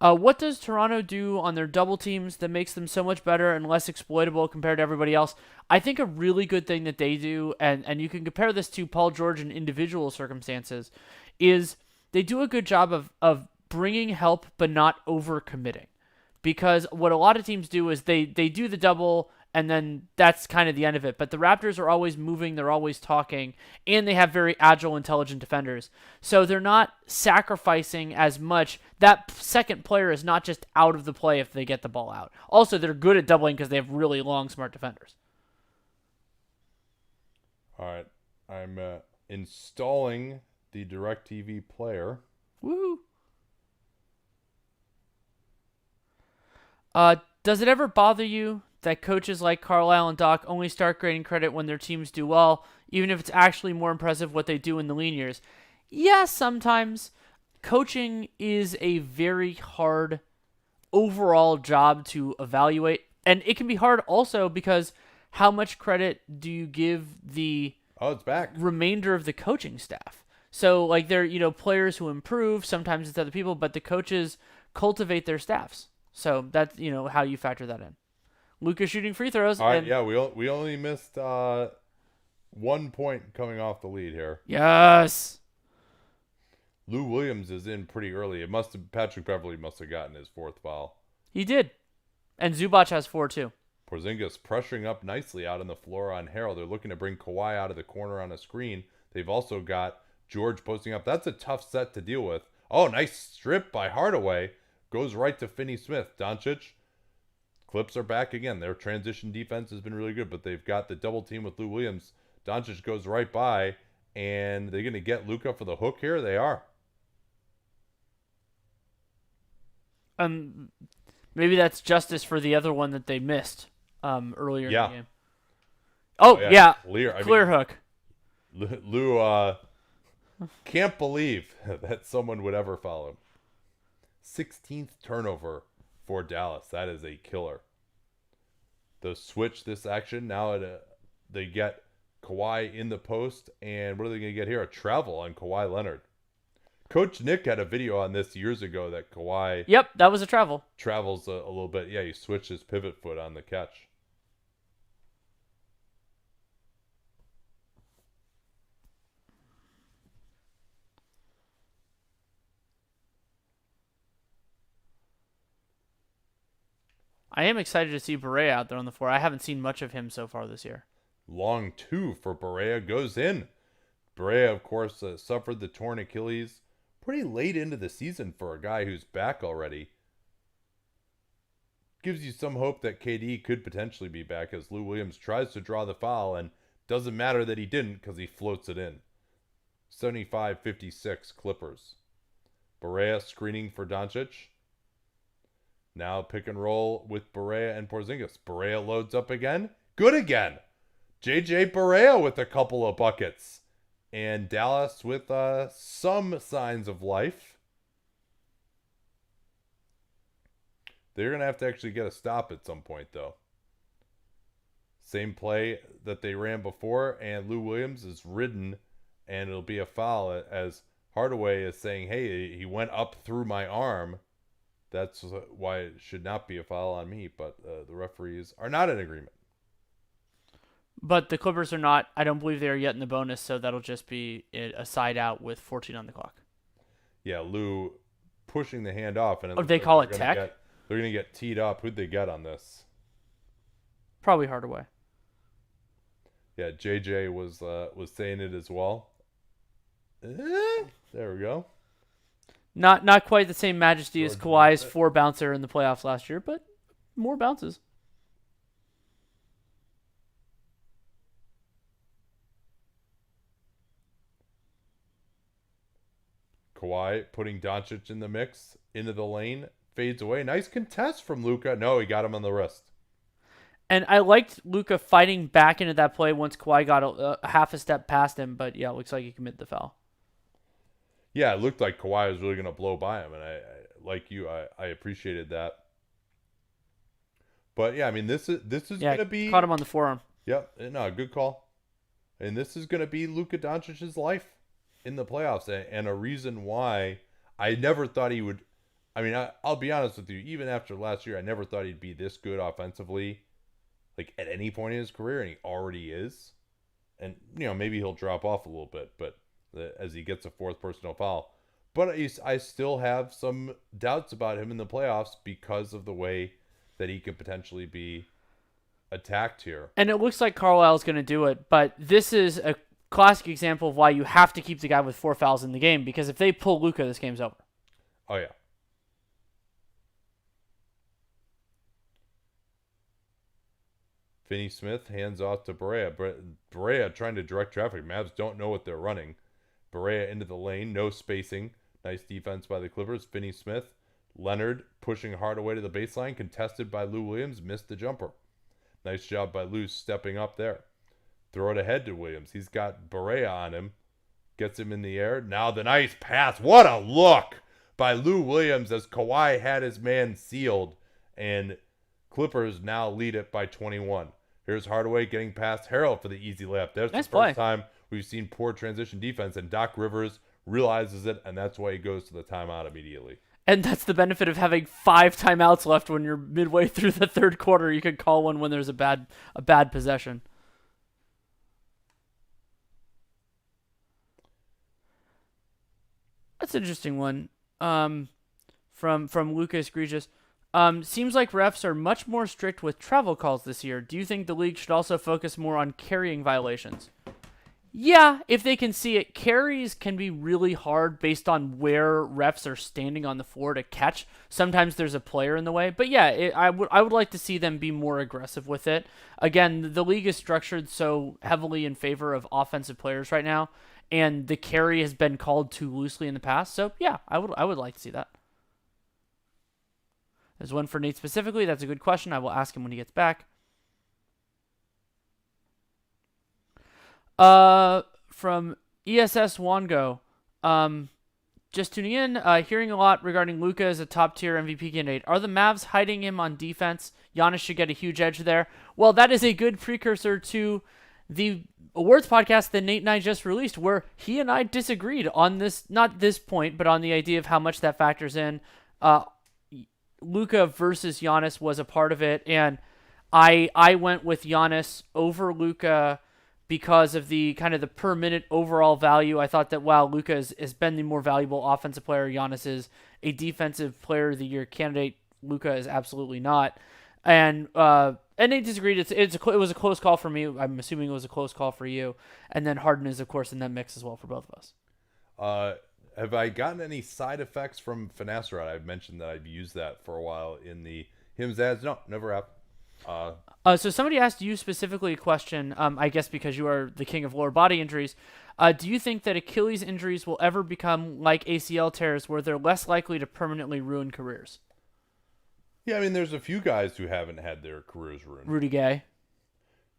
What does Toronto do on their double teams that makes them so much better and less exploitable compared to everybody else? I think a really good thing that they do, and you can compare this to Paul George in individual circumstances, is they do a good job of bringing help but not overcommitting. Because what a lot of teams do is they do the double and then that's kind of the end of it. But the Raptors are always moving, they're always talking, and they have very agile, intelligent defenders. So they're not sacrificing as much. That second player is not just out of the play if they get the ball out. Also, they're good at doubling because they have really long, smart defenders. All right. I'm installing the DirecTV player. Woo! Does it ever bother you that coaches like Carlisle and Doc only start grading credit when their teams do well, even if it's actually more impressive what they do in the lean years? Yeah, sometimes. Coaching is a very hard overall job to evaluate, and it can be hard also because how much credit do you give the it's back. remainder of the coaching staff? So, they're, players who improve, sometimes it's other people, but the coaches cultivate their staffs. So that's how you factor that in. Luka shooting free throws, All right, and yeah, we only missed 1 point coming off the lead here. yes, Lou Williams is in pretty early. Patrick Beverly must have gotten his fourth foul. he did, and Zubac has 4 too. Porzingis pressuring up nicely out on the floor on Harrell. They're looking to bring Kawhi out of the corner on a screen. They've also got George posting up. That's a tough set to deal with. Oh, nice strip by Hardaway. Goes right to Finney-Smith. Doncic. Clips are back again. Their transition defense has been really good, but they've got the double team with Lou Williams. Doncic goes right by, and they're going to get Luka for the hook here. They are. Maybe that's justice for the other one that they missed earlier in Yeah. the game. Oh, yeah. Clear. Clear hook. Lou can't believe that someone would ever foul him. 16th turnover for Dallas. That is a killer. The switch this action. Now they get Kawhi in the post. And what are they going to get here? A travel on Kawhi Leonard. Coach Nick had a video on this years ago that Kawhi Yep, that was a travel. travels a little bit. Yeah, he switched his pivot foot on the catch. I am excited to see Barea out there on the floor. I haven't seen much of him so far this year. Long two for Barea goes in. Barea, of course, suffered the torn Achilles pretty late into the season for a guy who's back already. Gives you some hope that KD could potentially be back as Lou Williams tries to draw the foul, and doesn't matter that he didn't because he floats it in. 75-56 Clippers. Barea screening for Doncic. Now pick and roll with Barea and Porzingis. Barea loads up again. Good again. JJ Barea with a couple of buckets. And Dallas with some signs of life. They're going to have to actually get a stop at some point, though. Same play that they ran before, and Lou Williams is ridden, and it'll be a foul as Hardaway is saying, hey, he went up through my arm. That's why it should not be a foul on me, but the referees are not in agreement. But the Clippers are not. I don't believe they are yet in the bonus, so that'll just be a side out with 14 on the clock. Yeah, Lou pushing the hand off. And They call it tech? They're going to get teed up. Who'd they get on this? Probably Hardaway. Yeah, JJ was saying it as well. There we go. Not quite the same majesty as George Kawhi's Bennett. 4-bouncer in the playoffs last year, but more bounces. Kawhi putting Doncic in the mix, into the lane, fades away. Nice contest from Luka. No, he got him on the wrist. And I liked Luka fighting back into that play once Kawhi got a half a step past him, but yeah, it looks like he committed the foul. Yeah, it looked like Kawhi was really going to blow by him, and I like you, I appreciated that. But yeah, I mean, this is going to be caught him on the forearm. Yep, no, good call. And this is going to be Luka Doncic's life in the playoffs, and a reason why I never thought he would. I mean, I'll be honest with you. Even after last year, I never thought he'd be this good offensively, like at any point in his career, and he already is. And maybe he'll drop off a little bit, but as he gets a fourth personal foul. But I still have some doubts about him in the playoffs because of the way that he could potentially be attacked here. And it looks like Carlisle's going to do it, but this is a classic example of why you have to keep the guy with 4 fouls in the game, because if they pull Luka, this game's over. Oh, yeah. Finney-Smith hands off to Barea. Barea trying to direct traffic. Mavs don't know what they're running. Barea into the lane. No spacing. Nice defense by the Clippers. Finney-Smith. Leonard pushing Hardaway to the baseline. Contested by Lou Williams. Missed the jumper. Nice job by Lou stepping up there. Throw it ahead to Williams. He's got Barea on him. Gets him in the air. Now the nice pass. What a look by Lou Williams as Kawhi had his man sealed. And Clippers now lead it by 21. Here's Hardaway getting past Harrell for the easy layup. That's nice the play. first time we've seen poor transition defense, and Doc Rivers realizes it, and that's why he goes to the timeout immediately. And that's the benefit of having 5 timeouts left when you're midway through the third quarter. You can call one when there's a bad possession. That's an interesting one. From Lucas Egregious. Seems like refs are much more strict with travel calls this year. Do you think the league should also focus more on carrying violations? Yeah, if they can see it. Carries can be really hard based on where refs are standing on the floor to catch. Sometimes there's a player in the way, but yeah, I would like to see them be more aggressive with it. Again, the league is structured so heavily in favor of offensive players right now, and the carry has been called too loosely in the past. So yeah, I would like to see that. There's one for Nate specifically. That's a good question. I will ask him when he gets back. From ESS Wango, just tuning in, hearing a lot regarding Luka as a top tier MVP candidate. Are the Mavs hiding him on defense? Giannis should get a huge edge there. Well, that is a good precursor to the awards podcast that Nate and I just released, where he and I disagreed on this, not this point, but on the idea of how much that factors in. Luka versus Giannis was a part of it, and I went with Giannis over Luka because of the kind of the per minute overall value. I thought that, wow, Luka has been the more valuable offensive player. Giannis is a defensive player of the year candidate. Luka is absolutely not. And they disagreed. It was a close call for me. I'm assuming it was a close call for you. And then Harden is, of course, in that mix as well for both of us. Have I gotten any side effects from finasteride? I've mentioned that I've used that for a while in the Hims ads. No, never have. So somebody asked you specifically a question, I guess because you are the king of lower body injuries. Do you think that Achilles injuries will ever become like ACL tears where they're less likely to permanently ruin careers? Yeah, I mean, there's a few guys who haven't had their careers ruined. Rudy Gay.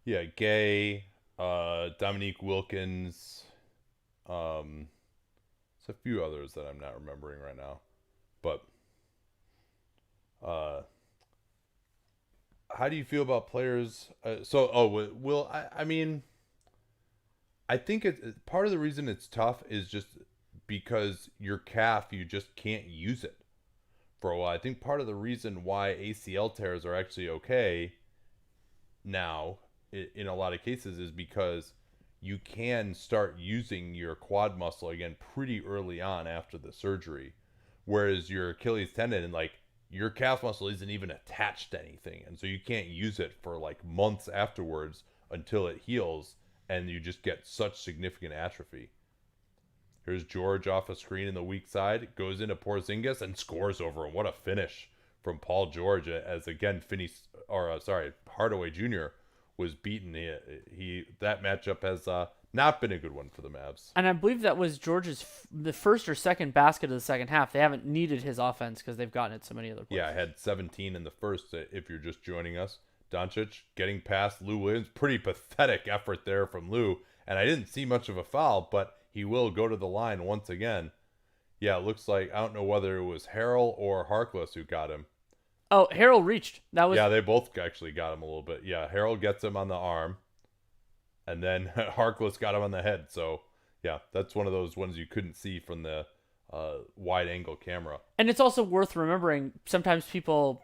Yeah, Gay, Dominique Wilkins, there's a few others that I'm not remembering right now. But how do you feel about players? I mean, I think part of the reason it's tough is just because your calf, you just can't use it for a while. I think part of the reason why ACL tears are actually okay now in a lot of cases is because you can start using your quad muscle again pretty early on after the surgery, whereas your Achilles tendon, like, your calf muscle isn't even attached to anything, and so you can't use it for like months afterwards until it heals, and you just get such significant atrophy. Here's George off a screen in the weak side, goes into Porzingis and scores over him. What a finish from Paul George, as again Hardaway Jr. was beaten. That matchup has not been a good one for the Mavs. And I believe that was George's the first or second basket of the second half. They haven't needed his offense because they've gotten it so many other places. Yeah, I had 17 in the first, if you're just joining us. Doncic getting past Lou Williams. Pretty pathetic effort there from Lou. And I didn't see much of a foul, but he will go to the line once again. Yeah, it looks like, I don't know whether it was Harrell or Harkless who got him. Oh, Harrell reached. Yeah, they both actually got him a little bit. Yeah, Harrell gets him on the arm. And then Harkless got him on the head. So, yeah, that's one of those ones you couldn't see from the wide-angle camera. And it's also worth remembering, sometimes people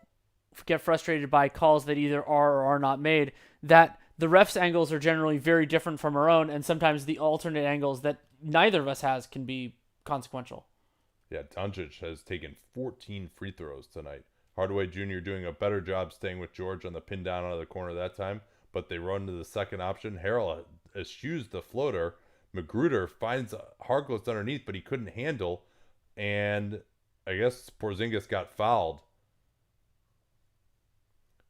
get frustrated by calls that either are or are not made, that the refs' angles are generally very different from our own, and sometimes the alternate angles that neither of us has can be consequential. Yeah, Doncic has taken 14 free throws tonight. Hardaway Jr. doing a better job staying with George on the pin down out of the corner that time. But they run to the second option. Harrell eschews the floater. Magruder finds Harkless underneath, but he couldn't handle. And I guess Porzingis got fouled.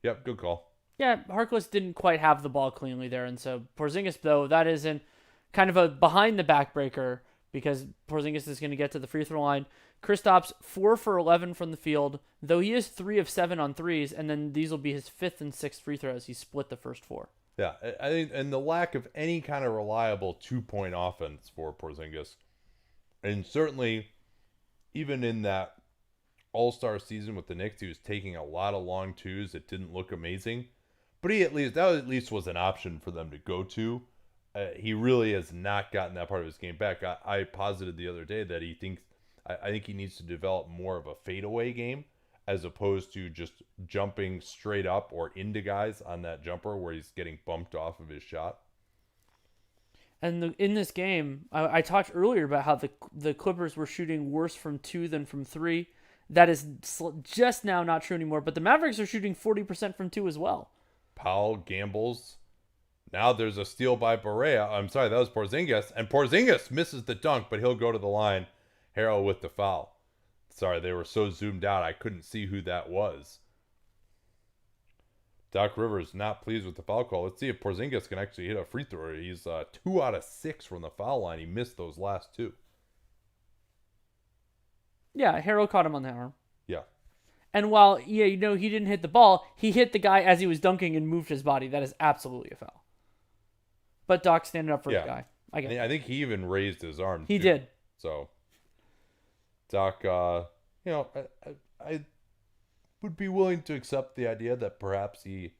Yep, good call. Yeah, Harkless didn't quite have the ball cleanly there. And so Porzingis, though, that isn't kind of a behind-the-back breaker because Porzingis is going to get to the free throw line. Kristaps 4 for 11 from the field, though he is 3 of 7 on threes, and then these will be his 5th and 6th free throws. He split the first 4. Yeah, I think, and the lack of any kind of reliable 2-point offense for Porzingis, and certainly even in that All-Star season with the Knicks, he was taking a lot of long twos. It didn't look amazing, but that at least was an option for them to go to. He really has not gotten that part of his game back. I posited the other day that he thinks I think he needs to develop more of a fadeaway game as opposed to just jumping straight up or into guys on that jumper where he's getting bumped off of his shot. And in this game, I talked earlier about how the Clippers were shooting worse from 2 than from 3. That is just now not true anymore. But the Mavericks are shooting 40% from 2 as well. Powell gambles. Now there's a steal by Barea. I'm sorry, that was Porzingis. And Porzingis misses the dunk, but he'll go to the line. Harrell with the foul. Sorry, they were so zoomed out, I couldn't see who that was. Doc Rivers not pleased with the foul call. Let's see if Porzingis can actually hit a free throw. He's 2 out of 6 from the foul line. He missed those last 2. Yeah, Harrell caught him on the arm. Yeah. And while, he didn't hit the ball, he hit the guy as he was dunking and moved his body. That is absolutely a foul. But Doc standing up for the guy. I get it. I think he even raised his arm. He did. So, Doc, I would be willing to accept the idea that perhaps he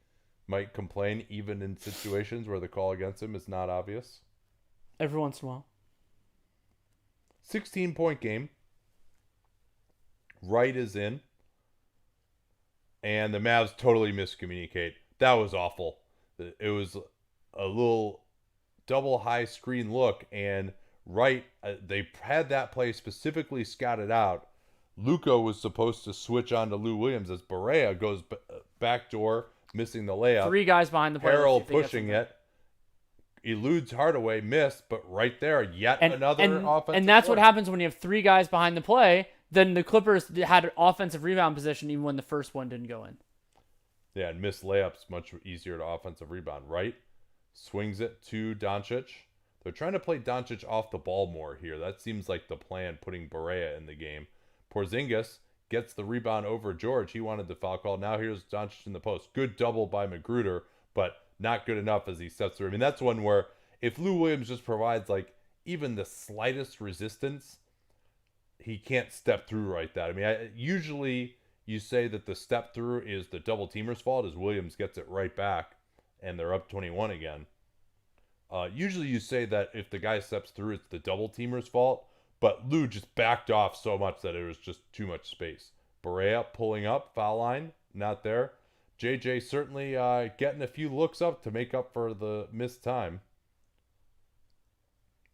might complain even in situations where the call against him is not obvious. Every once in a while. 16-point game. Wright is in. And the Mavs totally miscommunicate. That was awful. It was a little double high screen look, and Wright, they had that play specifically scouted out. Luka was supposed to switch on to Lou Williams as Barea goes backdoor, missing the layup. 3 guys behind the play. Harrell pushing it. Eludes Hardaway, missed, but right there, another offensive. And that's what happens when you have 3 guys behind the play. Then the Clippers had offensive rebound position even when the first one didn't go in. Yeah, and missed layups much easier to offensive rebound. Wright swings it to Doncic. They're trying to play Doncic off the ball more here. That seems like the plan, putting Barea in the game. Porzingis gets the rebound over George. He wanted the foul call. Now here's Doncic in the post. Good double by Magruder, but not good enough as he steps through. I mean, that's one where if Lou Williams just provides like even the slightest resistance, he can't step through like that. I mean, usually you say that the step through is the double teamer's fault as Williams gets it right back and they're up 21 again. Usually you say that if the guy steps through, it's the double teamer's fault, but Lou just backed off so much that it was just too much space. Barea pulling up, foul line, not there. JJ certainly getting a few looks up to make up for the missed time.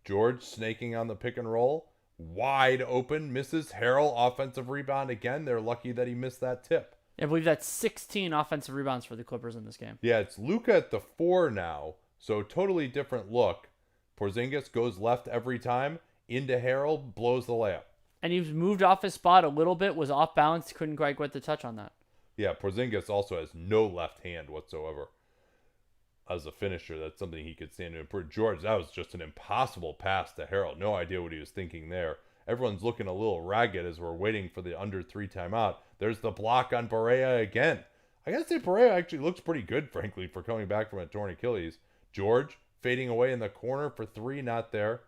George snaking on the pick and roll. Wide open, misses. Harrell, offensive rebound again. They're lucky that he missed that tip. I believe that's 16 offensive rebounds for the Clippers in this game. Yeah, it's Luka at the 4 now, so totally different look. Porzingis goes left every time, into Harrell, blows the layup. And he was moved off his spot a little bit, was off balance, couldn't quite get the touch on that. Yeah, Porzingis also has no left hand whatsoever. As a finisher, that's something he could stand to improve. George, that was just an impossible pass to Harrell. No idea what he was thinking there. Everyone's looking a little ragged as we're waiting for the under 3 timeout. There's the block on Barea again. I gotta say, Barea actually looks pretty good, frankly, for coming back from a torn Achilles. George fading away in the corner for 3, not there.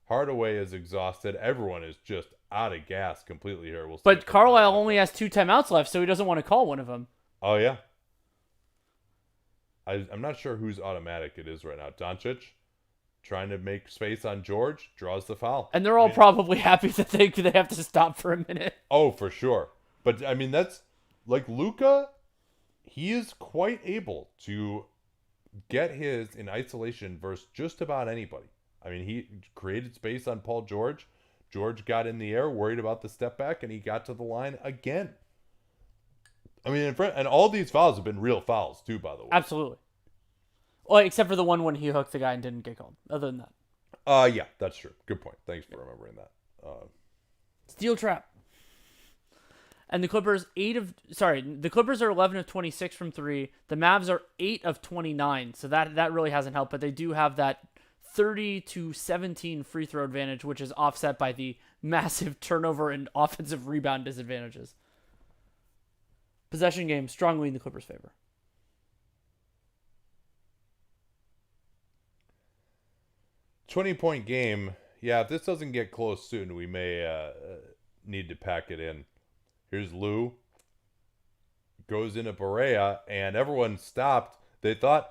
Hardaway is exhausted. Everyone is just out of gas completely here. We'll see. But Carlisle only has 2 timeouts left, so he doesn't want to call one of them. Oh, yeah. I'm not sure whose automatic it is right now. Doncic trying to make space on George, draws the foul. And they're all probably happy that they have to stop for a minute. Oh, for sure. But, I mean, that's like Luka, he is quite able to get his in isolation versus just about anybody. I mean, he created space on Paul George. George got in the air, worried about the step back, and he got to the line again. I mean, and all these fouls have been real fouls, too, by the way. Absolutely. Well, except for the one when he hooked the guy and didn't get called. Other than that. Yeah, that's true. Good point. Thanks for remembering that. Steel trap. And the Clippers the Clippers are 11 of 26 from 3. The Mavs are 8 of 29. So that really hasn't helped, but they do have that 30-17 free throw advantage, which is offset by the massive turnover and offensive rebound disadvantages. Possession game strongly in the Clippers' favor. 20-point game. Yeah, if this doesn't get close soon, we may need to pack it in. Here's Lou. Goes into Barea, and everyone stopped. They thought,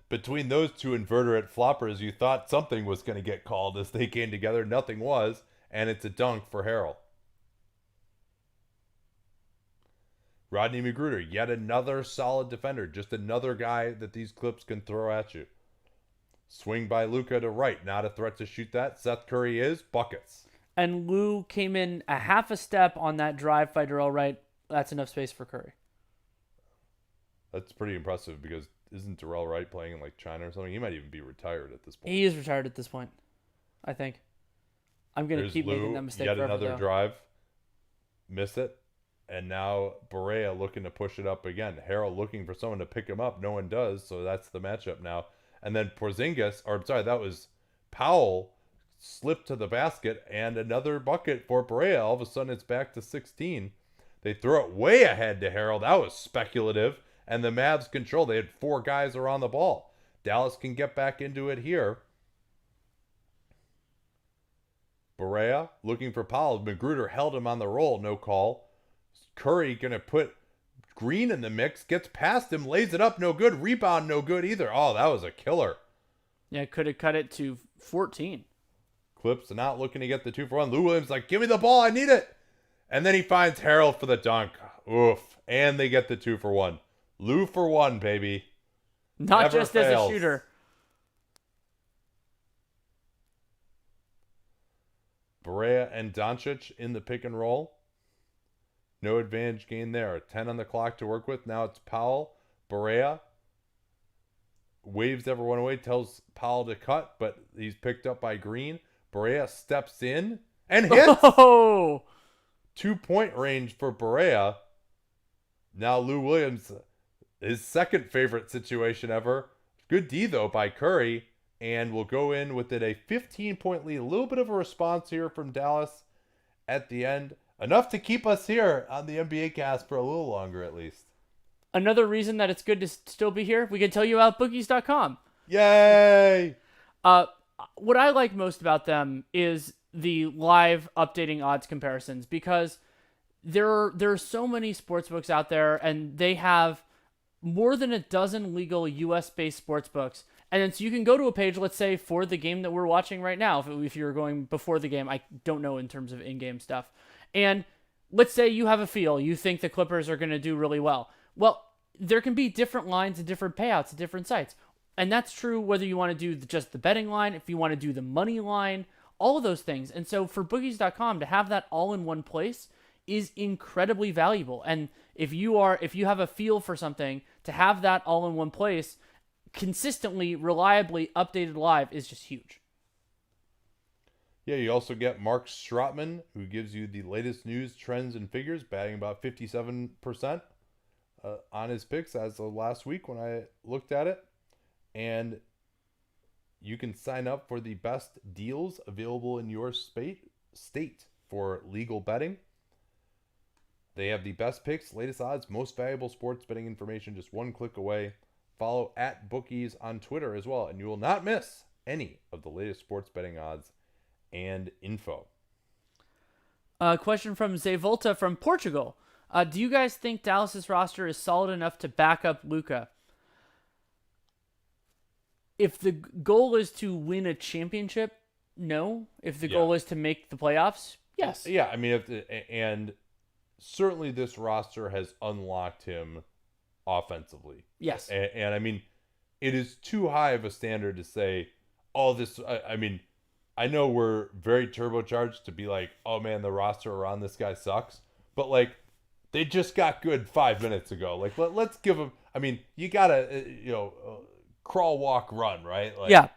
between those two invertebrate floppers, you thought something was going to get called as they came together. Nothing was, and it's a dunk for Harrell. Rodney Magruder, yet another solid defender. Just another guy that these Clips can throw at you. Swing by Luka to right. Not a threat to shoot that. Seth Curry is. Buckets. And Lou came in a half a step on that drive by Darrell Wright. That's enough space for Curry. That's pretty impressive because isn't Darrell Wright playing in like China or something? He might even be retired at this point. He is retired at this point, I think. I'm going to keep Lou, making that mistake yet forever, another though. drive. Miss it. And now Barea looking to push it up again. Harrell looking for someone to pick him up. No one does, so that's the matchup now. And then Porzingis, or I'm sorry, that was Powell, slipped to the basket, and another bucket for Barea. All of a sudden, it's back to 16. They throw it way ahead to Harrell. That was speculative. And the Mavs control. They had 4 guys around the ball. Dallas can get back into it here. Barea looking for Powell. Magruder held him on the roll. No call. Curry going to put Green in the mix. Gets past him. Lays it up. No good. Rebound. No good either. Oh, that was a killer. Yeah, could have cut it to 14. Clips not looking to get the 2-for-1. Lou Williams like, give me the ball. I need it. And then he finds Harrell for the dunk. Oof. And they get the 2-for-1. Lou for 1, baby. Not Never just fails. as a shooter. Barea and Doncic in the pick and roll. No advantage gain there. 10 on the clock to work with. Now it's Powell. Barea waves everyone away, tells Powell to cut, but he's picked up by Green. Barea steps in and hits. Oh! 2-point range for Barea. Now Lou Williams, his second favorite situation ever. Good D, though, by Curry. And we'll go in with it a 15-point lead. A little bit of a response here from Dallas at the end. Enough to keep us here on the NBA cast for a little longer, at least. Another reason that it's good to still be here, we can tell you about bookies.com. Yay! What I like most about them is the live updating odds comparisons, because there are so many sportsbooks out there, and they have more than a dozen legal U.S.-based sportsbooks. And then so you can go to a page, let's say, for the game that we're watching right now. If you're going before the game, I don't know in terms of in-game stuff. And let's say you have a feel. You think the Clippers are going to do really well. Well, there can be different lines and different payouts at different sites. And that's true whether you want to do just the betting line, if you want to do the money line, all of those things. And so for bookies.com, to have that all in one place is incredibly valuable. And if you have a feel for something, to have that all in one place consistently, reliably updated live is just huge. Yeah, you also get Mark Strotman, who gives you the latest news, trends, and figures, batting about 57% on his picks as of last week when I looked at it. And you can sign up for the best deals available in your state for legal betting. They have the best picks, latest odds, most valuable sports betting information just one click away. Follow @bookies on Twitter as well, and you will not miss any of the latest sports betting odds and info. Question from Zé Volta from Portugal. Do you guys think Dallas's roster is solid enough to back up Luka? If the goal is to win a championship, no. If the goal is to make the playoffs, yes. Yeah, I mean, and certainly this roster has unlocked him offensively. Yes. And I mean, it is too high of a standard to say, oh, this, I mean, I know we're very turbocharged to be like, oh man, the roster around this guy sucks. But like, they just got good 5 minutes ago. Like, let's give them, I mean, you gotta, crawl, walk, run, right? Like, yeah.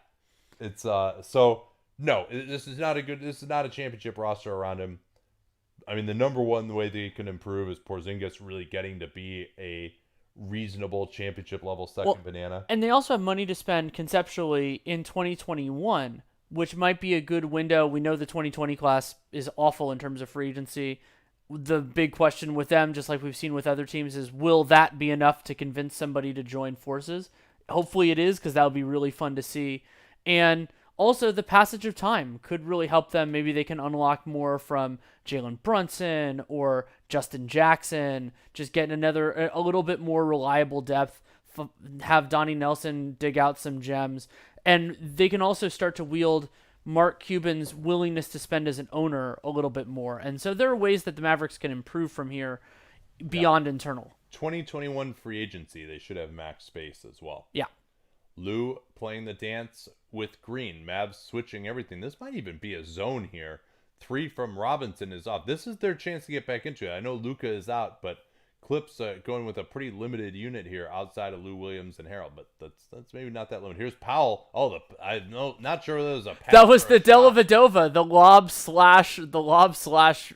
It's, so no, this is not a championship roster around him. I mean, the number one way they can improve is Porzingis really getting to be a reasonable championship level second banana. And they also have money to spend conceptually in 2021, which might be a good window. We know the 2020 class is awful in terms of free agency. The big question with them, just like we've seen with other teams, is will that be enough to convince somebody to join forces? Hopefully it is, because that would be really fun to see. And also, the passage of time could really help them. Maybe they can unlock more from Jalen Brunson or Justin Jackson, just getting a little bit more reliable depth, have Donnie Nelson dig out some gems. And they can also start to wield Mark Cuban's willingness to spend as an owner a little bit more. And so there are ways that the Mavericks can improve from here beyond internal. 2021 free agency, they should have max space as well. Yeah. Lou playing the dance with Green. Mavs switching everything. This might even be a zone here. 3 from Robinson is off. This is their chance to get back into it. I know Luka is out, but Clips going with a pretty limited unit here outside of Lou Williams and Harold. But that's maybe not that limited. Here's Powell. Oh, not sure whether it was a pass. That was the shot. Dellavedova, the lob slash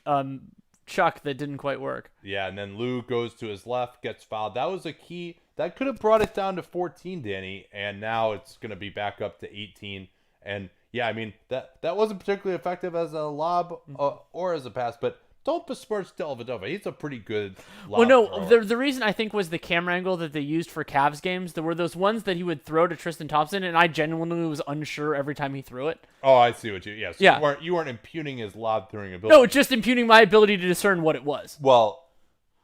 chuck that didn't quite work. Yeah, and then Lou goes to his left, gets fouled. That was a key. That could have brought it down to 14, Danny, and now it's going to be back up to 18. And yeah, I mean, that wasn't particularly effective as a lob or as a pass, but don't besmirch Dellavedova. He's a pretty good lob thrower. The reason I think was the camera angle that they used for Cavs games. There were those ones that he would throw to Tristan Thompson, and I genuinely was unsure every time he threw it. Oh, I see what you. Yes, yeah. You weren't impugning his lob throwing ability. No, just impugning my ability to discern what it was. Well,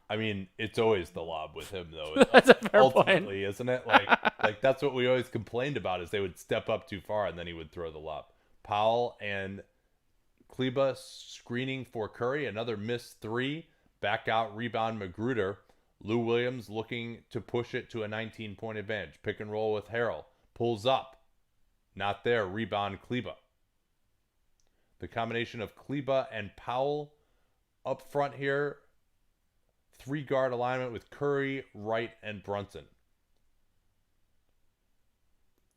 I mean, it's always the lob with him, though. That's a fair ultimately, point. Isn't it? Like that's what we always complained about is they would step up too far and then he would throw the lob. Powell and Kleba screening for Curry, another missed 3. Back out rebound Magruder. Lou Williams looking to push it to a 19-point advantage. Pick and roll with Harrell. Pulls up. Not there. Rebound Kleba. The combination of Kleba and Powell up front here. 3-guard alignment with Curry, Wright, and Brunson.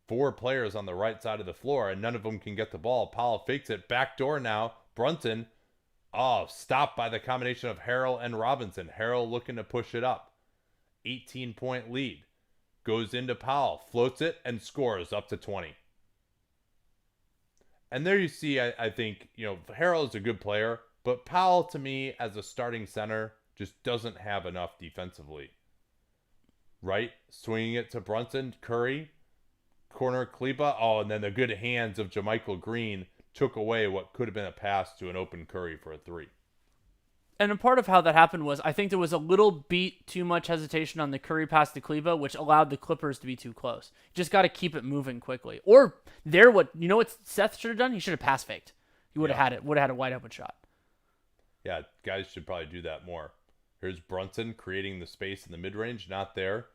4 players on the right side of the floor, and none of them can get the ball. Powell fakes it. Backdoor now. Brunson. Oh, stopped by the combination of Harrell and Robinson. Harrell looking to push it up. 18-point lead. Goes into Powell. Floats it and scores up to 20. And there you see, I think, Harrell is a good player, but Powell, to me, as a starting center, just doesn't have enough defensively. Right? Swinging it to Brunson. Curry. Corner Kleba. Oh, and then the good hands of JaMychal Green took away what could have been a pass to an open Curry for a 3. And a part of how that happened was I think there was a little beat too much hesitation on the Curry pass to Kleba, which allowed the Clippers to be too close. You just got to keep it moving quickly. Or what Seth should have done? He should have pass faked. He would have had it. Would have had a wide open shot. Yeah, guys should probably do that more. Here's Brunson creating the space in the mid-range. Not there.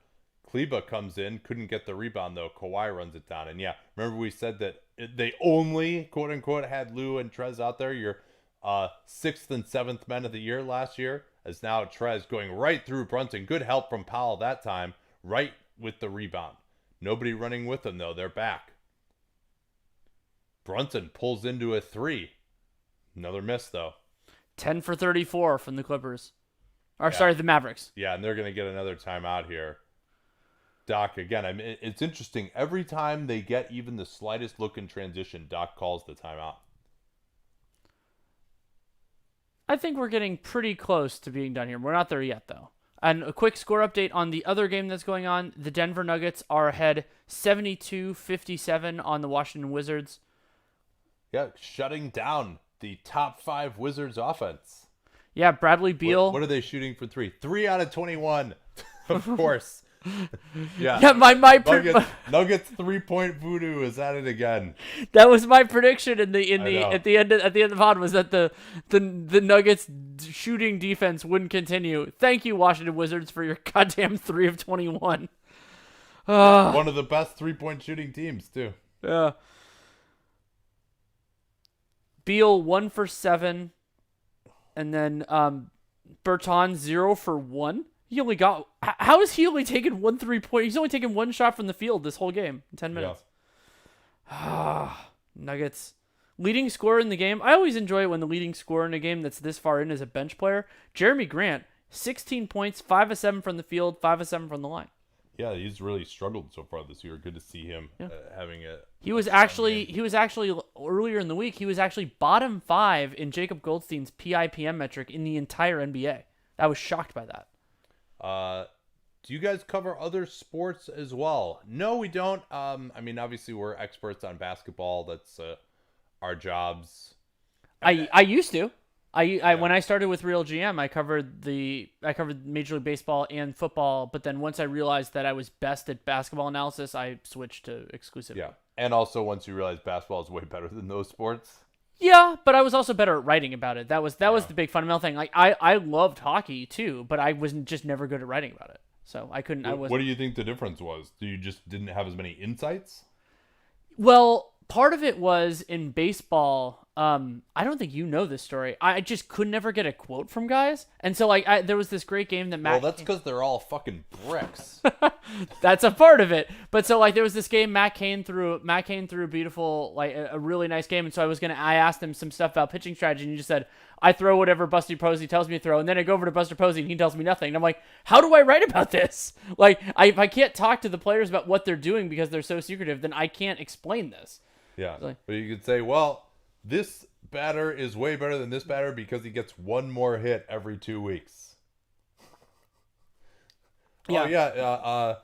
Kleba comes in. Couldn't get the rebound, though. Kawhi runs it down. And yeah, remember we said that they only, quote-unquote, had Lou and Trez out there. Your 6th and 7th men of the year last year. As now Trez going right through Brunson. Good help from Powell that time. Right with the rebound. Nobody running with them, though. They're back. Brunson pulls into a 3. Another miss, though. 10 for 34 from the Clippers. Sorry, the Mavericks. Yeah, and they're going to get another timeout here. Doc, again, I mean, it's interesting. Every time they get even the slightest look in transition, Doc calls the timeout. I think we're getting pretty close to being done here. We're not there yet, though. And a quick score update on the other game that's going on. The Denver Nuggets are ahead 72-57 on the Washington Wizards. Yeah, shutting down the top 5 Wizards offense. Yeah, Bradley Beal. What are they shooting for 3? 3 out of 21. Of course. Yeah. My Nuggets 3-point voodoo is at it again. That was my prediction at the end of the pod was that the Nuggets shooting defense wouldn't continue. Thank you, Washington Wizards, for your goddamn 3 of 21. One of the best 3-point shooting teams too. Yeah. Beal 1 for 7, and then Bertans 0 for 1. He only got. How is he only taken 1 3-point? He's only taken 1 shot from the field this whole game in 10 minutes. Yeah. Nuggets leading scorer in the game. I always enjoy it when the leading scorer in a game that's this far in is a bench player. Jeremy Grant, 16 points, 5 of 7 from the field, 5 of 7 from the line. Yeah, he's really struggled so far this year. Good to see him having a. He was actually earlier in the week. He was actually bottom 5 in Jacob Goldstein's PIPM metric in the entire NBA. I was shocked by that. Do you guys cover other sports as well? No, we don't. I mean, obviously we're experts on basketball. That's our jobs. I used to. When I started with Real GM, I covered Major League Baseball and football, but then once I realized that I was best at basketball analysis, I switched to exclusively. Yeah. And also once you realize basketball is way better than those sports. Yeah, but I was also better at writing about it. That was Yeah. the big fundamental thing. Like I loved hockey too, but I was just never good at writing about it. So I couldn't. I What do wasn't. you think the difference was? Do you just didn't have as many insights? Well, part of it was in baseball. I don't think you know this story. I just could never get a quote from guys, and so like there was this great game that Well, Matt. that's because they're all fucking bricks. That's a part of it. But so like there was this game Matt Cain threw a beautiful like a really nice game, and so I asked him some stuff about pitching strategy, and he just said I throw whatever Buster Posey tells me to throw, and then I go over to Buster Posey and he tells me nothing. And I'm like, how do I write about this? Like if I can't talk to the players about what they're doing because they're so secretive, then I can't explain this. Yeah. Like, But you could say, well, this batter is way better than this batter because he gets one more hit every 2 weeks. Yeah. Oh, yeah.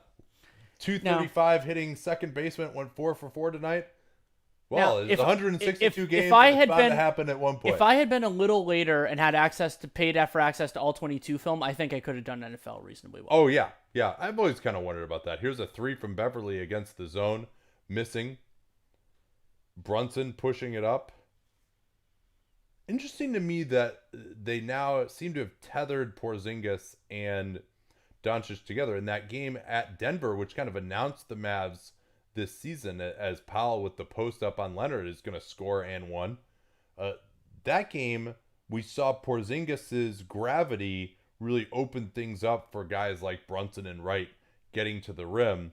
235 hitting second baseman went 4 for 4 tonight. Well, Now, it's if- 162 if games. I and had it's bound been- to happen at one point. If I had been a little later and had paid for access to all 22 film, I think I could have done NFL reasonably well. Oh, yeah. Yeah. I've always kind of wondered about that. Here's a 3 from Beverly against the zone. Missing. Brunson pushing it up. Interesting to me that they now seem to have tethered Porzingis and Doncic together in that game at Denver, which kind of announced the Mavs this season as Powell with the post up on Leonard is going to score and one. That game, we saw Porzingis's gravity really open things up for guys like Brunson and Wright getting to the rim.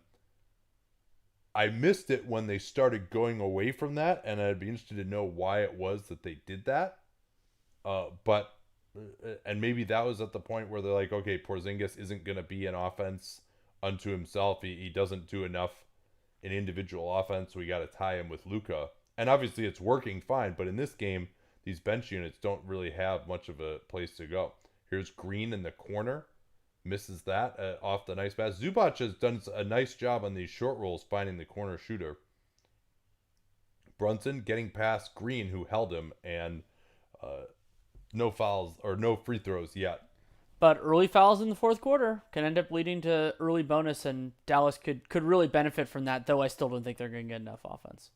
I missed it when they started going away from that, and I'd be interested to know why it was that they did that. And maybe that was at the point where they're like, okay, Porzingis isn't going to be an offense unto himself. He doesn't do enough in individual offense, so we got to tie him with Luka. And obviously it's working fine, but in this game, these bench units don't really have much of a place to go. Here's Green in the corner. Misses that off the nice pass. Zubac has done a nice job on these short rolls finding the corner shooter. Brunson getting past Green, who held him, and no fouls or no free throws yet. But early fouls in the fourth quarter can end up leading to early bonus, and Dallas could really benefit from that, though I still don't think they're going to get enough offense.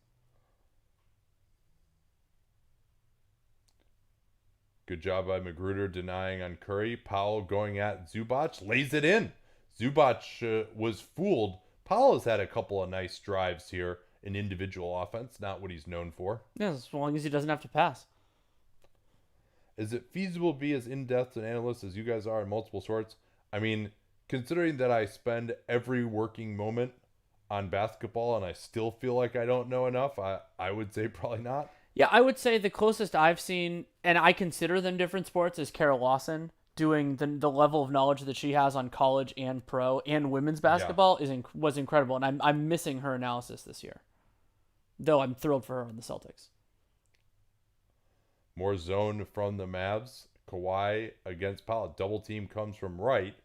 Good job by Magruder denying on Curry. Powell going at Zubac, lays it in. Zubac was fooled. Powell has had a couple of nice drives here in individual offense, not what he's known for. Yeah, as long as he doesn't have to pass. Is it feasible to be as in-depth an analyst as you guys are in multiple sorts? I mean, considering that I spend every working moment on basketball and I still feel like I don't know enough, I would say probably not. Yeah, I would say the closest I've seen, and I consider them different sports, is Carol Lawson doing the level of knowledge that she has on college and pro and women's basketball was incredible, and I'm missing her analysis this year. Though I'm thrilled for her on the Celtics. More zone from the Mavs. Kawhi against Powell. Double team comes from right,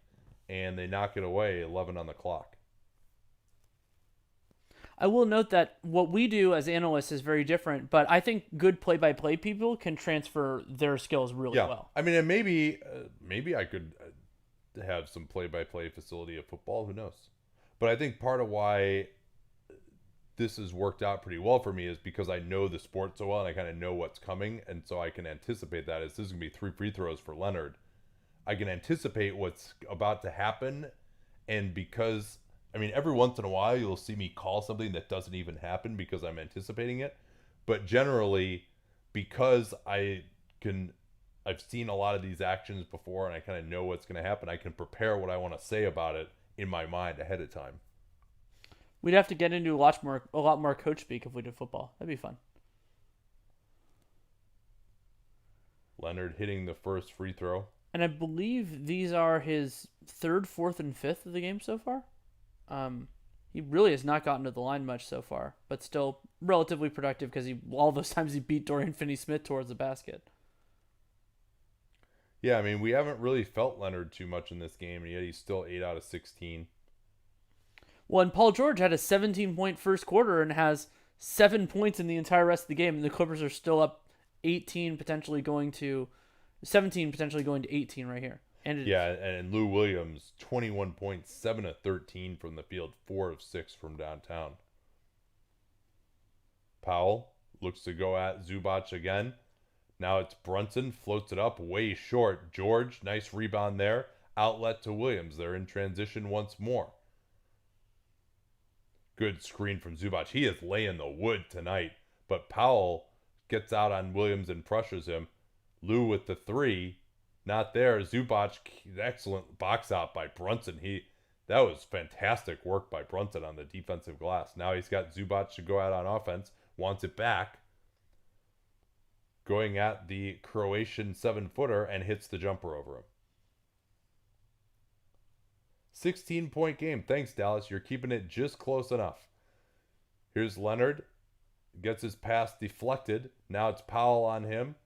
and they knock it away. 11 on the clock. I will note that what we do as analysts is very different, but I think good play-by-play people can transfer their skills really well. I mean, and maybe I could have some play-by-play facility of football. Who knows? But I think part of why this has worked out pretty well for me is because I know the sport so well and I kind of know what's coming, and so I can anticipate that. As this is going to be 3 free throws for Leonard, I can anticipate what's about to happen, and because I mean, every once in a while you'll see me call something that doesn't even happen because I'm anticipating it. But generally, because I've seen a lot of these actions before and I kind of know what's going to happen, I can prepare what I want to say about it in my mind ahead of time. We'd have to get into a lot more coach speak if we did football. That'd be fun. Leonard hitting the first free throw. And I believe these are his third, fourth, and fifth of the game so far. He really has not gotten to the line much so far, but still relatively productive because all those times he beat Dorian Finney-Smith towards the basket. Yeah, I mean, we haven't really felt Leonard too much in this game, and yet he's still 8 out of 16. Well, and Paul George had a 17-point first quarter and has 7 points in the entire rest of the game, and the Clippers are still up 17, potentially going to 18 right here. And Lou Williams, 21 points, 7 of 13 from the field, 4 of 6 from downtown. Powell looks to go at Zubac again. Now it's Brunson, floats it up, way short. George, nice rebound there. Outlet to Williams. They're in transition once more. Good screen from Zubac. He is laying the wood tonight. But Powell gets out on Williams and pressures him. Lou with the three. Not there. Zubac, excellent box out by Brunson. That was fantastic work by Brunson on the defensive glass. Now he's got Zubac to go out on offense. Wants it back. Going at the Croatian 7-footer and hits the jumper over him. 16-point game. Thanks, Dallas. You're keeping it just close enough. Here's Leonard. Gets his pass deflected. Now it's Powell on him.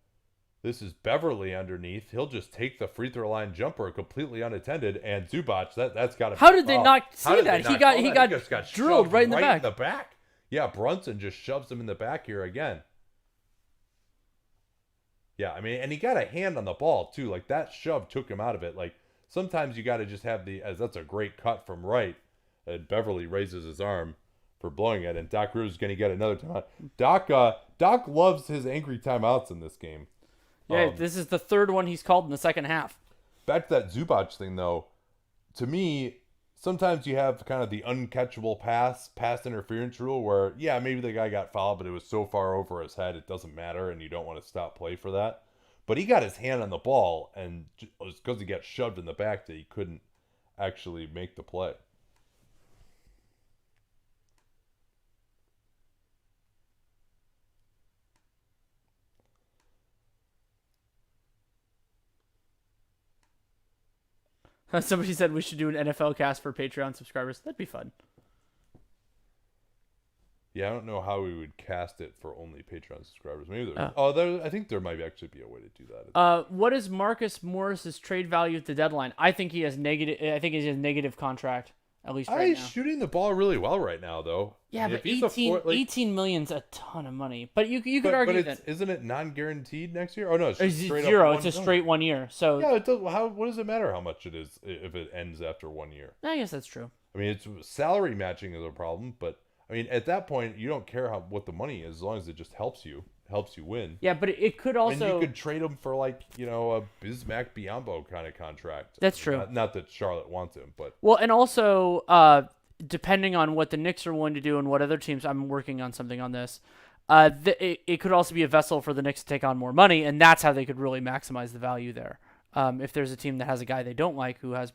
This is Beverly underneath. He'll just take the free throw line jumper completely unattended. And Zubac, that's got to be How did they not see that? He got just got drilled right in the back. Yeah, Brunson just shoves him in the back here again. Yeah, I mean, and he got a hand on the ball, too. Like, that shove took him out of it. Like, sometimes you got to just have as that's a great cut from right. And Beverly raises his arm for blowing it, and Doc Rivers is going to get another timeout. Doc loves his angry timeouts in this game. Yeah, this is the third one he's called in the second half. Back to that Zubac thing, though. To me, sometimes you have kind of the uncatchable pass interference rule where, yeah, maybe the guy got fouled, but it was so far over his head it doesn't matter, and you don't want to stop play for that. But he got his hand on the ball, and it was because he got shoved in the back that he couldn't actually make the play. Somebody said we should do an NFL cast for Patreon subscribers. That'd be fun. Yeah, I don't know how we would cast it for only Patreon subscribers. Maybe there. I think there might actually be a way to do that. What is Marcus Morris's trade value at the deadline? I think he has negative. I think he has a negative contract at least right now. He's shooting the ball really well right now, though. Yeah, but 18 million's a ton of money. But you could argue that isn't it non-guaranteed next year? Oh no, it's straight zero. Up it's a straight 1 year. So yeah, it does. What does it matter how much it is if it ends after 1 year? I guess that's true. I mean, it's salary matching is a problem, but I mean, at that point, you don't care what the money is as long as it just helps you win. Yeah, but it could also. And you could trade him for a Bismack Biyombo kind of contract. That's true. Not that Charlotte wants him, but well, and also depending on what the Knicks are willing to do and what other teams, I'm working on something on this. It could also be a vessel for the Knicks to take on more money, and that's how they could really maximize the value there. If there's a team that has a guy they don't like who has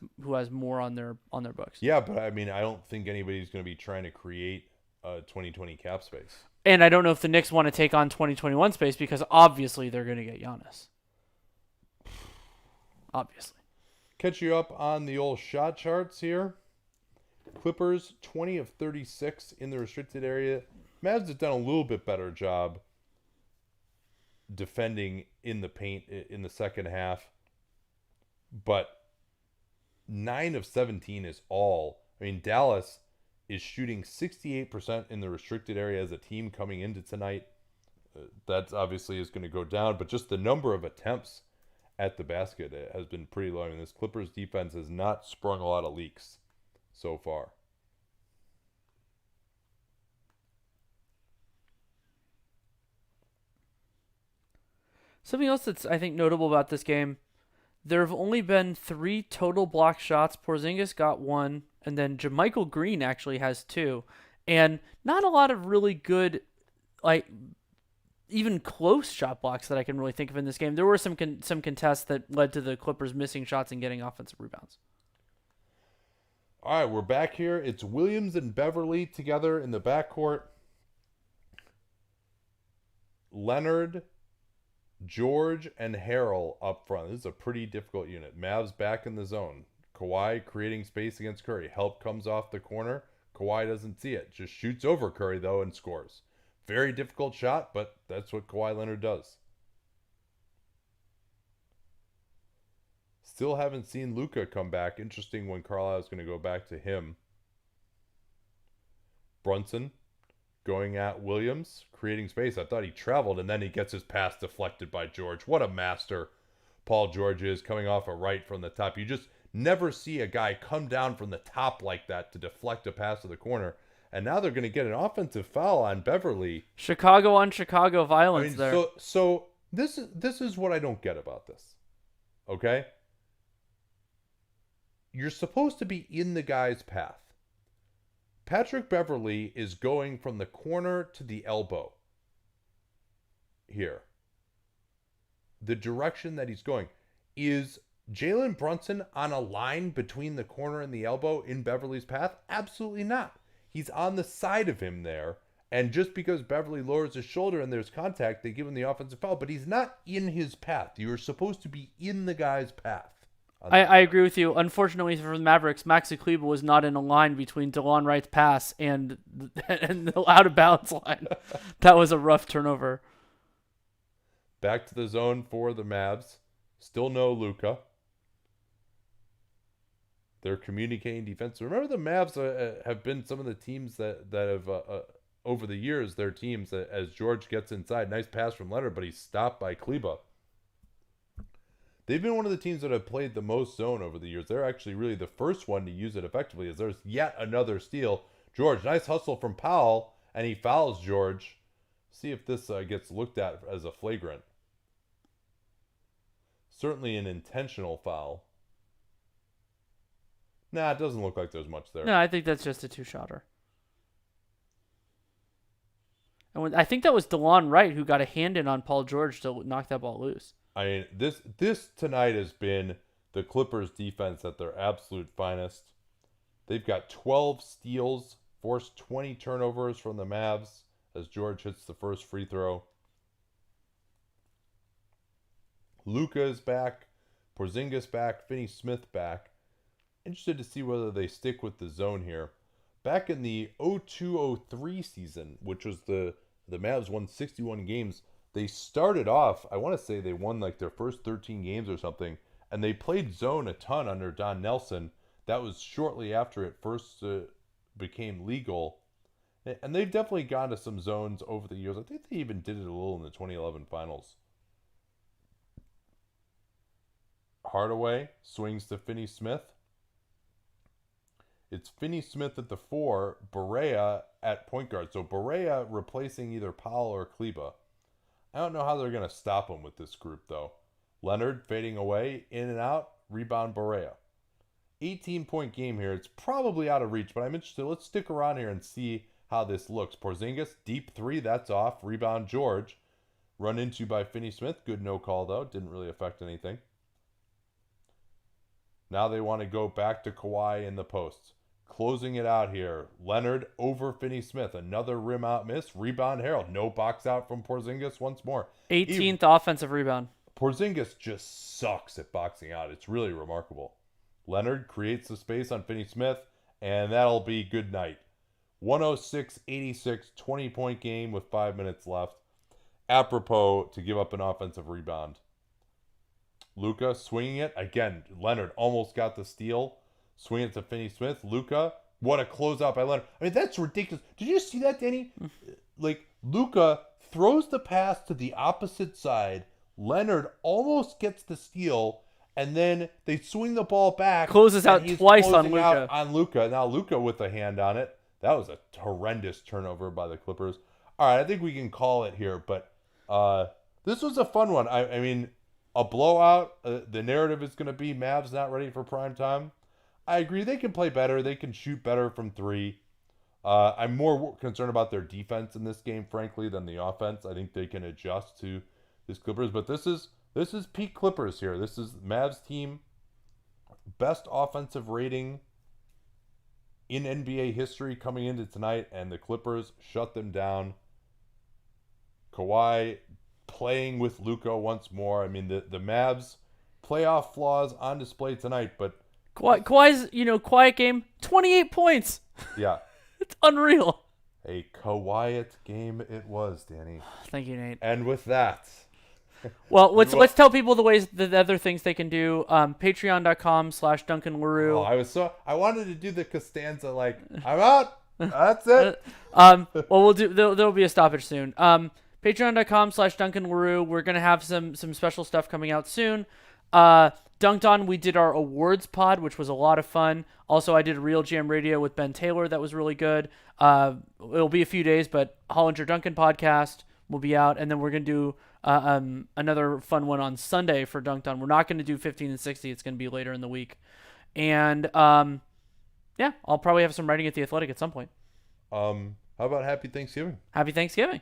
more on their books. Yeah, but I mean, I don't think anybody's going to be trying to create 2020 cap space. And I don't know if the Knicks want to take on 2021 space because obviously they're going to get Giannis. Obviously. Catch you up on the old shot charts here. Clippers 20 of 36 in the restricted area. Mavs have done a little bit better job defending in the paint in the second half. But 9 of 17 is all. I mean, Dallas is shooting 68% in the restricted area as a team coming into tonight. That obviously is going to go down, but just the number of attempts at the basket has been pretty low. I mean, this Clippers defense has not sprung a lot of leaks so far. Something else that's, I think, notable about this game, there have only been 3 total block shots. Porzingis got 1, and then JaMychal Green actually has 2. And not a lot of really good, even close shot blocks that I can really think of in this game. There were some contests that led to the Clippers missing shots and getting offensive rebounds. All right, we're back here. It's Williams and Beverly together in the backcourt. Leonard, George, and Harrell up front. This is a pretty difficult unit. Mavs back in the zone. Kawhi creating space against Curry. Help comes off the corner. Kawhi doesn't see it. Just shoots over Curry, though, and scores. Very difficult shot, but that's what Kawhi Leonard does. Still haven't seen Luka come back. Interesting when Carlisle's going to go back to him. Brunson going at Williams, creating space. I thought he traveled, and then he gets his pass deflected by George. What a master Paul George is, coming off a right from the top. You just never see a guy come down from the top like that to deflect a pass to the corner. and now they're going to get an offensive foul on Beverly. Chicago on Chicago violence there. So this is what I don't get about this. Okay? You're supposed to be in the guy's path. Patrick Beverly is going from the corner to the elbow here. The direction that he's going. Is Jalen Brunson on a line between the corner and the elbow in Beverly's path? Absolutely not. He's on the side of him there. And just because Beverly lowers his shoulder and there's contact, they give him the offensive foul. But he's not in his path. You're supposed to be in the guy's path. I agree with you. Unfortunately for the Mavericks, Maxi Kleber was not in a line between DeLon Wright's pass and the out-of-bounds line. That was a rough turnover. Back to the zone for the Mavs. Still no Luka. They're communicating defense. Remember, the Mavs have been some of the teams that have, over the years, their teams, as George gets inside. Nice pass from Leonard, but he's stopped by Kleber. They've been one of the teams that have played the most zone over the years. They're actually really the first one to use it effectively, as there's yet another steal. George, nice hustle from Powell, and he fouls George. See if this gets looked at as a flagrant. Certainly an intentional foul. Nah, it doesn't look like there's much there. No, I think that's just a two-shotter. And I think that was DeLon Wright who got a hand in on Paul George to knock that ball loose. I mean, this tonight has been the Clippers' defense at their absolute finest. They've got 12 steals, forced 20 turnovers from the Mavs as George hits the first free throw. Luka is back, Porzingis back, Finney-Smith back. Interested to see whether they stick with the zone here. Back in the 02-03 season, which was the Mavs won 61 games, they started off, I want to say they won like their first 13 games or something, and they played zone a ton under Don Nelson. That was shortly after it first became legal. And they've definitely gone to some zones over the years. I think they even did it a little in the 2011 finals. Hardaway swings to Finney-Smith. It's Finney-Smith at the 4, Barea at point guard. So Barea replacing either Powell or Kleber. I don't know how they're going to stop him with this group, though. Leonard fading away, in and out, rebound Barea. 18-point game here. It's probably out of reach, but I'm interested. Let's stick around here and see how this looks. Porzingis, deep 3, that's off. Rebound George. Run into by Finney-Smith. Good no call, though. Didn't really affect anything. Now they want to go back to Kawhi in the posts. Closing it out here. Leonard over Finney-Smith. Another rim out miss. Rebound Harold. No box out from Porzingis once more. 18th offensive rebound. Porzingis just sucks at boxing out. It's really remarkable. Leonard creates the space on Finney-Smith, and that'll be good night. 106-86, 20-point game with 5 minutes left. Apropos to give up an offensive rebound. Luka swinging it. Again, Leonard almost got the steal. Swing it to Finney-Smith. Luka, what a closeout by Leonard. I mean, that's ridiculous. Did you see that, Danny? Like, Luka throws the pass to the opposite side. Leonard almost gets the steal, and then they swing the ball back. Closes out twice on Luka. Now Luka with a hand on it. That was a horrendous turnover by the Clippers. All right, I think we can call it here, but this was a fun one. I mean, a blowout. The narrative is going to be Mavs not ready for prime time. I agree. They can play better. They can shoot better from 3. I'm more concerned about their defense in this game, frankly, than the offense. I think they can adjust to this Clippers. But this is peak Clippers here. This is Mavs team. Best offensive rating in NBA history coming into tonight. And the Clippers shut them down. Kawhi playing with Luka once more. I mean, the Mavs playoff flaws on display tonight, but Kawhi's, quiet game, 28 points. Yeah. It's unreal. A quiet game it was, Danny. Thank you, Nate. And with that. Well, let's tell people the other things they can do. Patreon.com/Duncan LaRue. I wanted to do the Costanza, like, I'm out. That's it. Well, there'll be a stoppage soon. Patreon.com/Duncan LaRue. We're going to have some special stuff coming out soon. Dunked On, we did our awards pod, which was a lot of fun. Also, I did Real Jam Radio with Ben Taylor. That was really good. It'll be a few days, but Hollinger Duncan podcast will be out. And then we're going to do another fun one on Sunday for Dunked On. We're not going to do 15 and 60. It's going to be later in the week. And yeah, I'll probably have some writing at The Athletic at some point. How about Happy Thanksgiving? Happy Thanksgiving.